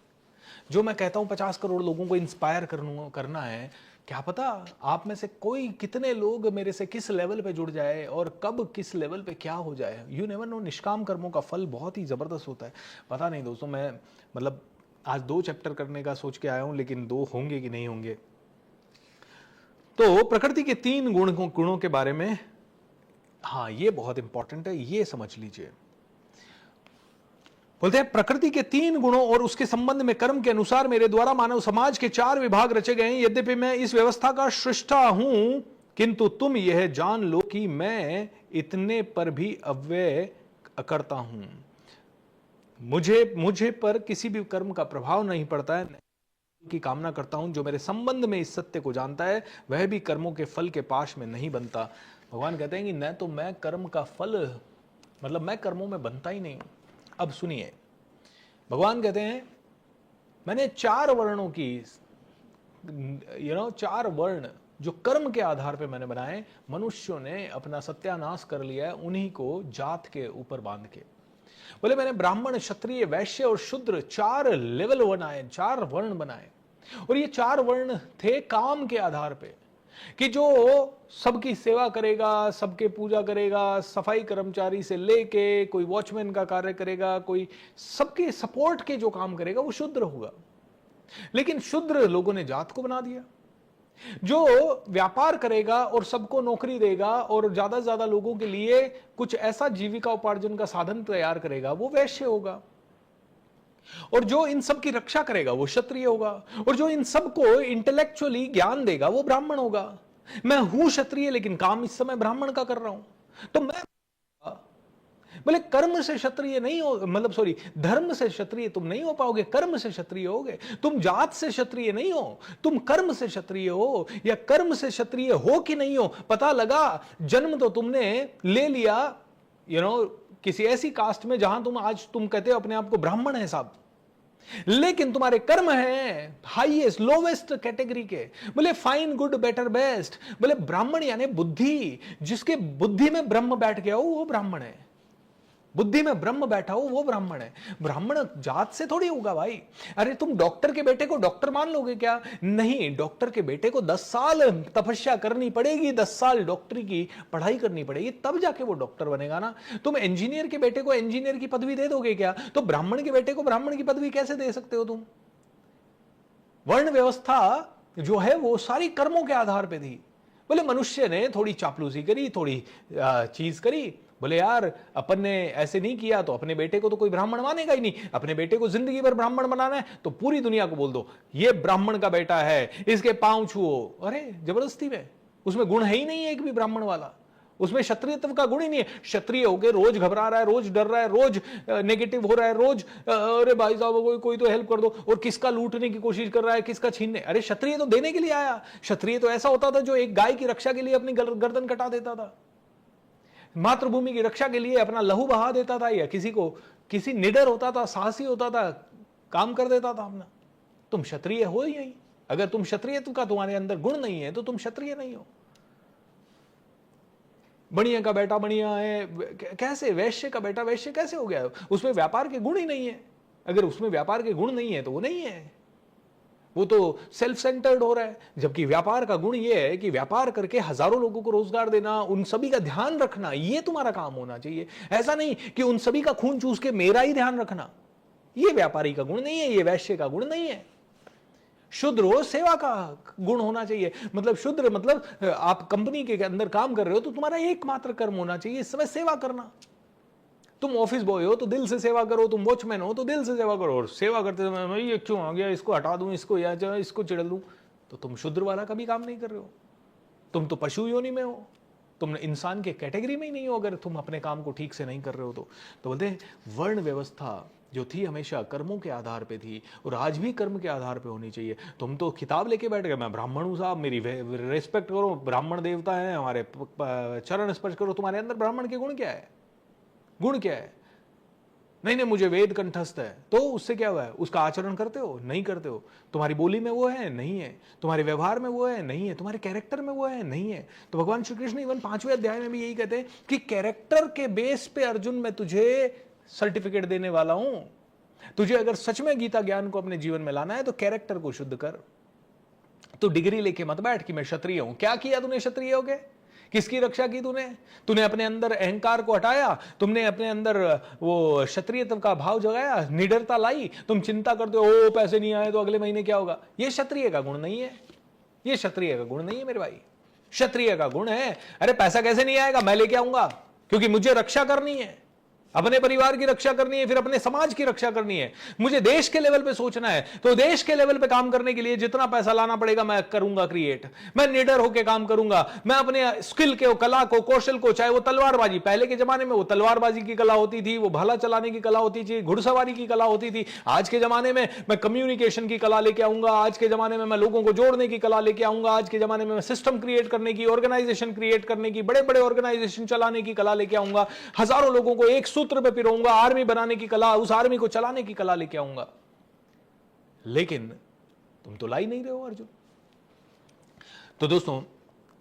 जो मैं कहता हूं 50 करोड़ लोगों को इंस्पायर करना है, क्या पता आप में से कोई कितने लोग मेरे से किस लेवल पे जुड़ जाए और कब किस लेवल पे क्या हो जाए, यू नेवर नो। निष्काम कर्मों का फल बहुत ही जबरदस्त होता है। पता नहीं दोस्तों, मैं मतलब आज 2 चैप्टर करने का सोच के आया हूं, लेकिन 2 होंगे कि नहीं होंगे। तो प्रकृति के 3 गुणों के बारे में, हाँ ये बहुत इंपॉर्टेंट है, ये समझ लीजिए। बोलते हैं प्रकृति के 3 गुणों और उसके संबंध में कर्म के अनुसार मेरे द्वारा मानव समाज के 4 विभाग रचे गए हैं। यद्यपि मैं इस व्यवस्था का सृष्टा हूं, किंतु तुम यह जान लो कि मैं इतने पर भी अव्यय करता हूं। मुझे पर किसी भी कर्म का प्रभाव नहीं पड़ता है की कामना करता हूं। जो मेरे संबंध में इस सत्य को जानता है वह भी कर्मों के फल के पाश में नहीं बनता। भगवान कहते हैं कि न तो मैं कर्म का फल, मतलब मैं कर्मों में बनता ही नहीं हूं। अब सुनिए, भगवान कहते हैं मैंने 4 वर्णों की 4 वर्ण जो कर्म के आधार पे मैंने बनाए, मनुष्यों ने अपना सत्यानाश कर लिया है उन्हीं को जात के ऊपर बांध के। बोले मैंने ब्राह्मण, क्षत्रिय, वैश्य और शूद्र 4 लेवल बनाए, 4 वर्ण बनाए। और ये 4 वर्ण थे काम के आधार पे, कि जो सबकी सेवा करेगा, सबके पूजा करेगा, सफाई कर्मचारी से लेके कोई वॉचमैन का कार्य करेगा, कोई सबके सपोर्ट के जो काम करेगा वो शूद्र होगा। लेकिन शूद्र लोगों ने जात को बना दिया। जो व्यापार करेगा और सबको नौकरी देगा और ज्यादा से ज्यादा लोगों के लिए कुछ ऐसा जीविका उपार्जन का साधन तैयार करेगा वो वैश्य होगा। और जो इन सब की रक्षा करेगा वो क्षत्रिय होगा। और जो इन सबको इंटेलेक्चुअली ज्ञान देगा वो ब्राह्मण होगा। मैं हूं क्षत्रिय लेकिन काम इस समय ब्राह्मण का कर रहा हूं, तो मैं बोले कर्म से क्षत्रिय नहीं हो, मतलब सॉरी, धर्म से क्षत्रिय तुम नहीं हो पाओगे, कर्म से क्षत्रिय होगे। तुम जात से क्षत्रिय नहीं हो, तुम कर्म से क्षत्रिय हो। या कर्म से क्षत्रिय हो कि नहीं हो, पता लगा जन्म तो तुमने ले लिया किसी ऐसी कास्ट में जहां तुम कहते हो अपने आप को ब्राह्मण है साहब, लेकिन तुम्हारे कर्म हैं हाईएस्ट लोवेस्ट कैटेगरी के। बोले फाइन गुड बेटर बेस्ट। बोले ब्राह्मण यानी बुद्धि, जिसके बुद्धि में ब्रह्म बैठ गया हो वो ब्राह्मण है। बुद्धि में ब्रह्म बैठा हो वो ब्राह्मण है। ब्राह्मण जात से थोड़ी होगा भाई। अरे तुम डॉक्टर के बेटे को डॉक्टर मान लोगे क्या? नहीं, डॉक्टर के बेटे को 10 साल तपस्या करनी पड़ेगी, 10 साल डॉक्टरी की पढ़ाई करनी पड़ेगी, तब जाके वो डॉक्टर बनेगा ना। तुम इंजीनियर के बेटे को इंजीनियर की पदवी दे दोगे क्या? तो ब्राह्मण के बेटे को ब्राह्मण की पदवी कैसे दे सकते हो तुम? वर्ण व्यवस्था जो है वो सारी कर्मों के आधार पर थी। बोले मनुष्य ने थोड़ी चापलूसी करी, थोड़ी चीज करी, बोले यार अपन ने ऐसे नहीं किया तो अपने बेटे को तो कोई ब्राह्मण मानेगा ही नहीं। अपने बेटे को जिंदगी भर ब्राह्मण बनाना है तो पूरी दुनिया को बोल दो ये ब्राह्मण का बेटा है, इसके पांव छुओ। अरे जबरदस्ती में, उसमें गुण है ही नहीं है एक भी ब्राह्मण वाला, उसमें क्षत्रियत्व का गुण ही नहीं है। क्षत्रिय होके रोज घबरा रहा है, रोज डर रहा है, रोज नेगेटिव हो रहा है, रोज अरे भाई साहब कोई तो हेल्प कर दो, और किसका लूटने की कोशिश कर रहा है, किसका छीनने। अरे क्षत्रिय तो देने के लिए आया। क्षत्रिय तो ऐसा होता था जो एक गाय की रक्षा के लिए अपनी गर्दन कटा देता था, मातृभूमि की रक्षा के लिए अपना लहू बहा देता था, या किसी निडर होता था, साहसी होता था, काम कर देता था अपना। तुम क्षत्रिय हो ही नहीं। अगर तुम क्षत्रियत्व का तुम्हारे अंदर गुण नहीं है तो तुम क्षत्रिय नहीं हो। बढ़िया का बेटा बढ़िया है, कैसे? वैश्य का बेटा वैश्य कैसे हो गया? उसमें व्यापार के गुण ही नहीं है। अगर उसमें व्यापार के गुण नहीं है तो वो नहीं है, वो तो सेल्फ सेंटर्ड हो रहा है। जबकि व्यापार का गुण ये है कि व्यापार करके हजारों लोगों को रोजगार देना, उन सभी का ध्यान रखना, ये तुम्हारा काम होना चाहिए। ऐसा नहीं कि उन सभी का खून चूस के मेरा ही ध्यान रखना। ये व्यापारी का गुण नहीं है, ये वैश्य का गुण नहीं है। शुद्र हो, सेवा का गुण होना चाहिए। मतलब शुद्र मतलब आप कंपनी के अंदर काम कर रहे हो तो तुम्हारा एकमात्र कर्म होना चाहिए इस समय सेवा करना। तुम ऑफिस बॉय हो तो दिल से सेवा करो, तुम वॉचमैन हो तो दिल से सेवा करो। और सेवा करते समय मैं ये क्यों आ गया, इसको हटा दूं, इसको या इसको चिढ़ दूं, तो तुम शुद्र वाला कभी काम नहीं कर रहे हो। तुम तो पशु योनि में हो, तुम इंसान के कैटेगरी में ही नहीं हो अगर तुम अपने काम को ठीक से नहीं कर रहे हो तो बोलते हैं वर्ण व्यवस्था जो थी हमेशा कर्मों के आधार पे थी और आज भी कर्म के आधार पे होनी चाहिए। तुम तो किताब लेके बैठ गए, मैं ब्राह्मण हूं साहब, मेरी रेस्पेक्ट करो, ब्राह्मण देवता है हमारे, चरण स्पर्श करो। तुम्हारे अंदर ब्राह्मण के गुण क्या है? गुण क्या है? नहीं नहीं मुझे वेद कंठस्थ है, तो उससे क्या हुआ है? उसका आचरण करते हो? नहीं करते हो। तुम्हारी बोली में वो है? नहीं है। तुम्हारे व्यवहार में वो है? नहीं है। तुम्हारे कैरेक्टर में वो है? नहीं है। तो भगवान श्री कृष्ण इवन 5वें अध्याय में भी यही कहते हैं कि कैरेक्टर के बेस पे अर्जुन मैं तुझे सर्टिफिकेट देने वाला हूं। तुझे अगर सच में गीता ज्ञान को अपने जीवन में लाना है तो कैरेक्टर को शुद्ध कर। तो डिग्री लेके मत बैठ कि मैं क्षत्रिय हूं। क्या किया तूने क्षत्रिय हो गए? किसकी रक्षा की तूने अपने अंदर अहंकार को हटाया, तुमने अपने अंदर वो क्षत्रियत्व का भाव जगाया, निडरता लाई। तुम चिंता करते हो ओ पैसे नहीं आए तो अगले महीने क्या होगा। ये क्षत्रिय का गुण नहीं है, ये क्षत्रिय का गुण नहीं है मेरे भाई। क्षत्रिय का गुण है अरे पैसा कैसे नहीं आएगा, मैं लेके आऊंगा, क्योंकि मुझे रक्षा करनी है, अपने परिवार की रक्षा करनी है, फिर अपने समाज की रक्षा करनी है। मुझे देश के लेवल पे सोचना है तो देश के लेवल पे काम करने के लिए जितना पैसा लाना पड़ेगा मैं करूंगा क्रिएट। मैं निडर होकर काम करूंगा, मैं अपने स्किल के कला को कौशल को, चाहे वो तलवारबाजी, पहले के जमाने में वो तलवारबाजी की कला होती थी, वो भाला चलाने की कला होती थी, घुड़सवारी की कला होती थी। आज के जमाने में मैं कम्युनिकेशन की कला लेके आऊंगा, आज के जमाने में मैं लोगों को जोड़ने की कला लेके आऊंगा, आज के जमाने में मैं सिस्टम क्रिएट करने की, ऑर्गेनाइजेशन क्रिएट करने की, बड़े बड़े ऑर्गेनाइजेशन चलाने की कला लेके आऊंगा, हजारों लोगों को एक सूत्र पे पिरोऊंगा, आर्मी बनाने की कला, उस आर्मी को चलाने की कला लेके आऊंगा। लेकिन तुम तो ला ही नहीं रहे हो अर्जुन। तो दोस्तों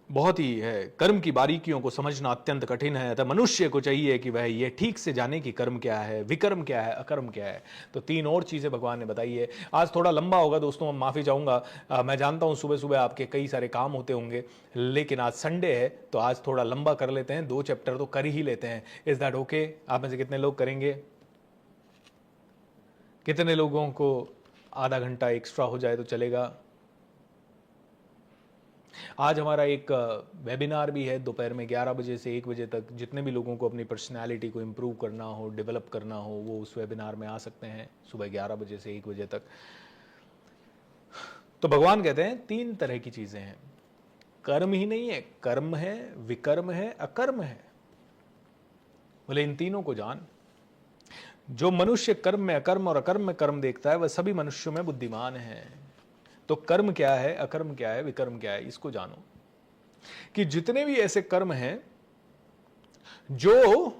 बहुत ही है, कर्म की बारीकियों को समझना अत्यंत कठिन है। अतः मनुष्य को चाहिए कि वह ये ठीक से जाने कि कर्म क्या है, विकर्म क्या है, अकर्म क्या है। तो 3 और चीजें भगवान ने बताई है। आज थोड़ा लंबा होगा दोस्तों, माफी चाहूंगा। मैं जानता हूं सुबह सुबह आपके कई सारे काम होते होंगे, लेकिन आज संडे है तो आज थोड़ा लंबा कर लेते हैं, 2 चैप्टर तो कर ही लेते हैं। Is that okay? आप में से कितने लोग करेंगे? कितने लोगों को आधा घंटा एक्स्ट्रा हो जाए तो चलेगा? आज हमारा एक वेबिनार भी है दोपहर में 11 बजे से 1 बजे तक। जितने भी लोगों को अपनी पर्सनालिटी को इम्प्रूव करना हो, डेवलप करना हो, वो उस वेबिनार में आ सकते हैं सुबह 11 बजे से 1 बजे तक। तो भगवान कहते हैं 3 तरह की चीजें हैं। कर्म ही नहीं है, कर्म है, विकर्म है, अकर्म है। बोले इन तीनों को जान। जो मनुष्य कर्म में अकर्म और अकर्म में कर्म देखता है वह सभी मनुष्यों में बुद्धिमान है। तो कर्म क्या है, अकर्म क्या है, विकर्म क्या है, इसको जानो। कि जितने भी ऐसे कर्म हैं जो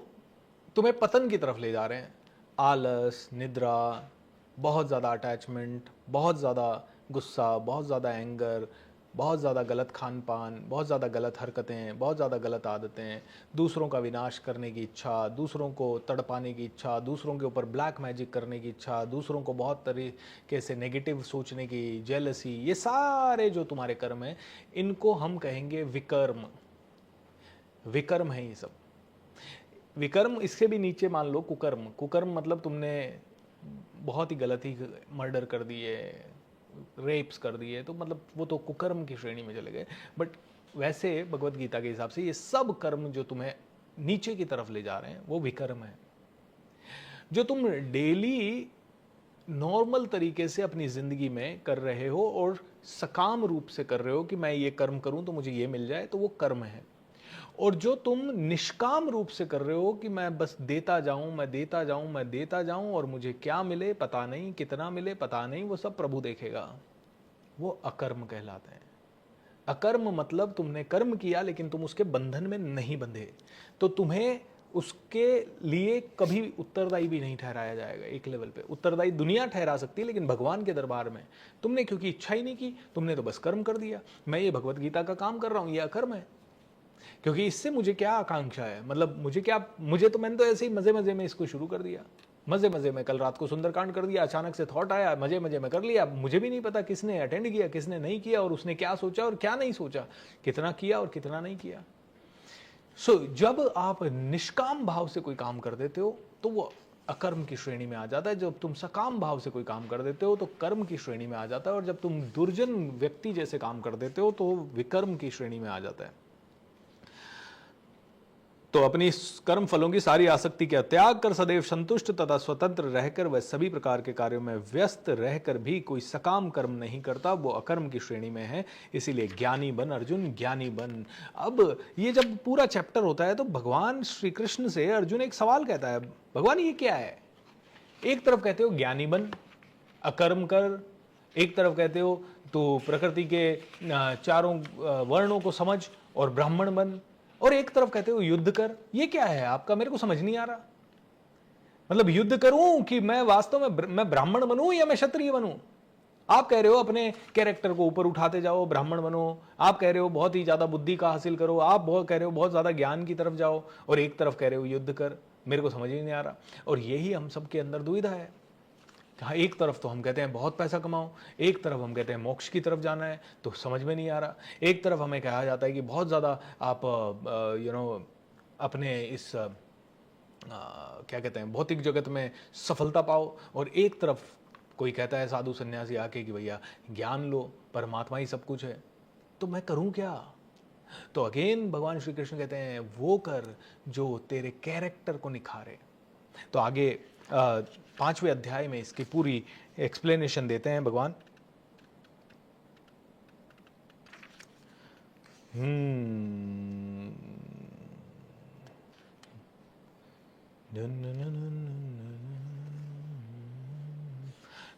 तुम्हें पतन की तरफ ले जा रहे हैं, आलस, निद्रा, बहुत ज्यादा अटैचमेंट, बहुत ज्यादा गुस्सा, बहुत ज्यादा एंगर, बहुत ज़्यादा गलत खान पान, बहुत ज़्यादा गलत हरकतें, बहुत ज़्यादा गलत आदतें, दूसरों का विनाश करने की इच्छा, दूसरों को तड़पाने की इच्छा, दूसरों के ऊपर ब्लैक मैजिक करने की इच्छा, दूसरों को बहुत तरीके से नेगेटिव सोचने की, जेलसी, ये सारे जो तुम्हारे कर्म हैं इनको हम कहेंगे विकर्म। विकर्म है ये सब। विकर्म इससे भी नीचे मान लो कुकर्म। कुकर्म मतलब तुमने बहुत ही गलत ही मर्डर कर दिए, रेप्स कर दिए, तो मतलब वो तो कुकर्म की श्रेणी में चले गए। बट वैसे भगवत गीता के हिसाब से ये सब कर्म जो तुम्हें नीचे की तरफ ले जा रहे हैं वो विकर्म है। जो तुम डेली नॉर्मल तरीके से अपनी जिंदगी में कर रहे हो और सकाम रूप से कर रहे हो कि मैं ये कर्म करूं तो मुझे ये मिल जाए, तो वो कर्म है। और जो तुम निष्काम रूप से कर रहे हो कि मैं बस देता जाऊं, मैं देता जाऊं, मैं देता जाऊं और मुझे क्या मिले पता नहीं, कितना मिले पता नहीं, वो सब प्रभु देखेगा, वो अकर्म कहलाते हैं। अकर्म मतलब तुमने कर्म किया लेकिन तुम उसके बंधन में नहीं बंधे, तो तुम्हें उसके लिए कभी उत्तरदायी भी नहीं ठहराया जाएगा। एक लेवल पे उत्तरदायी दुनिया ठहरा सकती है, लेकिन भगवान के दरबार में तुमने क्योंकि इच्छा ही नहीं की, तुमने तो बस कर्म कर दिया। मैं ये भगवत गीता का काम कर रहा हूं, ये अकर्म है, क्योंकि इससे मुझे क्या आकांक्षा है, मतलब मैंने तो ऐसे ही मजे मजे में इसको शुरू कर दिया, मजे मजे में कल रात को सुंदरकांड कर दिया, अचानक से थॉट आया, मजे मजे में कर लिया। मुझे भी नहीं पता किसने अटेंड किया, किसने नहीं किया, और उसने क्या सोचा और क्या नहीं सोचा, कितना किया और कितना नहीं किया। जब आप निष्काम भाव से कोई काम कर देते हो तो वो अकर्म की श्रेणी में आ जाता है। जब तुम सकाम भाव से कोई काम कर देते हो तो कर्म की श्रेणी में आ जाता है, और जब तुम दुर्जन व्यक्ति जैसे काम कर देते हो तो विकर्म की श्रेणी में आ जाता है। तो अपनी कर्म फलों की सारी आसक्ति का त्याग कर सदैव संतुष्ट तथा स्वतंत्र रहकर वह सभी प्रकार के कार्यों में व्यस्त रहकर भी कोई सकाम कर्म नहीं करता, वो अकर्म की श्रेणी में है। इसीलिए ज्ञानी बन अर्जुन, ज्ञानी बन। अब ये जब पूरा चैप्टर होता है तो भगवान श्री कृष्ण से अर्जुन एक सवाल कहता है, भगवान ये क्या है? एक तरफ कहते हो ज्ञानी बन, अकर्म कर, एक तरफ कहते हो तो प्रकृति के चारों वर्णों को समझ और ब्राह्मण बन, और एक तरफ कहते हो युद्ध कर। ये क्या है आपका? मेरे को समझ नहीं आ रहा। मतलब युद्ध करूं कि मैं वास्तव में मैं ब्राह्मण बनूं या मैं क्षत्रिय बनूं? आप कह रहे हो अपने कैरेक्टर को ऊपर उठाते जाओ, ब्राह्मण बनो। आप कह रहे हो बहुत ही ज्यादा बुद्धि का हासिल करो। आप कह रहे हो बहुत ज्यादा ज्ञान की तरफ जाओ, और एक तरफ कह रहे हो युद्ध कर। मेरे को समझ ही नहीं आ रहा। और यही हम सबके अंदर दुविधा है। हाँ, एक तरफ तो हम कहते हैं बहुत पैसा कमाओ, एक तरफ हम कहते हैं मोक्ष की तरफ जाना है, तो समझ में नहीं आ रहा। एक तरफ हमें कहा जाता है कि बहुत ज़्यादा आप अपने इस क्या कहते हैं भौतिक जगत में सफलता पाओ, और एक तरफ कोई कहता है साधु सन्यासी आके कि भैया ज्ञान लो, परमात्मा ही सब कुछ है। तो मैं करूं क्या? तो अगेन भगवान श्री कृष्ण कहते हैं वो कर जो तेरे कैरेक्टर को निखारे। तो आगे 5वें अध्याय में इसकी पूरी एक्सप्लेनेशन देते हैं भगवान।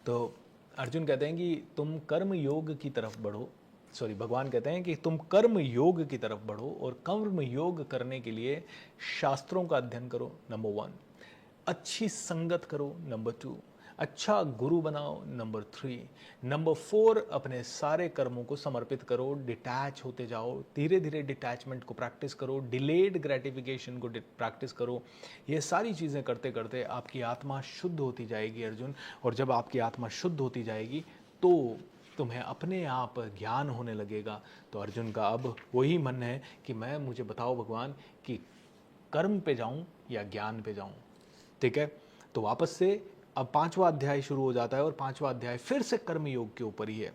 तो अर्जुन कहते हैं कि तुम कर्म योग की तरफ बढ़ो, भगवान कहते हैं कि तुम कर्म योग की तरफ बढ़ो, और कर्म योग करने के लिए शास्त्रों का अध्ययन करो, नंबर 1। अच्छी संगत करो, नंबर 2। अच्छा गुरु बनाओ, नंबर 3। नंबर 4, अपने सारे कर्मों को समर्पित करो, डिटैच होते जाओ, धीरे धीरे डिटैचमेंट को प्रैक्टिस करो, डिलेड ग्रेटिफिकेशन को प्रैक्टिस करो। ये सारी चीज़ें करते करते आपकी आत्मा शुद्ध होती जाएगी अर्जुन, और जब आपकी आत्मा शुद्ध होती जाएगी तो तुम्हें अपने आप ज्ञान होने लगेगा। तो अर्जुन का अब वही मन है कि मुझे बताओ भगवान कि कर्म पे जाऊं या ज्ञान पे जाऊं। ठीक है, तो वापस से अब 5वां अध्याय शुरू हो जाता है, और 5वां अध्याय फिर से कर्म योग के ऊपर ही है।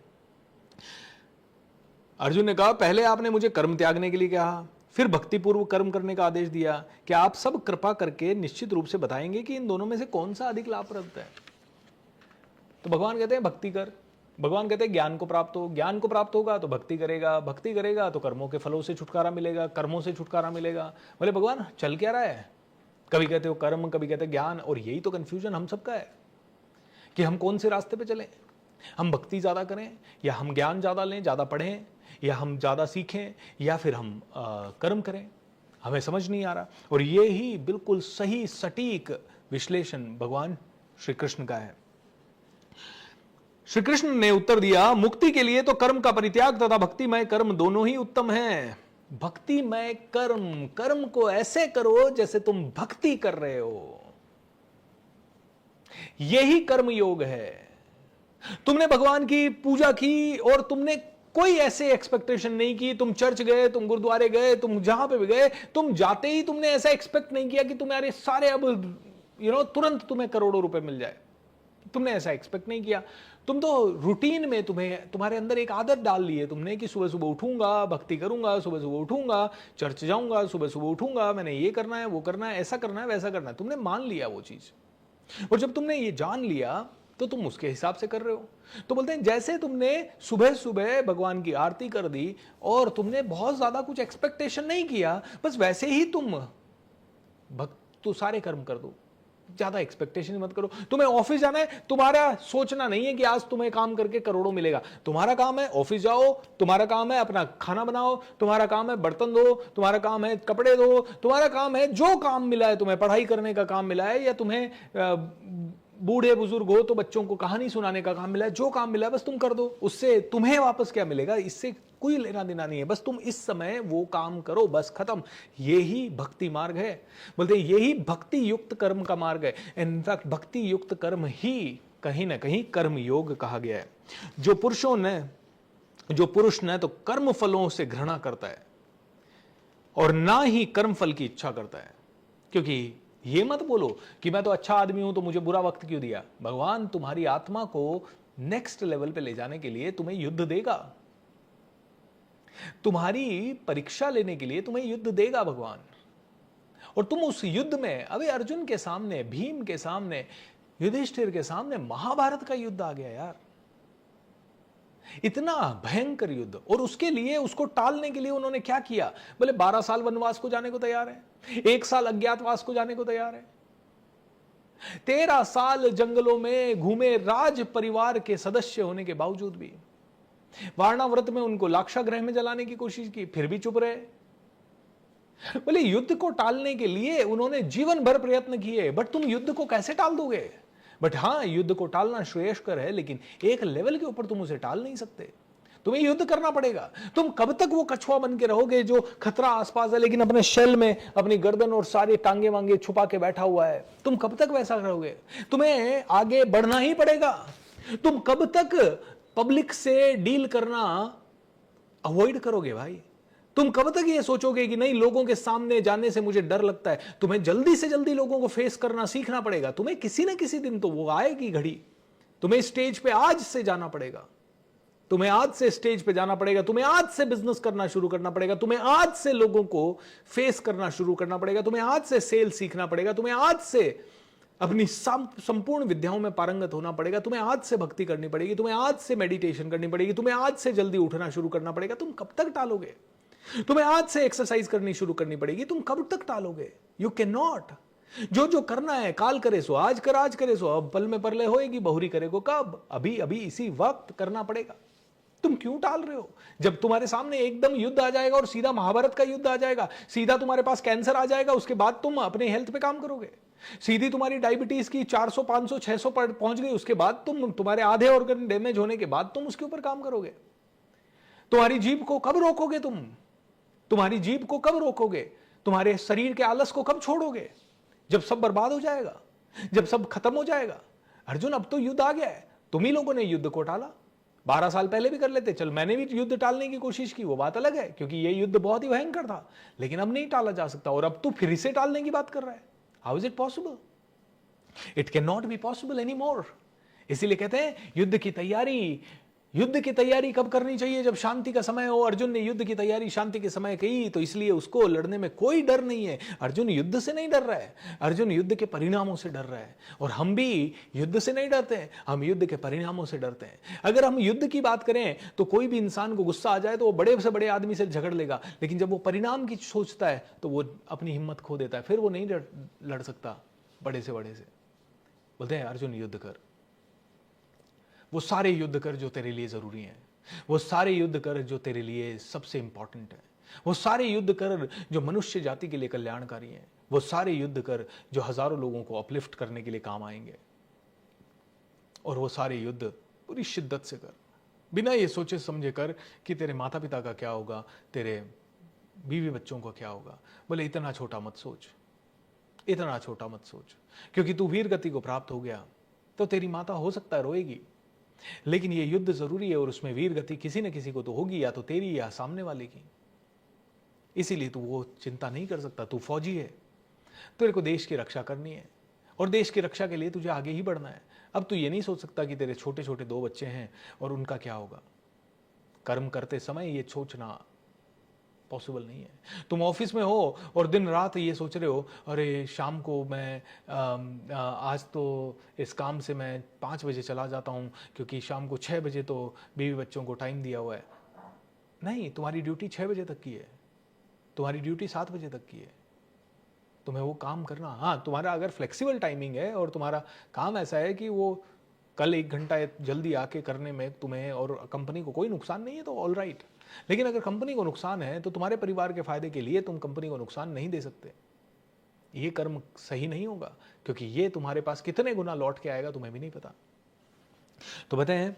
अर्जुन ने कहा पहले आपने मुझे कर्म त्यागने के लिए कहा, फिर भक्तिपूर्व कर्म करने का आदेश दिया। क्या आप सब कृपा करके निश्चित रूप से बताएंगे कि इन दोनों में से कौन सा अधिक लाभप्रद है? तो भगवान कहते हैं भक्ति कर। भगवान कहते हैं ज्ञान को प्राप्त हो, ज्ञान को प्राप्त होगा तो भक्ति करेगा, भक्ति करेगा तो कर्मों के फलों से छुटकारा मिलेगा, कर्मों से छुटकारा मिलेगा। बोले भगवान चल क्या रहा है? कभी कहते हो कर्म, कभी कहते ज्ञान, और यही तो कंफ्यूजन हम सबका है कि हम कौन से रास्ते पे चलें। हम भक्ति ज्यादा करें, या हम ज्ञान ज्यादा लें, ज्यादा पढ़ें, या हम ज्यादा सीखें, या फिर हम कर्म करें? हमें समझ नहीं आ रहा। और ये ही बिल्कुल सही सटीक विश्लेषण भगवान श्री कृष्ण का है। श्री कृष्ण ने उत्तर दिया, मुक्ति के लिए तो कर्म का परित्याग तथा भक्तिमय कर्म दोनों ही उत्तम हैं। भक्तिमय कर्म, कर्म को ऐसे करो जैसे तुम भक्ति कर रहे हो, यही कर्म योग है। तुमने भगवान की पूजा की और तुमने कोई ऐसे एक्सपेक्टेशन नहीं की, तुम चर्च गए, तुम गुरुद्वारे गए, तुम जहां पे भी गए, तुम जाते ही तुमने ऐसा एक्सपेक्ट नहीं किया कि तुम्हारे सारे अब तुरंत तुम्हें करोड़ों रुपए मिल जाए। तुमने ऐसा एक्सपेक्ट नहीं किया। तुम तो रूटीन में तुम्हारे अंदर एक आदत डाल ली है तुमने कि सुबह सुबह उठूंगा, भक्ति करूंगा, सुबह सुबह उठूंगा, चर्च जाऊंगा, सुबह सुबह उठूंगा, मैंने ये करना है, वो करना है, ऐसा करना है, वैसा करना है। तुमने मान लिया वो चीज, और जब तुमने ये जान लिया तो तुम उसके हिसाब से कर रहे हो। तो बोलते हैं जैसे तुमने सुबह सुबह भगवान की आरती कर दी और तुमने बहुत ज्यादा कुछ एक्सपेक्टेशन नहीं किया, बस वैसे ही तुम तो सारे कर्म कर दो। ज्यादा एक्सपेक्टेशन मत करो। तुम्हें ऑफिस जाना है, तुम्हारा सोचना नहीं है कि आज तुम्हें काम करके करोड़ों मिलेगा। तुम्हारा काम है ऑफिस जाओ, तुम्हारा काम है अपना खाना बनाओ, तुम्हारा काम है बर्तन धो, तुम्हारा काम है कपड़े धो, तुम्हारा काम है जो काम मिला है, तुम्हें पढ़ाई करने का काम मिला है, या तुम्हें बूढ़े बुजुर्ग हो तो बच्चों को कहानी सुनाने का काम मिला है, जो काम मिला है बस तुम कर दो। उससे तुम्हें वापस क्या मिलेगा, इससे कोई लेना देना नहीं है। बस तुम इस समय वो काम करो, बस खत्म। यही भक्ति मार्ग है। बोलते यही भक्ति युक्त कर्म का मार्ग है। इनफैक्ट भक्ति युक्त कर्म ही कहीं ना कहीं कर्म योग कहा गया है। जो पुरुष न तो कर्म फलों से घृणा करता है और ना ही कर्म फल की इच्छा करता है। क्योंकि ये मत बोलो कि मैं तो अच्छा आदमी हूं तो मुझे बुरा वक्त क्यों दिया। भगवान तुम्हारी आत्मा को नेक्स्ट लेवल पे ले जाने के लिए तुम्हें युद्ध देगा, तुम्हारी परीक्षा लेने के लिए तुम्हें युद्ध देगा भगवान। और तुम उस युद्ध में, अभी अर्जुन के सामने, भीम के सामने, युधिष्ठिर के सामने महाभारत का युद्ध आ गया यार। इतना भयंकर युद्ध, और उसके लिए, उसको टालने के लिए उन्होंने क्या किया। बोले 12 साल वनवास को जाने को तैयार है, 1 साल अज्ञातवास को जाने को तैयार है, 13 साल जंगलों में घूमे राज परिवार के सदस्य होने के बावजूद भी। वारणाव्रत में उनको लाक्षागृह में जलाने की कोशिश की, फिर भी चुप रहे। बोले युद्ध को टालने के लिए उन्होंने जीवन भर प्रयत्न किए, बट तुम युद्ध को कैसे टाल दोगे। बट हां, युद्ध को टालना श्रेयस्कर है, लेकिन एक लेवल के ऊपर तुम उसे टाल नहीं सकते। तुम्हें युद्ध करना पड़ेगा। तुम कब तक वो कछुआ बन के रहोगे जो खतरा आसपास है लेकिन अपने शेल में अपनी गर्दन और सारे टांगे वांगे छुपा के बैठा हुआ है। तुम कब तक वैसा रहोगे। तुम्हें आगे बढ़ना ही पड़ेगा। तुम कब तक पब्लिक से डील करना अवॉइड करोगे भाई। तुम कब तक ये सोचोगे कि नहीं, लोगों के सामने जाने से मुझे डर लगता है। तुम्हें जल्दी से जल्दी लोगों को फेस करना सीखना पड़ेगा। तुम्हें किसी न किसी दिन तो वो आएगी घड़ी। तुम्हें स्टेज पे आज से जाना पड़ेगा। तुम्हें आज से स्टेज पे जाना पड़ेगा। तुम्हें आज से बिजनेस करना शुरू करना पड़ेगा। तुम्हें आज से लोगों को फेस करना शुरू करना पड़ेगा। तुम्हें आज से सेल सीखना पड़ेगा। तुम्हें आज से अपनी संपूर्ण विद्याओं में पारंगत होना पड़ेगा। तुम्हें आज से भक्ति करनी पड़ेगी। तुम्हें आज से मेडिटेशन करनी पड़ेगी। तुम्हें आज से जल्दी उठना शुरू करना पड़ेगा। तुम कब तक टालोगे। तुम्हें आज से एक्सरसाइज करनी शुरू करनी पड़ेगी। तुम कब तक टालोगे। You can not. जो करना है काल करे सो आज कर, आज करे सो अब, पल में परले होएगी, बहुरी करे को कब, अभी अभी इसी वक्त करना पड़ेगा। तुम क्यों टाल रहे हो। जब तुम्हारे सामने एकदम युद्ध आ जाएगा और सीधा महाभारत का युद्ध आ जाएगा, सीधा तुम्हारे पास कैंसर आ जाएगा, उसके बाद तुम अपने हेल्थ पे काम करोगे। सीधी तुम्हारी डायबिटीज की 400 500 600 पर पहुंच गई, उसके बाद तुम्हारे आधे ऑर्गन डैमेज होने के बाद तुम उसके ऊपर काम करोगे। तुम्हारी जीभ को कब रोकोगे तुम। तुम्हारी जीभ को कब रोकोगे। तुम्हारे शरीर के आलस को कब छोड़ोगे। जब सब बर्बाद हो जाएगा, जब सब खत्म हो जाएगा। अर्जुन, अब तो युद्ध आ गया है। तुम ही लोगों ने युद्ध को टाला। 12 साल पहले भी कर लेते। चल, मैंने भी युद्ध टालने की कोशिश की, वो बात अलग है, क्योंकि ये युद्ध बहुत ही भयंकर था। लेकिन अब नहीं टाला जा सकता, और अब तू फिर से टालने की बात कर रहा है। How is it possible. It can not be possible any more. इसीलिए कहते हैं युद्ध की तैयारी कब करनी चाहिए, जब शांति का समय हो। अर्जुन ने युद्ध की तैयारी शांति के समय की, तो इसलिए उसको लड़ने में कोई डर नहीं है। अर्जुन युद्ध से नहीं डर रहा है, अर्जुन युद्ध के परिणामों से डर रहा है। और हम भी युद्ध से नहीं डरते हैं, हम युद्ध के परिणामों से डरते हैं। अगर हम युद्ध की बात करें तो कोई भी इंसान को गुस्सा आ जाए तो वो बड़े से बड़े आदमी से झगड़ लेगा, लेकिन जब वो परिणाम की सोचता है तो वो अपनी हिम्मत खो देता है, फिर वो नहीं लड़ सकता बड़े से बड़े से। बोलते हैं अर्जुन युद्ध कर, वो सारे युद्ध कर जो तेरे लिए जरूरी हैं, वो सारे युद्ध कर जो तेरे लिए सबसे इंपॉर्टेंट है, वो सारे युद्ध कर जो मनुष्य जाति के लिए कल्याणकारी हैं, वो सारे युद्ध कर जो हजारों लोगों को अपलिफ्ट करने के लिए काम आएंगे। और वो सारे युद्ध पूरी शिद्दत से कर, बिना ये सोचे समझे कर कि तेरे माता पिता का क्या होगा, तेरे बीवी बच्चों का क्या होगा। बोले इतना छोटा मत सोच, इतना छोटा मत सोच, क्योंकि तू वीर गति को प्राप्त हो गया तो तेरी माता हो सकता है रोएगी, लेकिन ये युद्ध जरूरी है और उसमें वीर गति किसी न किसी को तो होगी, या तो तेरी या सामने वाले की। इसीलिए तू वो चिंता नहीं कर सकता। तू फौजी है, तेरे को देश की रक्षा करनी है, और देश की रक्षा के लिए तुझे आगे ही बढ़ना है। अब तू ये नहीं सोच सकता कि तेरे छोटे छोटे 2 बच्चे हैं और उनका क्या होगा। कर्म करते समय ये सोचना पॉसिबल नहीं है। तुम ऑफिस में हो और दिन रात ये सोच रहे हो, अरे शाम को मैं आज तो इस काम से मैं 5 बजे चला जाता हूँ, क्योंकि शाम को 6 बजे तो बीवी बच्चों को टाइम दिया हुआ है। नहीं, तुम्हारी ड्यूटी 6 बजे तक की है, तुम्हारी ड्यूटी 7 बजे तक की है। तुम्हें वो काम करना। हाँ, तुम्हारा अगर फ्लेक्सिबल टाइमिंग है और तुम्हारा काम ऐसा है कि वो कल 1 घंटा जल्दी आके करने में तुम्हें और कंपनी को कोई नुकसान नहीं है तो ऑल राइट। लेकिन अगर कंपनी को नुकसान है तो तुम्हारे परिवार के फायदे के लिए तुम कंपनी को नुकसान नहीं दे सकते। ये कर्म सही नहीं होगा, क्योंकि ये तुम्हारे पास कितने गुना लौट के आएगा तुम्हें भी नहीं पता। तो बताएं,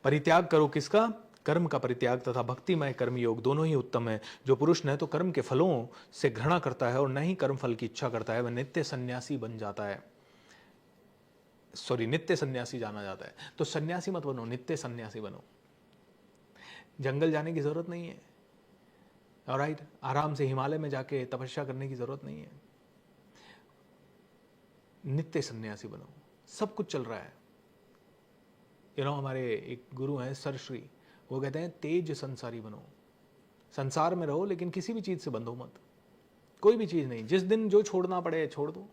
परित्याग करो किसका? कर्म का परित्याग तथा भक्तिमय कर्मयोग दोनों ही उत्तम है। जो पुरुष न तो कर्म के फलों से घृणा करता है और न ही कर्म फल की इच्छा करता है, वह नित्य सन्यासी बन जाता है। नित्य सन्यासी जाना जाता है। तो सन्यासी मत बनो, नित्य सन्यासी बनो। जंगल जाने की जरूरत नहीं है, ऑलराइट। आराम से हिमालय में जाके तपस्या करने की जरूरत नहीं है। नित्य सन्यासी बनो। सब कुछ चल रहा है। हमारे एक गुरु हैं सर श्री, वो कहते हैं तेज संसारी बनो। संसार में रहो लेकिन किसी भी चीज से बंधो मत, कोई भी चीज नहीं। जिस दिन जो छोड़ना पड़े छोड़ दो।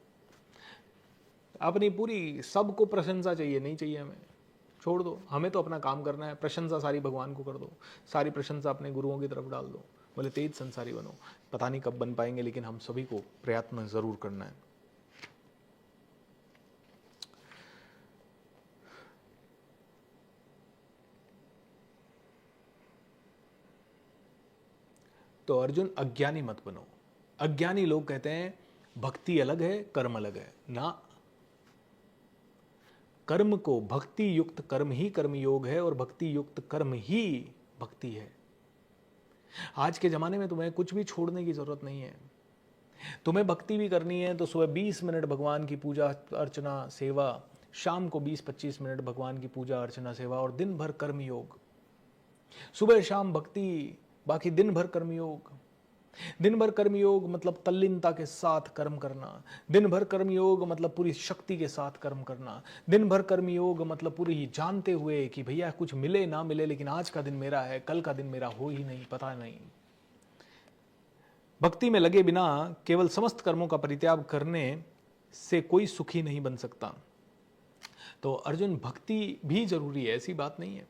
अपनी पूरी सबको प्रशंसा चाहिए नहीं चाहिए, हमें छोड़ दो। हमें तो अपना काम करना है। प्रशंसा सारी भगवान को कर दो, सारी प्रशंसा अपने गुरुओं की तरफ डाल दो। बोले तेज संसारी बनो। पता नहीं कब बन पाएंगे, लेकिन हम सभी को प्रयत्न जरूर करना है। तो अर्जुन अज्ञानी मत बनो। अज्ञानी लोग कहते हैं भक्ति अलग है, कर्म अलग है। ना, कर्म को भक्ति युक्त कर्म ही कर्म योग है और भक्ति युक्त कर्म ही भक्ति है। आज के जमाने में तुम्हें कुछ भी छोड़ने की जरूरत नहीं है। तुम्हें भक्ति भी करनी है तो सुबह 20 मिनट भगवान की पूजा अर्चना सेवा, शाम को 20-25 मिनट भगवान की पूजा अर्चना सेवा, और दिन भर कर्म योग। सुबह शाम भक्ति, बाकी दिन भर कर्मयोग। दिन भर कर्मयोग मतलब तल्लीनता के साथ कर्म करना। दिन भर कर्मयोग मतलब पूरी शक्ति के साथ कर्म करना। दिन भर कर्मयोग मतलब पूरी जानते हुए कि भैया कुछ मिले ना मिले, लेकिन आज का दिन मेरा है, कल का दिन मेरा हो ही नहीं, पता नहीं। भक्ति में लगे बिना केवल समस्त कर्मों का परित्याग करने से कोई सुखी नहीं बन सकता। तो अर्जुन, भक्ति भी जरूरी है, ऐसी बात नहीं है,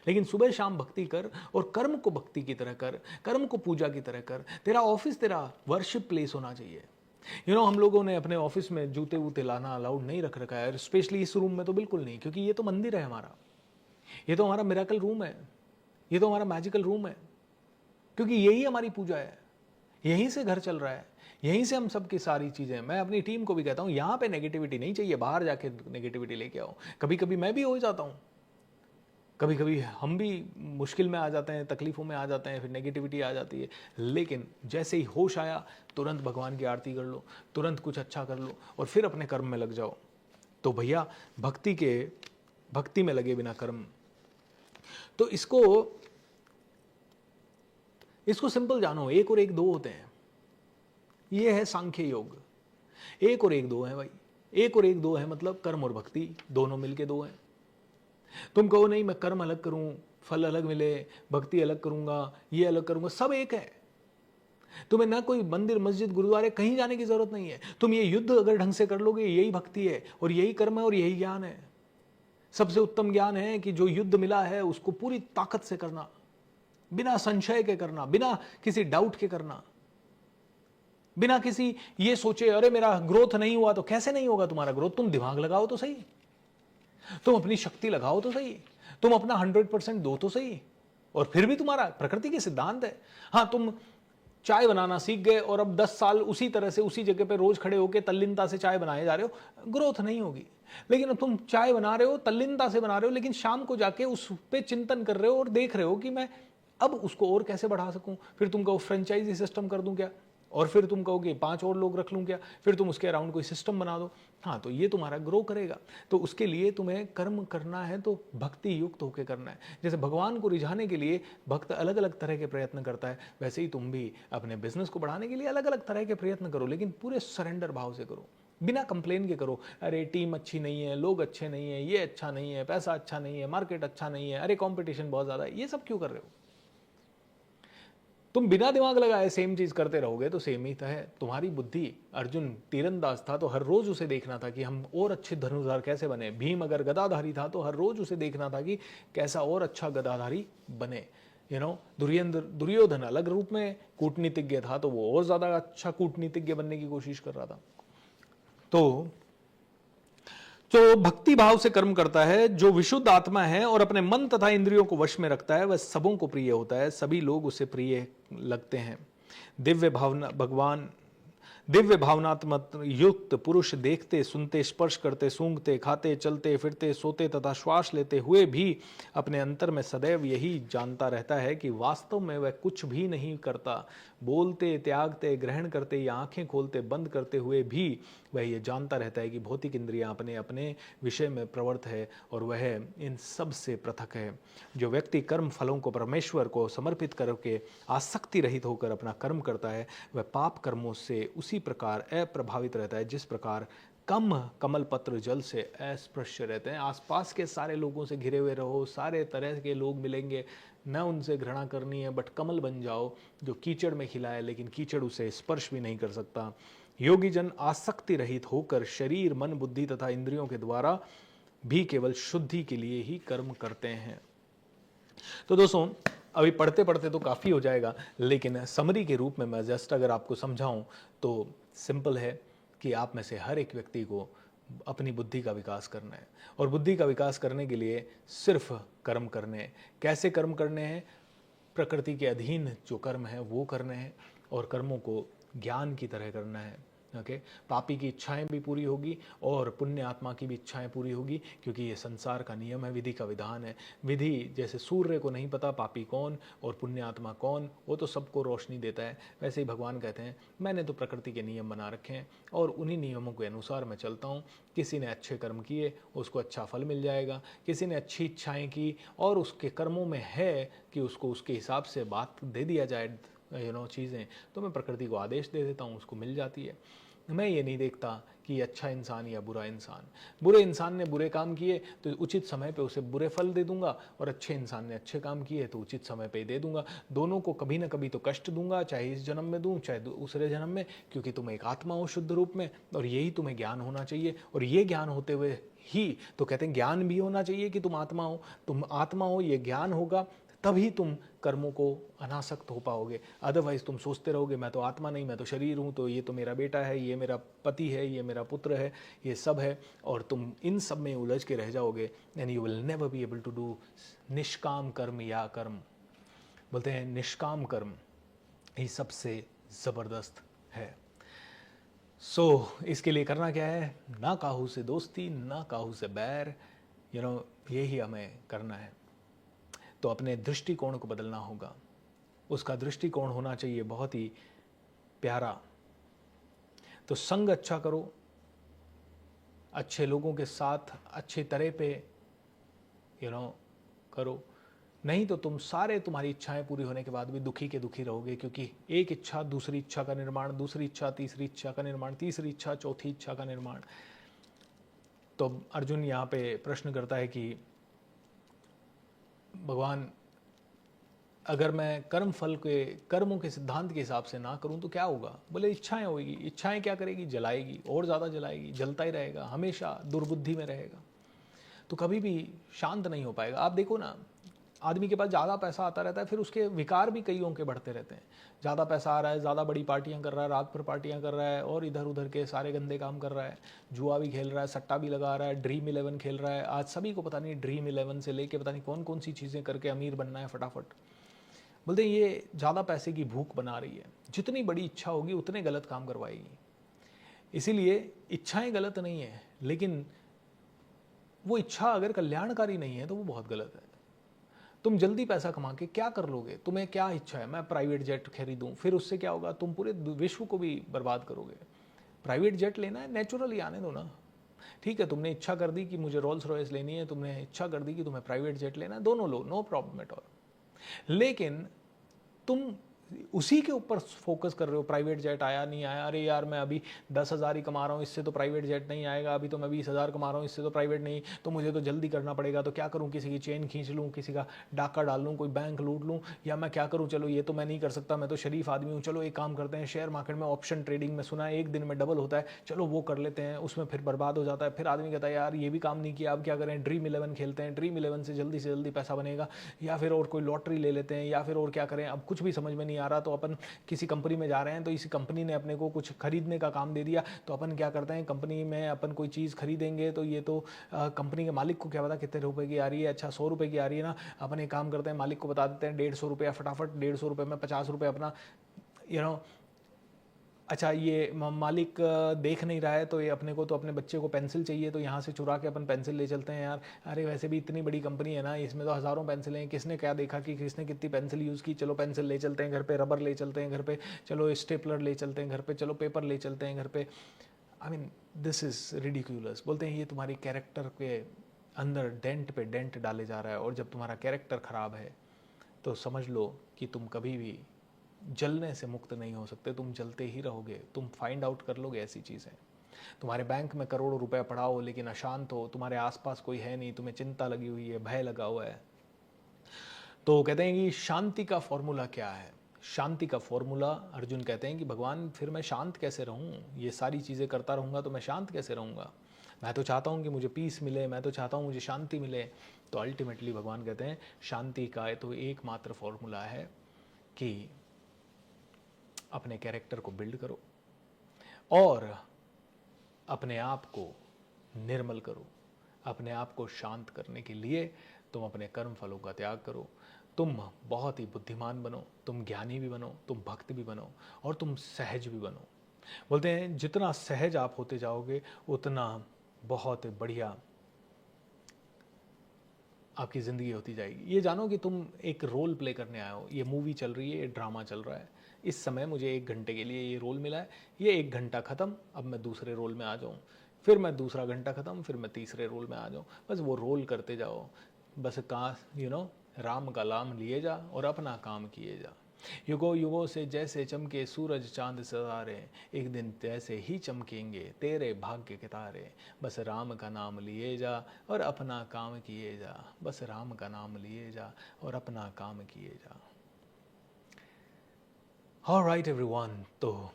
लेकिन सुबह शाम भक्ति कर और कर्म को भक्ति की तरह कर, कर्म को पूजा की तरह कर। तेरा ऑफिस तेरा वर्शिप प्लेस होना चाहिए। हम लोगों ने अपने ऑफिस में जूते वूते लाना अलाउड नहीं रख रखा है, स्पेशली इस रूम में तो बिल्कुल नहीं, क्योंकि ये तो मंदिर है हमारा, ये तो हमारा मिरेकल रूम है, ये तो हमारा मैजिकल रूम है, क्योंकि यही हमारी पूजा है, यहीं से घर चल रहा है, यहीं से हम सबकी सारी चीजें। मैं अपनी टीम को भी कहता हूं यहां पे नेगेटिविटी नहीं चाहिए, बाहर जाके नेगेटिविटी लेके आओ। कभी कभी मैं भी हो जाता हूं, कभी कभी हम भी मुश्किल में आ जाते हैं, तकलीफों में आ जाते हैं, फिर नेगेटिविटी आ जाती है। लेकिन जैसे ही होश आया तुरंत भगवान की आरती कर लो, तुरंत कुछ अच्छा कर लो और फिर अपने कर्म में लग जाओ। तो भैया भक्ति में लगे बिना कर्म, तो इसको सिंपल जानो, 1 और 1 2 होते हैं। ये है सांख्य योग। 1 और 1 2 है भाई। 1 और 1 2 है मतलब कर्म और भक्ति दोनों मिलके 2 हैं। तुम कहो नहीं मैं कर्म अलग करूं, फल अलग मिले, भक्ति अलग करूंगा, ये अलग करूंगा, सब एक है। तुम्हें ना कोई मंदिर मस्जिद गुरुद्वारे कहीं जाने की जरूरत नहीं है। तुम ये युद्ध अगर ढंग से कर लोगे, यही भक्ति है और यही कर्म है और यही ज्ञान है। सबसे उत्तम ज्ञान है कि जो युद्ध मिला है उसको पूरी ताकत से करना, बिना संशय के करना, बिना किसी डाउट के करना, बिना किसी ये सोचे अरे मेरा ग्रोथ नहीं हुआ। तो कैसे नहीं होगा तुम्हारा ग्रोथ? तुम दिमाग लगाओ तो सही, तुम अपनी शक्ति लगाओ तो सही, तुम अपना 100% दो तो सही, और फिर भी तुम्हारा प्रकृति के सिद्धांत है। हाँ, तुम चाय बनाना सीख गए और अब 10 साल उसी तरह से उसी जगह पे रोज खड़े होकर तल्लीनता से चाय बनाए जा रहे हो, ग्रोथ नहीं होगी। लेकिन अब तुम चाय बना रहे हो, तल्लीनता से बना रहे हो, लेकिन शाम को जाके उस पे चिंतन कर रहे हो और देख रहे हो कि मैं अब उसको और कैसे बढ़ा सकूं। फिर तुम कहो फ्रेंचाइजी सिस्टम कर दूं क्या, और फिर तुम कहोगे 5 और लोग रख लूं क्या, फिर तुम उसके अराउंड कोई सिस्टम बना दो। हाँ, तो ये तुम्हारा ग्रो करेगा। तो उसके लिए तुम्हें कर्म करना है तो भक्ति युक्त होकर करना है। जैसे भगवान को रिझाने के लिए भक्त अलग अलग तरह के प्रयत्न करता है, वैसे ही तुम भी अपने बिजनेस को बढ़ाने के लिए अलग अलग तरह के प्रयत्न करो, लेकिन पूरे सरेंडर भाव से करो, बिना कंप्लेन के करो। अरे टीम अच्छी नहीं है, लोग अच्छे नहीं है, ये अच्छा नहीं है, पैसा अच्छा नहीं है, मार्केट अच्छा नहीं है, अरे कॉम्पिटिशन बहुत ज्यादा है, ये सब क्यों कर रहे हो? तुम बिना दिमाग लगाए सेम चीज करते रहोगे तो सेम ही है तुम्हारी बुद्धि। अर्जुन तीरंदाज था तो हर रोज उसे देखना था कि हम और अच्छे धनुर्धार कैसे बने। भीम अगर गदाधारी था तो हर रोज उसे देखना था कि कैसा और अच्छा गदाधारी बने। दुर्योधन अलग रूप में कूटनीतिज्ञ था, तो वो और ज्यादा अच्छा कूटनीतिज्ञ बनने की कोशिश कर रहा था। तो जो भक्ति भाव से कर्म करता है, जो विशुद्ध आत्मा है और अपने मन तथा इंद्रियों को वश में रखता है, वह सबों को प्रिय होता है, सभी लोग उसे प्रिय लगते हैं। दिव्य भावनात्मक युक्त पुरुष देखते, सुनते, स्पर्श करते, सूंघते, खाते, चलते, फिरते, सोते तथा श्वास लेते हुए भी अपने अंतर में सदैव यही जानता रहता है कि वास्तव में वह कुछ भी नहीं करता। बोलते, त्यागते, ग्रहण करते या आंखें खोलते बंद करते हुए भी वह यह जानता रहता है कि भौतिक इंद्रियां अपने अपने विषय में प्रवृत्त है और वह इन सब से पृथक है। जो व्यक्ति कर्म फलों को परमेश्वर को समर्पित करके आसक्ति रहित होकर अपना कर्म करता है, वह पाप कर्मों से उसी प्रकार अप्रभावित रहता है जिस प्रकार कमल पत्र जल से अस्पृश्य रहते हैं। आसपास के सारे लोगों से घिरे हुए रहो, सारे तरह के लोग मिलेंगे, न उनसे घृणा करनी है, बट कमल बन जाओ जो कीचड़ में खिला है लेकिन कीचड़ उसे स्पर्श भी नहीं कर सकता। योगी जन आसक्ति रहित होकर शरीर, मन, बुद्धि तथा इंद्रियों के द्वारा भी केवल शुद्धि के लिए ही कर्म करते हैं। तो दोस्तों, अभी पढ़ते पढ़ते तो काफ़ी हो जाएगा, लेकिन समरी के रूप में मैं जस्ट अगर आपको समझाऊं तो सिंपल है कि आप में से हर एक व्यक्ति को अपनी बुद्धि का विकास करना है, और बुद्धि का विकास करने के लिए सिर्फ कर्म करने हैं। कैसे कर्म करने हैं? प्रकृति के अधीन जो कर्म है वो करने हैं, और कर्मों को ज्ञान की तरह करना है। ओके, पापी की इच्छाएं भी पूरी होगी और पुण्य आत्मा की भी इच्छाएं पूरी होगी, क्योंकि ये संसार का नियम है, विधि का विधान है। विधि जैसे सूर्य को नहीं पता पापी कौन और पुण्य आत्मा कौन, वो तो सबको रोशनी देता है, वैसे ही भगवान कहते हैं मैंने तो प्रकृति के नियम बना रखे हैं और उन्हीं नियमों के अनुसार मैं चलता हूँ। किसी ने अच्छे कर्म किए उसको अच्छा फल मिल जाएगा, किसी ने अच्छी इच्छाएँ की और उसके कर्मों में है कि उसको उसके हिसाब से बात दे दिया जाए चीज़ें, तो मैं प्रकृति को आदेश दे देता हूँ, उसको मिल जाती है। मैं ये नहीं देखता कि अच्छा इंसान या बुरा इंसान। बुरे इंसान ने बुरे काम किए तो उचित समय पे उसे बुरे फल दे दूंगा, और अच्छे इंसान ने अच्छे काम किए तो उचित समय पे दे दूंगा। दोनों को कभी ना कभी तो कष्ट दूंगा, चाहे इस जन्म में दूं चाहे दूसरे जन्म में, क्योंकि तुम एक आत्मा हो शुद्ध रूप में, और यही तुम्हें ज्ञान होना चाहिए। और ये ज्ञान होते हुए ही तो कहते हैं ज्ञान भी होना चाहिए कि तुम आत्मा हो, ये ज्ञान होगा तभी तुम कर्मों को अनासक्त हो पाओगे। अदरवाइज तुम सोचते रहोगे मैं तो आत्मा नहीं, मैं तो शरीर हूँ, तो ये तो मेरा बेटा है, ये मेरा पति है, ये मेरा पुत्र है, ये सब है, और तुम इन सब में उलझ के रह जाओगे। And you will never be able to do nishkam karma या कर्म। बोलते हैं निष्काम कर्म ही सबसे ज़बरदस्त है। सो इसके लिए करना क्या है? ना काहू से दोस्ती, ना काहू से बैर, यही हमें करना है। तो अपने दृष्टिकोण को बदलना होगा। उसका दृष्टिकोण होना चाहिए बहुत ही प्यारा। तो संग अच्छा करो, अच्छे लोगों के साथ अच्छे तरह पे करो, नहीं तो तुम्हारी इच्छाएं पूरी होने के बाद भी दुखी के दुखी रहोगे, क्योंकि एक इच्छा दूसरी इच्छा का निर्माण, दूसरी इच्छा तीसरी इच्छा का निर्माण, तीसरी इच्छा चौथी इच्छा का निर्माण। तो अर्जुन यहाँ पे प्रश्न करता है कि भगवान, अगर मैं कर्मों के सिद्धांत के हिसाब से ना करूं तो क्या होगा? बोले इच्छाएं होगी। इच्छाएं क्या करेगी? जलाएगी, और ज़्यादा जलाएगी, जलता ही रहेगा, हमेशा दुर्बुद्धि में रहेगा, तो कभी भी शांत नहीं हो पाएगा। आप देखो ना, आदमी के पास ज़्यादा पैसा आता रहता है, फिर उसके विकार भी कईयों के बढ़ते रहते हैं। ज़्यादा पैसा आ रहा है, ज़्यादा बड़ी पार्टियां कर रहा है, रात भर पार्टियां कर रहा है, और इधर उधर के सारे गंदे काम कर रहा है, जुआ भी खेल रहा है, सट्टा भी लगा रहा है, ड्रीम 11 खेल रहा है। आज सभी को पता नहीं ड्रीम 11 से लेके पता नहीं कौन कौन सी चीज़ें करके अमीर बनना है फटाफट। बोलते हैं ये ज़्यादा पैसे की भूख बना रही है। जितनी बड़ी इच्छा होगी उतने गलत काम करवाएगी। इसीलिए इच्छाएं गलत नहीं है, लेकिन वो इच्छा अगर कल्याणकारी नहीं है तो वो बहुत गलत है। तुम जल्दी पैसा कमा के क्या कर लोगे? तुम्हें क्या इच्छा है? मैं प्राइवेट जेट खरीदूं, फिर उससे क्या होगा? तुम पूरे विश्व को भी बर्बाद करोगे। प्राइवेट जेट लेना है, नेचुरली आने दो ना। ठीक है, तुमने इच्छा कर दी कि मुझे रोल्स रॉयस लेनी है, तुमने इच्छा कर दी कि तुम्हें प्राइवेट जेट लेना है, दोनों लो, नो प्रॉब्लम एट ऑल। लेकिन तुम उसी के ऊपर फोकस कर रहे हो। प्राइवेट जेट आया नहीं आया, अरे यार मैं अभी 10,000 ही कमा रहा हूँ, इससे तो प्राइवेट जेट नहीं आएगा, अभी तो मैं 20,000 कमा रहा हूँ, इससे तो प्राइवेट नहीं, तो मुझे तो जल्दी करना पड़ेगा, तो क्या करूँ, किसी की चेन खींच लूँ, किसी का डाका डाल लूँ, कोई बैंक लूट लूँ, या मैं क्या करूँ, चलो ये तो मैं नहीं कर सकता, मैं तो शरीफ आदमी हूँ, चलो एक काम करते हैं, शेयर मार्केट में ऑप्शन ट्रेडिंग में सुना है एक दिन में डबल होता है, चलो वो कर लेते हैं, उसमें फिर बर्बाद हो जाता है। फिर आदमी कहता है यार ये भी काम नहीं किया, अब क्या करें, ड्रीम 11 खेलते हैं, ड्रीम 11 से जल्दी पैसा बनेगा, या फिर और कोई लॉटरी ले लेते हैं, या फिर और क्या करें, अब कुछ भी समझ में नहीं आ रहा। तो अपन किसी कंपनी में जा रहे हैं, तो इसी कंपनी ने अपने को कुछ खरीदने का काम दे दिया, तो अपन क्या करते हैं, कंपनी में अपन कोई चीज़ खरीदेंगे, तो ये तो कंपनी के मालिक को क्या पता कितने रुपए की आ रही है, अच्छा 100 रुपये की आ रही है ना, अपन एक काम करते हैं, मालिक को बता देते हैं 150 रुपया, फटाफट 150 रुपये में 50 रुपये अपना अच्छा ये मालिक देख नहीं रहा है, तो ये अपने को तो अपने बच्चे को पेंसिल चाहिए, तो यहाँ से चुरा के अपन पेंसिल ले चलते हैं यार, अरे वैसे भी इतनी बड़ी कंपनी है ना, इसमें तो हज़ारों पेंसिलें हैं, किसने क्या देखा कि किसने कितनी पेंसिल यूज़ की, चलो पेंसिल ले चलते हैं घर पे, रबर ले चलते हैं घर पे, चलो स्टेपलर ले चलते हैं घर पे, चलो पेपर ले चलते हैं घर पे। I mean this is ridiculous. बोलते हैं ये तुम्हारी कैरेक्टर के अंदर डेंट पे डेंट डाले जा रहा है, और जब तुम्हारा कैरेक्टर ख़राब है तो समझ लो कि तुम कभी भी जलने से मुक्त नहीं हो सकते, तुम जलते ही रहोगे। तुम फाइंड आउट कर लोगे ऐसी चीज़ें। तुम्हारे बैंक में करोड़ों रुपया पड़ा हो लेकिन अशांत हो, तुम्हारे आसपास कोई है नहीं, तुम्हें चिंता लगी हुई है, भय लगा हुआ है, तो कहते हैं कि शांति का फॉर्मूला क्या है। शांति का फॉर्मूला, अर्जुन कहते हैं कि भगवान फिर मैं शांत कैसे रहूं, ये सारी चीज़ें करता रहूँगा तो मैं शांत कैसे रहूँगा, मैं तो चाहता हूँ कि मुझे पीस मिले, मैं तो चाहता हूँ मुझे शांति मिले। तो अल्टीमेटली भगवान कहते हैं शांति का तो एकमात्र फॉर्मूला है कि अपने कैरेक्टर को बिल्ड करो और अपने आप को निर्मल करो। अपने आप को शांत करने के लिए तुम अपने कर्म फलों का त्याग करो, तुम बहुत ही बुद्धिमान बनो, तुम ज्ञानी भी बनो, तुम भक्त भी बनो, और तुम सहज भी बनो। बोलते हैं जितना सहज आप होते जाओगे उतना बहुत बढ़िया आपकी ज़िंदगी होती जाएगी। ये जानो कि तुम एक रोल प्ले करने आए हो, ये मूवी चल रही है, ये ड्रामा चल रहा है, इस समय मुझे 1 घंटे के लिए ये रोल मिला है, ये 1 घंटा ख़त्म, अब मैं दूसरे रोल में आ जाऊँ, फिर मैं दूसरा घंटा ख़त्म, फिर मैं तीसरे रोल में आ जाऊँ, बस वो रोल करते जाओ, बस राम का नाम लिए जा और अपना काम किए जा। युगों युगों से जैसे चमके सूरज चांद सितारे, एक दिन तैसे ही चमकेंगे तेरे भाग्य के तारे, बस राम का नाम लिए जा और अपना काम किए जा, बस राम का नाम लिए जा और अपना काम किए जा। ऑलराइट एवरीवन, तो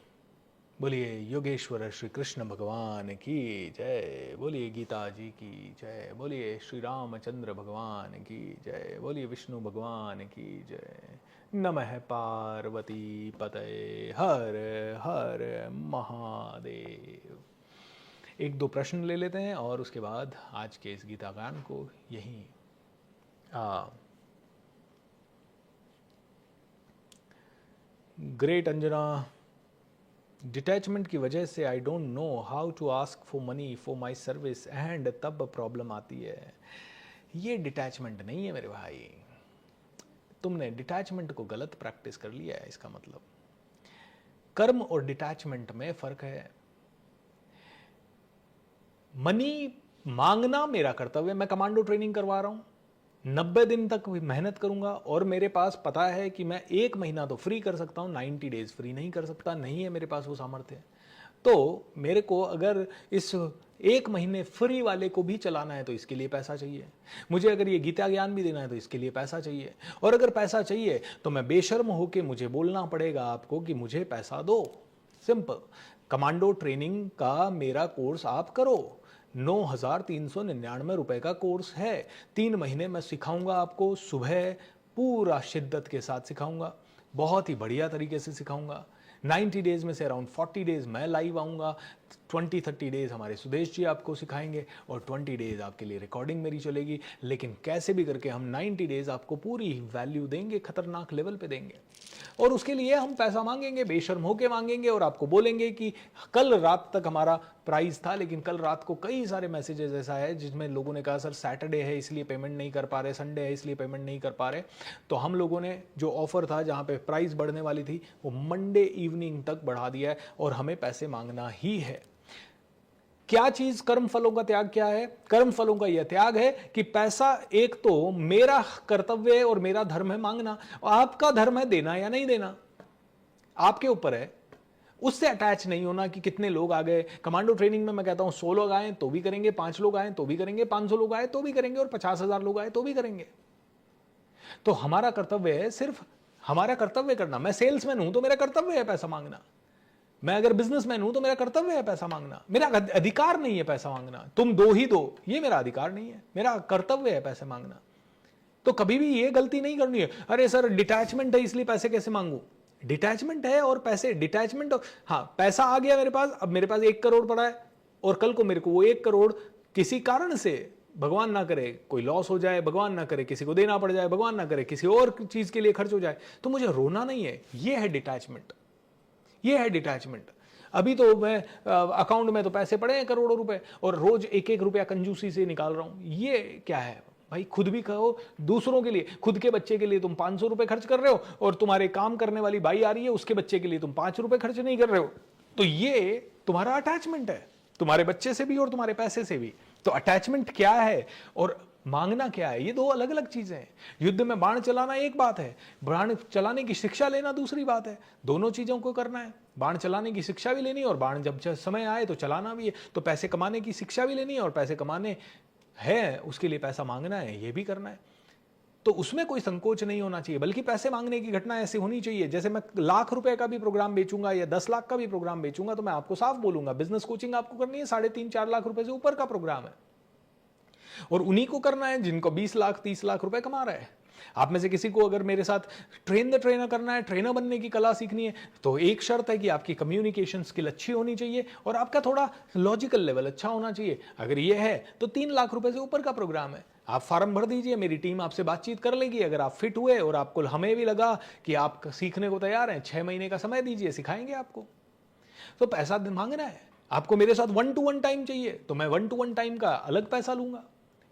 बोलिए योगेश्वर श्री कृष्ण भगवान की जय, बोलिए गीता जी की जय, बोलिए श्री रामचंद्र भगवान की जय, बोलिए विष्णु भगवान की जय। नमः पार्वती पतये, हर हर महादेव। 1-2 प्रश्न ले लेते हैं और उसके बाद आज के इस गीता गान को यहीं ग्रेट अंजना, डिटैचमेंट की वजह से I don't know how to ask for money for my service and तब प्रॉब्लम आती है। ये डिटैचमेंट नहीं है मेरे भाई, तुमने डिटैचमेंट को गलत प्रैक्टिस कर लिया है। इसका मतलब कर्म और डिटैचमेंट में फर्क है। मनी मांगना मेरा कर्तव्य, मैं कमांडो ट्रेनिंग करवा रहा हूं, 90 दिन तक मेहनत करूंगा और मेरे पास पता है कि मैं 1 महीना तो फ्री कर सकता हूं, 90 डेज फ्री नहीं कर सकता, नहीं है मेरे पास वो सामर्थ्य। तो मेरे को अगर इस 1 महीने फ्री वाले को भी चलाना है तो इसके लिए पैसा चाहिए, मुझे अगर ये गीता ज्ञान भी देना है तो इसके लिए पैसा चाहिए, और अगर पैसा चाहिए तो मैं बेशर्म होके मुझे बोलना पड़ेगा आपको कि मुझे पैसा दो। सिंपल। कमांडो ट्रेनिंग का मेरा कोर्स आप करो, 9,399 रुपए का कोर्स है। 3 महीने मैं सिखाऊंगा आपको, सुबह पूरा शिद्दत के साथ सिखाऊंगा, बहुत ही बढ़िया तरीके से सिखाऊंगा। 90 डेज में से अराउंड 40 डेज मैं लाइव आऊँगा, 20-30 डेज हमारे सुदेश जी आपको सिखाएंगे और 20 डेज आपके लिए रिकॉर्डिंग मेरी चलेगी। लेकिन कैसे भी करके हम 90 डेज आपको पूरी वैल्यू देंगे, खतरनाक लेवल पे देंगे, और उसके लिए हम पैसा मांगेंगे, बेशर्म होके मांगेंगे, और आपको बोलेंगे कि कल रात तक हमारा प्राइस था, लेकिन कल रात को कई सारे मैसेजेस ऐसा है जिसमें लोगों ने कहा सर सैटरडे है इसलिए पेमेंट नहीं कर पा रहे, संडे है इसलिए पेमेंट नहीं कर पा रहे। तो हम लोगों ने जो ऑफर था जहाँ पे प्राइस बढ़ने वाली थी वो मंडे इवनिंग तक बढ़ा दिया है, और हमें पैसे मांगना ही है। क्या चीज कर्म फलों का त्याग क्या है? कर्म फलों का यह त्याग है कि पैसा एक तो मेरा कर्तव्य है और मेरा धर्म है मांगना, आपका धर्म है देना या नहीं देना। आपके ऊपर है। उससे अटैच नहीं होना कि कितने लोग आ गए। कमांडो ट्रेनिंग में मैं कहता हूं 100 लोग आए तो भी करेंगे, 5 लोग आए तो भी करेंगे, 500 लोग आए तो भी करेंगे, और 50,000 लोग आए तो भी करेंगे। तो हमारा कर्तव्य है सिर्फ हमारा कर्तव्य करना। मैं सेल्समैन हूं तो मेरा कर्तव्य है पैसा मांगना। मैं अगर बिजनेसमैन हूं तो मेरा कर्तव्य है पैसा मांगना। मेरा अधिकार नहीं है पैसा मांगना। तुम दो ही दो, ये मेरा अधिकार नहीं है, मेरा कर्तव्य है पैसे मांगना। तो कभी भी ये गलती नहीं करनी है, अरे सर डिटैचमेंट है इसलिए पैसे कैसे मांगू। डिटैचमेंट है और पैसे डिटैचमेंट, हाँ पैसा आ गया मेरे पास, अब मेरे पास 1 करोड़ पड़ा है और कल को मेरे को वो 1 करोड़ किसी कारण से, भगवान ना करे कोई लॉस हो जाए, भगवान ना करे किसी को देना पड़ जाए, भगवान ना करे किसी और चीज के लिए खर्च हो जाए, तो मुझे रोना नहीं है। ये है डिटैचमेंट, ये है डिटैचमेंट। अभी तो मैं अकाउंट में तो पैसे पड़े हैं करोड़ों रुपए और रोज 1-1 रुपया कंजूसी से निकाल रहा हूं। ये क्या है भाई? खुद भी कहो, दूसरों के लिए, खुद के बच्चे के लिए तुम 500 रुपए खर्च कर रहे हो और तुम्हारे काम करने वाली बाई आ रही है, उसके बच्चे के लिए तुम 5 रुपए खर्च नहीं कर रहे हो। तो ये तुम्हारा अटैचमेंट है, तुम्हारे बच्चे से भी और तुम्हारे पैसे से भी। तो अटैचमेंट क्या है और मांगना क्या है, ये दो अलग अलग चीजें हैं। युद्ध में बाण चलाना एक बात है, बाण चलाने की शिक्षा लेना दूसरी बात है। दोनों चीजों को करना है, बाण चलाने की शिक्षा भी लेनी है और बाण जब समय आए तो चलाना भी है। तो पैसे कमाने की शिक्षा भी लेनी है और पैसे कमाने है उसके लिए पैसा मांगना है, ये भी करना है। तो उसमें कोई संकोच नहीं होना चाहिए, बल्कि पैसे मांगने की घटना ऐसी होनी चाहिए जैसे मैं लाख रुपए का भी प्रोग्राम बेचूंगा या 10 लाख का भी प्रोग्राम बेचूंगा तो मैं आपको साफ बोलूंगा बिजनेस कोचिंग आपको करनी है 3.5-4 लाख रुपए से ऊपर का प्रोग्राम है, और उन्हीं को करना है जिनको 20 लाख 30 लाख रुपए कमा रहा है। आप में से किसी को अगर मेरे साथ ट्रेन द ट्रेनर करना है, ट्रेनर बनने की कला सीखनी है, तो एक शर्त है कि आपकी कम्युनिकेशन स्किल अच्छी होनी चाहिए और आपका थोड़ा लॉजिकल लेवल अच्छा होना चाहिए। अगर ये है तो 3 लाख रुपए से ऊपर का प्रोग्राम है। आप फॉर्म भर दीजिए, मेरी टीम आपसे बातचीत कर लेगी। अगर आप फिट हुए और आपको हमें भी लगा कि आप सीखने को तैयार हैं, 6 महीने का समय दीजिए, सिखाएंगे आपको। तो पैसा मांगना है आपको, मेरे साथ 1-to-1 टाइम चाहिए तो मैं 1-to-1 टाइम का अलग पैसा लूंगा।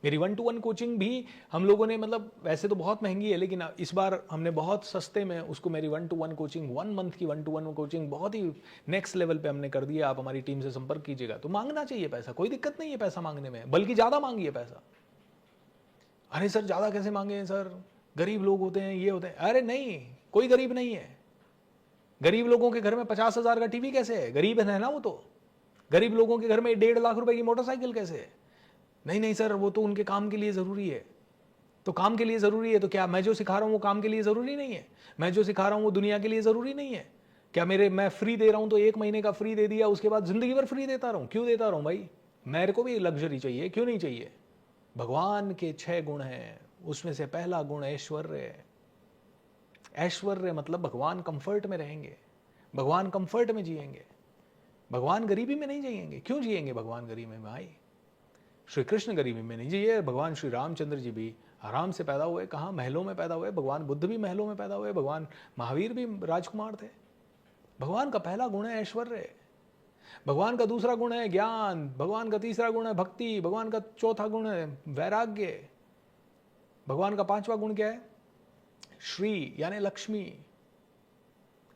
मेरी 1-to-1 कोचिंग भी हम लोगों ने, मतलब वैसे तो बहुत महंगी है लेकिन इस बार हमने बहुत सस्ते में उसको, मेरी 1-to-1 कोचिंग 1 मंथ की 1-to-1 कोचिंग बहुत ही नेक्स्ट लेवल पे हमने कर दिया। आप हमारी टीम से संपर्क कीजिएगा। तो मांगना चाहिए पैसा, कोई दिक्कत नहीं है पैसा मांगने में, बल्कि ज्यादा मांगिए पैसा। अरे सर ज्यादा कैसे मांगे सर, गरीब लोग होते हैं, ये होते हैं। अरे नहीं, कोई गरीब नहीं है। गरीब लोगों के घर में 50,000 का टीवी कैसे है? गरीब है ना वो तो। गरीब लोगों के घर में 1.5 लाख रुपए की मोटरसाइकिल कैसे है? नहीं नहीं सर, वो तो उनके काम के लिए जरूरी है। तो काम के लिए जरूरी है तो क्या मैं जो सिखा रहा हूं वो काम के लिए जरूरी नहीं है? मैं जो सिखा रहा हूं वो दुनिया के लिए जरूरी नहीं है? क्या मैं फ्री दे रहा हूं तो 1 महीने का फ्री दे दिया, उसके बाद जिंदगी भर फ्री देता रहूं? क्यों देता रहूं भाई? मेरे को भी लग्जरी चाहिए, क्यों नहीं चाहिए? भगवान के 6 गुण हैं, उसमें से पहला गुण ऐश्वर्य है। ऐश्वर्य मतलब भगवान कंफर्ट में रहेंगे, भगवान कंफर्ट में जिएंगे, भगवान गरीबी में नहीं जिएंगे। क्यों जिएंगे भगवान गरीबी में भाई? श्री कृष्ण गरीबी में नहीं जिए, भगवान श्री रामचंद्र जी भी आराम से पैदा हुए। कहाँ? महलों में पैदा हुए। भगवान बुद्ध भी महलों में पैदा हुए, भगवान महावीर भी राजकुमार थे। भगवान का पहला गुण है ऐश्वर्य, भगवान का दूसरा गुण है ज्ञान, भगवान का तीसरा गुण है भक्ति, भगवान का चौथा गुण है वैराग्य, भगवान का 5वां गुण क्या है? श्री यानी लक्ष्मी।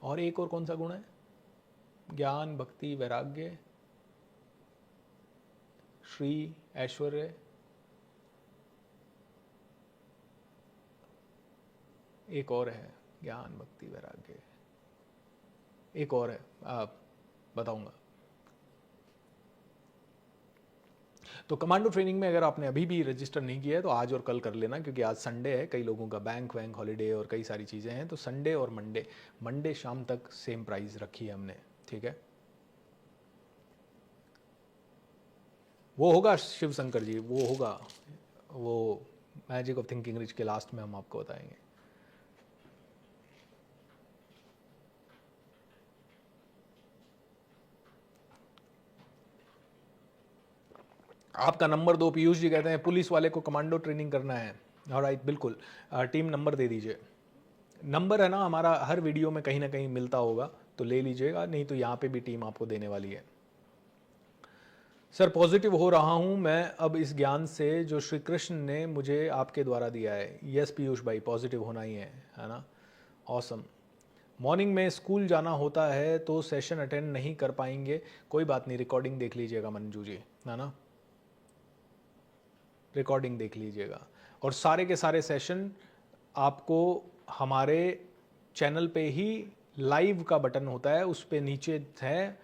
और एक और कौन सा गुण है? ज्ञान, भक्ति, वैराग्य, श्री, ऐश्वर्य। एक और है, ज्ञान, भक्ति, वैराग्य। एक और है, आप बताऊंगा। तो कमांडो ट्रेनिंग में अगर आपने अभी भी रजिस्टर नहीं किया है तो आज और कल कर लेना, क्योंकि आज संडे है, कई लोगों का बैंक वैंक हॉलीडे और कई सारी चीज़ें हैं। तो संडे और मंडे शाम तक सेम प्राइस रखी है हमने, ठीक है? वो होगा शिव शंकर जी, वो होगा, वो मैजिक ऑफ थिंकिंग रिच के लास्ट में हम आपको बताएंगे। आपका नंबर दो। पीयूष जी कहते हैं पुलिस वाले को कमांडो ट्रेनिंग करना है। ऑलराइट, बिल्कुल। टीम नंबर दे दीजिए। नंबर है ना हमारा, हर वीडियो में कहीं ना कहीं मिलता होगा तो ले लीजिएगा, नहीं तो यहाँ पे भी टीम आपको देने वाली है। सर पॉजिटिव हो रहा हूँ मैं अब इस ज्ञान से जो श्री कृष्ण ने मुझे आपके द्वारा दिया है। यस पीयूष भाई, पॉजिटिव होना ही है ना? ऑसम। मॉर्निंग में स्कूल जाना होता है तो सेशन अटेंड नहीं कर पाएंगे, कोई बात नहीं, रिकॉर्डिंग देख लीजिएगा मंजू जी, है ना? रिकॉर्डिंग देख लीजिएगा। और सारे के सारे सेशन आपको हमारे चैनल पे ही लाइव का बटन होता है, उस पे नीचे है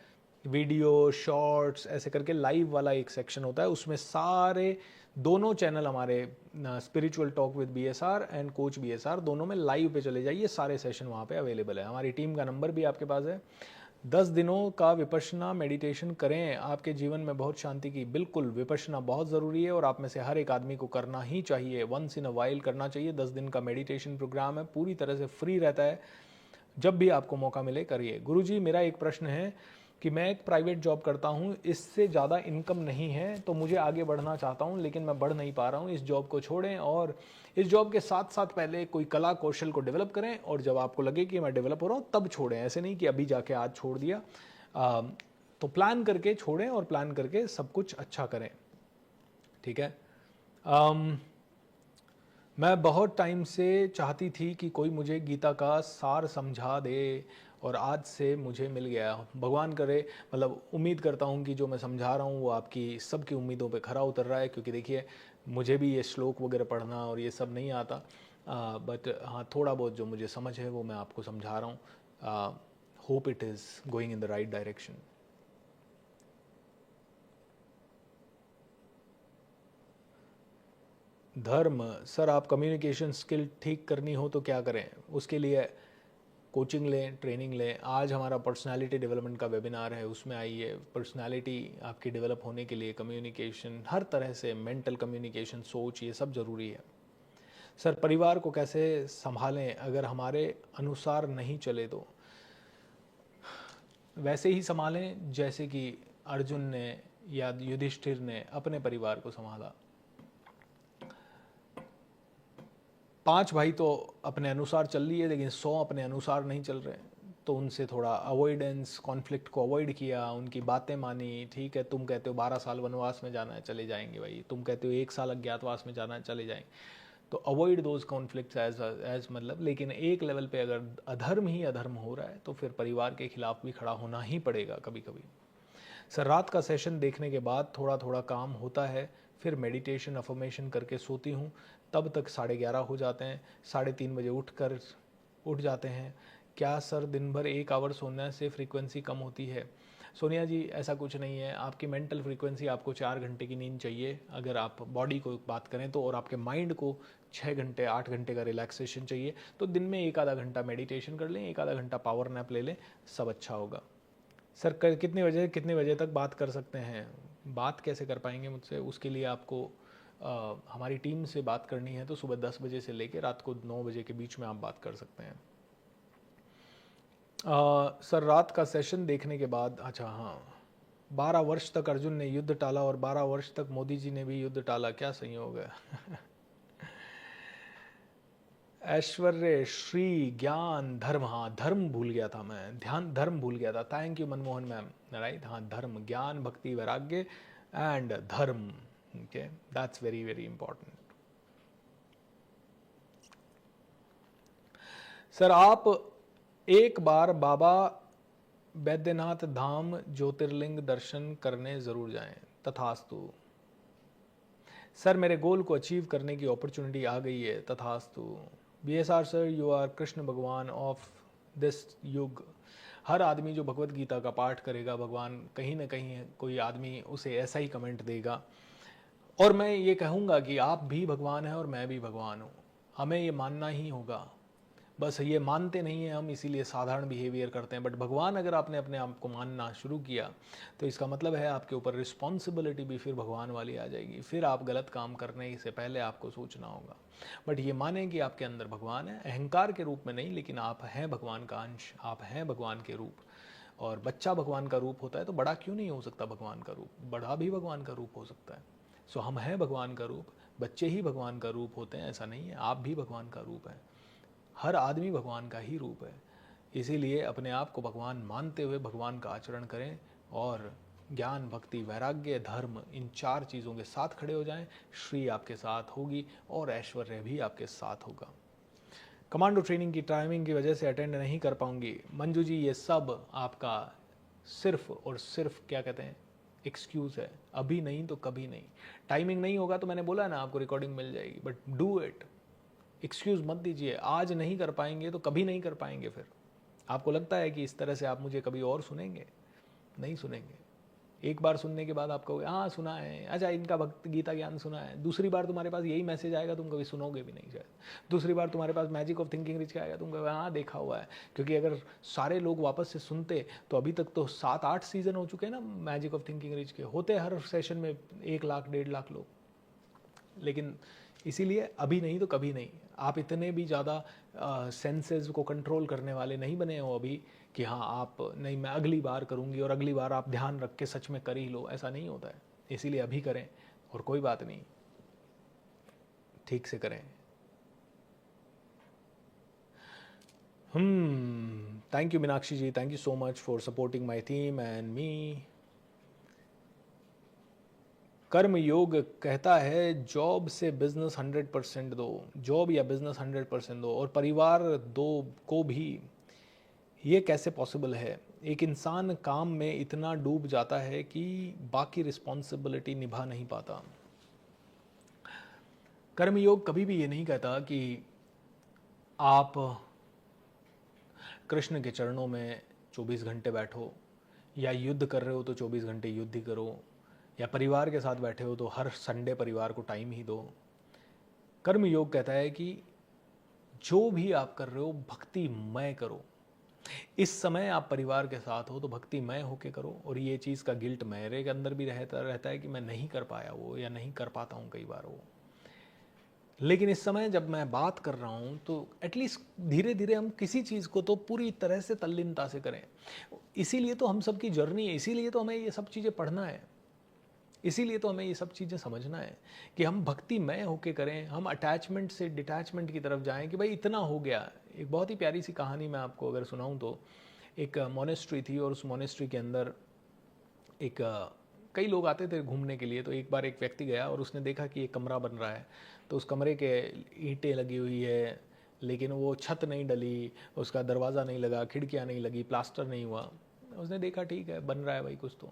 वीडियो शॉर्ट्स ऐसे करके लाइव वाला एक सेक्शन होता है, उसमें सारे दोनों चैनल हमारे spiritual talk with BSR and coach BSR दोनों में लाइव पे चले जाइए, सारे सेशन वहाँ पे अवेलेबल है। हमारी टीम का नंबर भी आपके पास है। 10 दिनों का विपश्यना मेडिटेशन करें, आपके जीवन में बहुत शांति की। बिल्कुल, विपश्यना बहुत ज़रूरी है और आप में से हर एक आदमी को करना ही चाहिए, वंस इन अ वाइल करना चाहिए। 10 दिन का मेडिटेशन प्रोग्राम है, पूरी तरह से फ्री रहता है, जब भी आपको मौका मिले करिए। गुरुजी, मेरा एक प्रश्न है कि मैं एक प्राइवेट जॉब करता हूँ, इससे ज़्यादा इनकम नहीं है, तो मुझे आगे बढ़ना चाहता हूँ लेकिन मैं बढ़ नहीं पा रहा हूँ, इस जॉब को छोड़ें और इस जॉब के साथ साथ पहले कोई कला कौशल को डेवलप करें और जब आपको लगे कि मैं डेवलप हो रहा हूँ तब छोड़ें, ऐसे नहीं कि अभी जाके आज छोड़ दिया। तो प्लान करके छोड़ें और प्लान करके सब कुछ अच्छा करें, ठीक है। मैं बहुत टाइम से चाहती थी कि कोई मुझे गीता का सार समझा दे और आज से मुझे मिल गया। भगवान करे, मतलब उम्मीद करता हूँ कि जो मैं समझा रहा हूँ वो आपकी सबकी उम्मीदों पे खरा उतर रहा है, क्योंकि देखिए मुझे भी ये श्लोक वगैरह पढ़ना और ये सब नहीं आता, बट हाँ थोड़ा बहुत जो मुझे समझ है वो मैं आपको समझा रहा हूँ। Hope it is going in the right direction. धर्म, सर आप कम्युनिकेशन स्किल ठीक करनी हो तो क्या करें? उसके लिए कोचिंग लें, ट्रेनिंग लें। आज हमारा पर्सनालिटी डेवलपमेंट का वेबिनार है, उसमें आइए। पर्सनालिटी आपकी डेवलप होने के लिए कम्युनिकेशन, हर तरह से मेंटल कम्युनिकेशन, सोच, ये सब ज़रूरी है। सर परिवार को कैसे संभालें अगर हमारे अनुसार नहीं चले तो? वैसे ही संभालें जैसे कि अर्जुन ने या युधिष्ठिर ने अपने परिवार को संभाला। 5 भाई तो अपने अनुसार चल रही है लेकिन 100 अपने अनुसार नहीं चल रहे, तो उनसे थोड़ा अवॉइडेंस, कॉन्फ्लिक्ट को अवॉइड किया, उनकी बातें मानी। ठीक है, तुम कहते हो 12 साल वनवास में जाना है, चले जाएंगे भाई। तुम कहते हो 1 साल अज्ञातवास में जाना है, चले जाएंगे। तो अवॉइड दोज कॉन्फ्लिक्ट्स एज मतलब, लेकिन एक लेवल पे अगर अधर्म ही अधर्म हो रहा है तो फिर परिवार के खिलाफ भी खड़ा होना ही पड़ेगा कभी कभी। सर रात का सेशन देखने के बाद थोड़ा थोड़ा काम होता है, फिर मेडिटेशन अफर्मेशन करके सोती हूँ, तब तक 11:30 हो जाते हैं। 3:30 बजे उठ जाते हैं। क्या सर दिन भर 1 आवर सोने से फ्रीक्वेंसी कम होती है? सोनिया जी ऐसा कुछ नहीं है, आपकी मेंटल फ्रीक्वेंसी आपको 4 घंटे की नींद चाहिए अगर आप बॉडी को बात करें तो, और आपके माइंड को 6 घंटे 8 घंटे का रिलैक्सेशन चाहिए। तो दिन में 1 आधा घंटा मेडिटेशन कर लें, 1 आधा घंटा पावर नैप ले लें, सब अच्छा होगा। सर कितने बजे तक बात कर सकते हैं? बात कैसे कर पाएंगे मुझसे? उसके लिए आपको हमारी टीम से बात करनी है तो सुबह 10 बजे से लेकर रात को 9 बजे के बीच में आप बात कर सकते हैं। सर रात का सेशन देखने के बाद, अच्छा हाँ, 12 वर्ष तक अर्जुन ने युद्ध टाला और 12 वर्ष तक मोदी जी ने भी युद्ध टाला, क्या संयोग है? ऐश्वर्य, श्री, ज्ञान, धर्म, हाँ धर्म भूल गया था मैं, ध्यान धर्म भूल गया था। Thank you Manmohan ma'am, right, हाँ धर्म, ज्ञान, भक्ति, वैराग्य एंड धर्म। Okay, that's very very important. Sir आप एक बार बाबा बैद्यनाथ धाम ज्योतिर्लिंग दर्शन करने ज़रूर जाएं, तथास्तु। सर मेरे गोल को अचीव करने की अपॉर्चुनिटी आ गई है, तथास्तु। BSR sir, you are Krishna Bhagwan of this युग। हर आदमी जो भगवत गीता का पाठ करेगा, भगवान कहीं ना कहीं कोई आदमी उसे ऐसा ही कमेंट देगा, और मैं ये कहूँगा कि आप भी भगवान हैं और मैं भी भगवान हूँ। हमें ये मानना ही होगा, बस ये मानते नहीं हैं हम, इसीलिए साधारण बिहेवियर करते हैं। बट भगवान अगर आपने अपने आप को मानना शुरू किया तो इसका मतलब है आपके ऊपर रिस्पॉन्सिबिलिटी भी फिर भगवान वाली आ जाएगी। फिर आप गलत काम करने से पहले आपको सोचना होगा। बट ये माने कि आपके अंदर भगवान है, अहंकार के रूप में नहीं, लेकिन आप हैं भगवान का अंश, आप हैं भगवान के रूप। और बच्चा भगवान का रूप होता है तो बड़ा क्यों नहीं हो सकता भगवान का रूप? बड़ा भी भगवान का रूप हो सकता है। सो हम हैं भगवान का रूप, बच्चे ही भगवान का रूप होते हैं ऐसा नहीं है, आप भी भगवान का रूप है। हर आदमी भगवान का ही रूप है। इसीलिए अपने आप को भगवान मानते हुए भगवान का आचरण करें और ज्ञान, भक्ति, वैराग्य, धर्म, इन 4 चीज़ों के साथ खड़े हो जाएं। श्री आपके साथ होगी और ऐश्वर्य भी आपके साथ होगा। कमांडो ट्रेनिंग की टाइमिंग की वजह से अटेंड नहीं कर पाऊंगी। मंजू जी ये सब आपका सिर्फ और सिर्फ क्या कहते हैं, एक्सक्यूज़ है। अभी नहीं तो कभी नहीं। टाइमिंग नहीं होगा तो मैंने बोला ना आपको रिकॉर्डिंग मिल जाएगी, बट डू इट। एक्सक्यूज़ मत दीजिए, आज नहीं कर पाएंगे तो कभी नहीं कर पाएंगे फिर। आपको लगता है कि इस तरह से आप मुझे कभी और सुनेंगे? नहीं सुनेंगे। एक बार सुनने के बाद आप कहोगे हाँ सुना है, अच्छा इनका भक्त गीता ज्ञान सुना है। दूसरी बार तुम्हारे पास यही मैसेज आएगा, तुम कभी सुनोगे भी नहीं शायद। दूसरी बार तुम्हारे पास मैजिक ऑफ थिंकिंग रिच का आएगा, तुम कहोगे हाँ देखा हुआ है। क्योंकि अगर सारे लोग वापस से सुनते तो अभी तक तो 7-8 सीजन हो चुके हैं ना मैजिक ऑफ थिंकिंग रिच के, होते हर सेशन में 1 लाख 1.5 लाख लोग। लेकिन इसीलिए अभी नहीं तो कभी नहीं, आप इतने भी ज़्यादा सेंसेस को कंट्रोल करने वाले नहीं बने हो अभी कि हाँ आप नहीं मैं अगली बार करूँगी और अगली बार आप ध्यान रख के सच में कर ही लो, ऐसा नहीं होता है। इसीलिए अभी करें और कोई बात नहीं, ठीक से करें। Thank you Meenakshi ji, thank you so much for supporting my theme and me. कर्म योग कहता है जॉब से बिजनेस 100% दो, जॉब या बिजनेस 100% दो और परिवार दो को भी। ये कैसे पॉसिबल है? एक इंसान काम में इतना डूब जाता है कि बाकी रिस्पॉन्सिबिलिटी निभा नहीं पाता। कर्म योग कभी भी ये नहीं कहता कि आप कृष्ण के चरणों में 24 घंटे बैठो, या युद्ध कर रहे हो तो 24 घंटे युद्ध ही करो, या परिवार के साथ बैठे हो तो हर संडे परिवार को टाइम ही दो। कर्म योग कहता है कि जो भी आप कर रहे हो भक्तिमय करो। इस समय आप परिवार के साथ हो तो भक्तिमय होके करो, और ये चीज़ का गिल्ट मेरे के अंदर भी रहता है कि मैं नहीं कर पाया वो, या नहीं कर पाता हूँ कई बार वो। लेकिन इस समय जब मैं बात कर रहा हूँ तो एटलीस्ट धीरे धीरे हम किसी चीज़ को तो पूरी तरह से तल्लीनता से करें। इसीलिए तो हम सबकी जर्नी है, इसीलिए तो हमें ये सब चीज़ें पढ़ना है, इसीलिए तो हमें ये सब चीज़ें समझना है कि हम भक्तिमय होके करें, हम अटैचमेंट से डिटैचमेंट की तरफ जाएं कि भाई इतना हो गया। एक बहुत ही प्यारी सी कहानी मैं आपको अगर सुनाऊं तो, एक मोनेस्ट्री थी और उस मोनेस्ट्री के अंदर एक कई लोग आते थे घूमने के लिए। तो एक बार एक व्यक्ति गया और उसने देखा कि एक कमरा बन रहा है, तो उस कमरे के ईंटें लगी हुई है लेकिन वो छत नहीं डली, उसका दरवाज़ा नहीं लगा, खिड़कियाँ नहीं लगी, प्लास्टर नहीं हुआ। उसने देखा ठीक है बन रहा है भाई कुछ तो।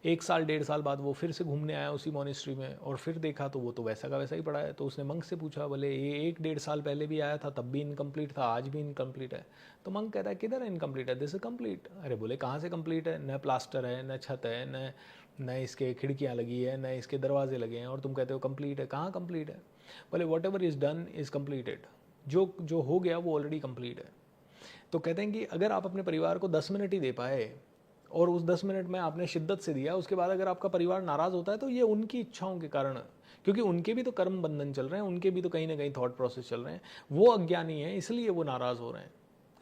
1 साल 1.5 साल बाद वो फिर से घूमने आया उसी मॉनेस्ट्री में और फिर देखा तो वो तो वैसा का वैसा ही पड़ा है। तो उसने मंक से पूछा, बोले ये 1-1.5 साल पहले भी आया था तब भी इनकम्प्लीट था, आज भी इनकम्प्लीट है। तो मंक कहता है किधर है इनकम्प्लीट है, दिस इज कम्प्लीट। अरे बोले कहाँ से कम्प्लीट है, न प्लास्टर है, न छत है, न इसके खिड़कियाँ लगी है, न इसके दरवाजे लगे हैं, और तुम कहते हो कंप्लीट है। कहाँ कंप्लीट है? बोले what ever is done is completed, जो जो हो गया वो ऑलरेडी कंप्लीट है। तो कहते हैं कि अगर आप अपने परिवार को 10 मिनट ही दे पाए और उस 10 मिनट में आपने शिद्दत से दिया, उसके बाद अगर आपका परिवार नाराज़ होता है तो ये उनकी इच्छाओं के कारण, क्योंकि उनके भी तो कर्म बंधन चल रहे हैं, उनके भी तो कहीं ना कहीं थॉट प्रोसेस चल रहे हैं, वो अज्ञानी है इसलिए वो नाराज़ हो रहे हैं।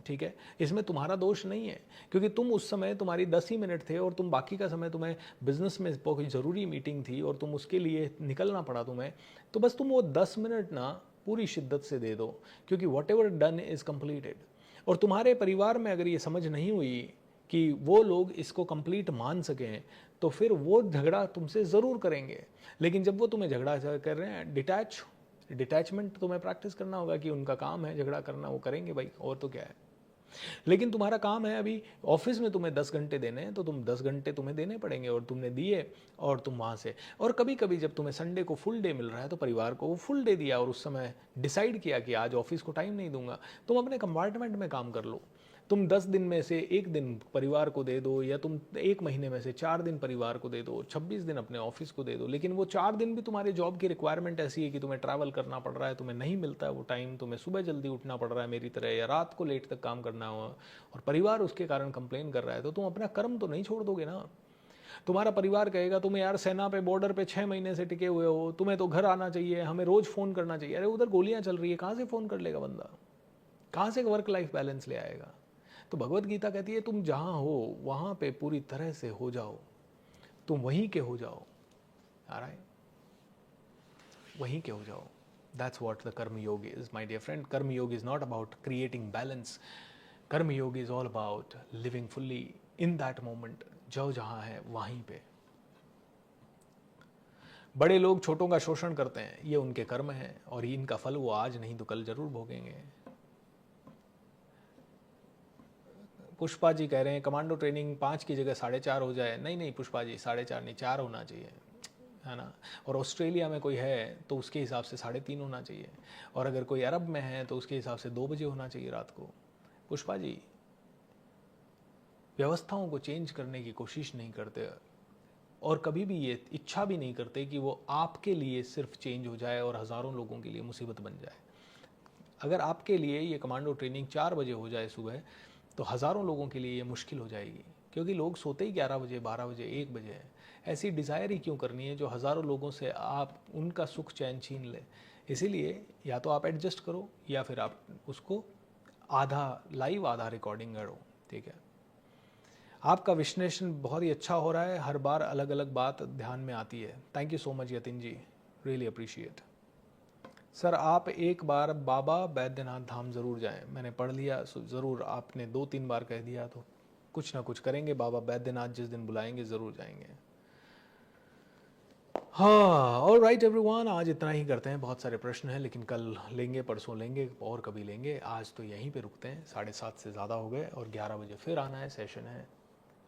ठीक है, इसमें तुम्हारा दोष नहीं है, क्योंकि तुम उस समय तुम्हारी 10 ही मिनट थे और तुम बाकी का समय तुम्हें बिजनेस में कोई ज़रूरी मीटिंग थी और तुम उसके लिए निकलना पड़ा तुम्हें, तो बस तुम वो 10 मिनट ना पूरी शिद्दत से दे दो, क्योंकि what ever done is completed. और तुम्हारे परिवार में अगर ये समझ नहीं हुई कि वो लोग इसको कंप्लीट मान सकें, तो फिर वो झगड़ा तुमसे ज़रूर करेंगे। लेकिन जब वो तुम्हें झगड़ा कर रहे हैं, डिटैचमेंट तुम्हें प्रैक्टिस करना होगा कि उनका काम है झगड़ा करना, वो करेंगे भाई, और तो क्या है। लेकिन तुम्हारा काम है अभी ऑफिस में तुम्हें 10 घंटे देने हैं, तो तुम 10 घंटे तुम्हें देने पड़ेंगे और तुमने दिए, और तुम वहाँ से। और कभी कभी जब तुम्हें संडे को फुल डे मिल रहा है तो परिवार को वो फुल डे दिया और उस समय डिसाइड किया कि आज ऑफिस को टाइम नहीं दूंगा। तुम अपने कंपार्टमेंट में काम कर लो। तुम 10 दिन में से 1 दिन परिवार को दे दो, या तुम 1 महीने में से 4 दिन परिवार को दे दो, 26 दिन अपने ऑफिस को दे दो। लेकिन वो 4 दिन भी तुम्हारे जॉब की रिक्वायरमेंट ऐसी है कि तुम्हें ट्रैवल करना पड़ रहा है, तुम्हें नहीं मिलता है वो टाइम, तुम्हें सुबह जल्दी उठना पड़ रहा है मेरी तरह, या रात को लेट तक काम करना हो, और परिवार उसके कारण कंप्लेन कर रहा है, तो तुम अपना कर्म तो नहीं छोड़ दोगे ना। तुम्हारा परिवार कहेगा तुम्हें यार सेना पे बॉर्डर पे 6 महीने से टिके हुए हो, तुम्हें तो घर आना चाहिए, हमें रोज फोन करना चाहिए। अरे उधर गोलियां चल रही है, कहाँ से फोन कर लेगा बंदा, कहाँ से वर्क लाइफ बैलेंस ले आएगा। तो भगवत गीता कहती है तुम जहां हो वहां पे पूरी तरह से हो जाओ, तुम वहीं के हो जाओ, आ रहा है, वहीं के हो जाओ। दैट्स वॉट द कर्म yoga is my dear friend. Karma yoga is not about creating balance, karma yoga is all about living fully in that moment, जो जहां है वहीं पे। बड़े लोग छोटों का शोषण करते हैं, ये उनके कर्म है और इनका फल वो आज नहीं तो कल जरूर भोगेंगे। पुष्पा जी कह रहे हैं कमांडो ट्रेनिंग 5 की जगह 4.5 हो जाए। नहीं नहीं पुष्पा जी, 4.5 नहीं 4 होना चाहिए, है ना। और ऑस्ट्रेलिया में कोई है तो उसके हिसाब से 3.5 होना चाहिए, और अगर कोई अरब में है तो उसके हिसाब से 2 बजे होना चाहिए रात को। पुष्पा जी व्यवस्थाओं को चेंज करने की कोशिश नहीं करते और कभी भी ये इच्छा भी नहीं करते कि वो आपके लिए सिर्फ चेंज हो जाए और हज़ारों लोगों के लिए मुसीबत बन जाए। अगर आपके लिए ये कमांडो ट्रेनिंग 4 बजे हो जाए सुबह, तो हज़ारों लोगों के लिए ये मुश्किल हो जाएगी, क्योंकि लोग सोते ही 11 बजे, 12 बजे, 1 बजे हैं। ऐसी डिज़ायर ही क्यों करनी है जो हज़ारों लोगों से आप उनका सुख चैन छीन ले। इसीलिए या तो आप एडजस्ट करो या फिर आप उसको आधा लाइव आधा रिकॉर्डिंग करो। ठीक है, आपका विश्लेषण बहुत ही अच्छा हो रहा है, हर बार अलग अलग बात ध्यान में आती है। Thank you so much Yatin ji, really appreciate. Sir आप एक बार बाबा बैद्यनाथ धाम ज़रूर जाएं। मैंने पढ़ लिया, ज़रूर, आपने 2-3 बार कह दिया तो कुछ ना कुछ करेंगे। बाबा बैद्यनाथ जिस दिन बुलाएंगे ज़रूर जाएंगे। हाँ, ऑल राइट एवरीवन, आज इतना ही करते हैं। बहुत सारे प्रश्न हैं लेकिन कल लेंगे, परसों लेंगे और कभी लेंगे। आज तो यहीं पे रुकते हैं, 7:30 से ज़्यादा हो गए और 11 बजे फिर आना है, सेशन है।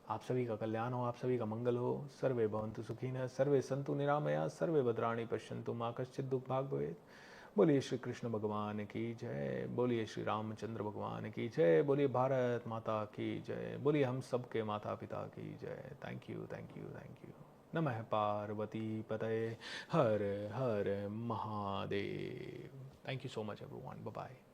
आप सभी का कल्याण हो, आप सभी का मंगल हो। सर्वे भवन्तु सुखिनः, सर्वे सन्तु निरामया, सर्वे भद्राणि पश्यन्तु मा कश्चित् दुःखभाग् भवेत्। बोलिए श्री कृष्ण भगवान की जय, बोलिए श्री रामचंद्र भगवान की जय, बोलिए भारत माता की जय, बोलिए हम सबके माता पिता की जय। Thank you, thank you, thank you. नमः पार्वती पतये, Har Har Mahadev. Thank you so much everyone, bye bye.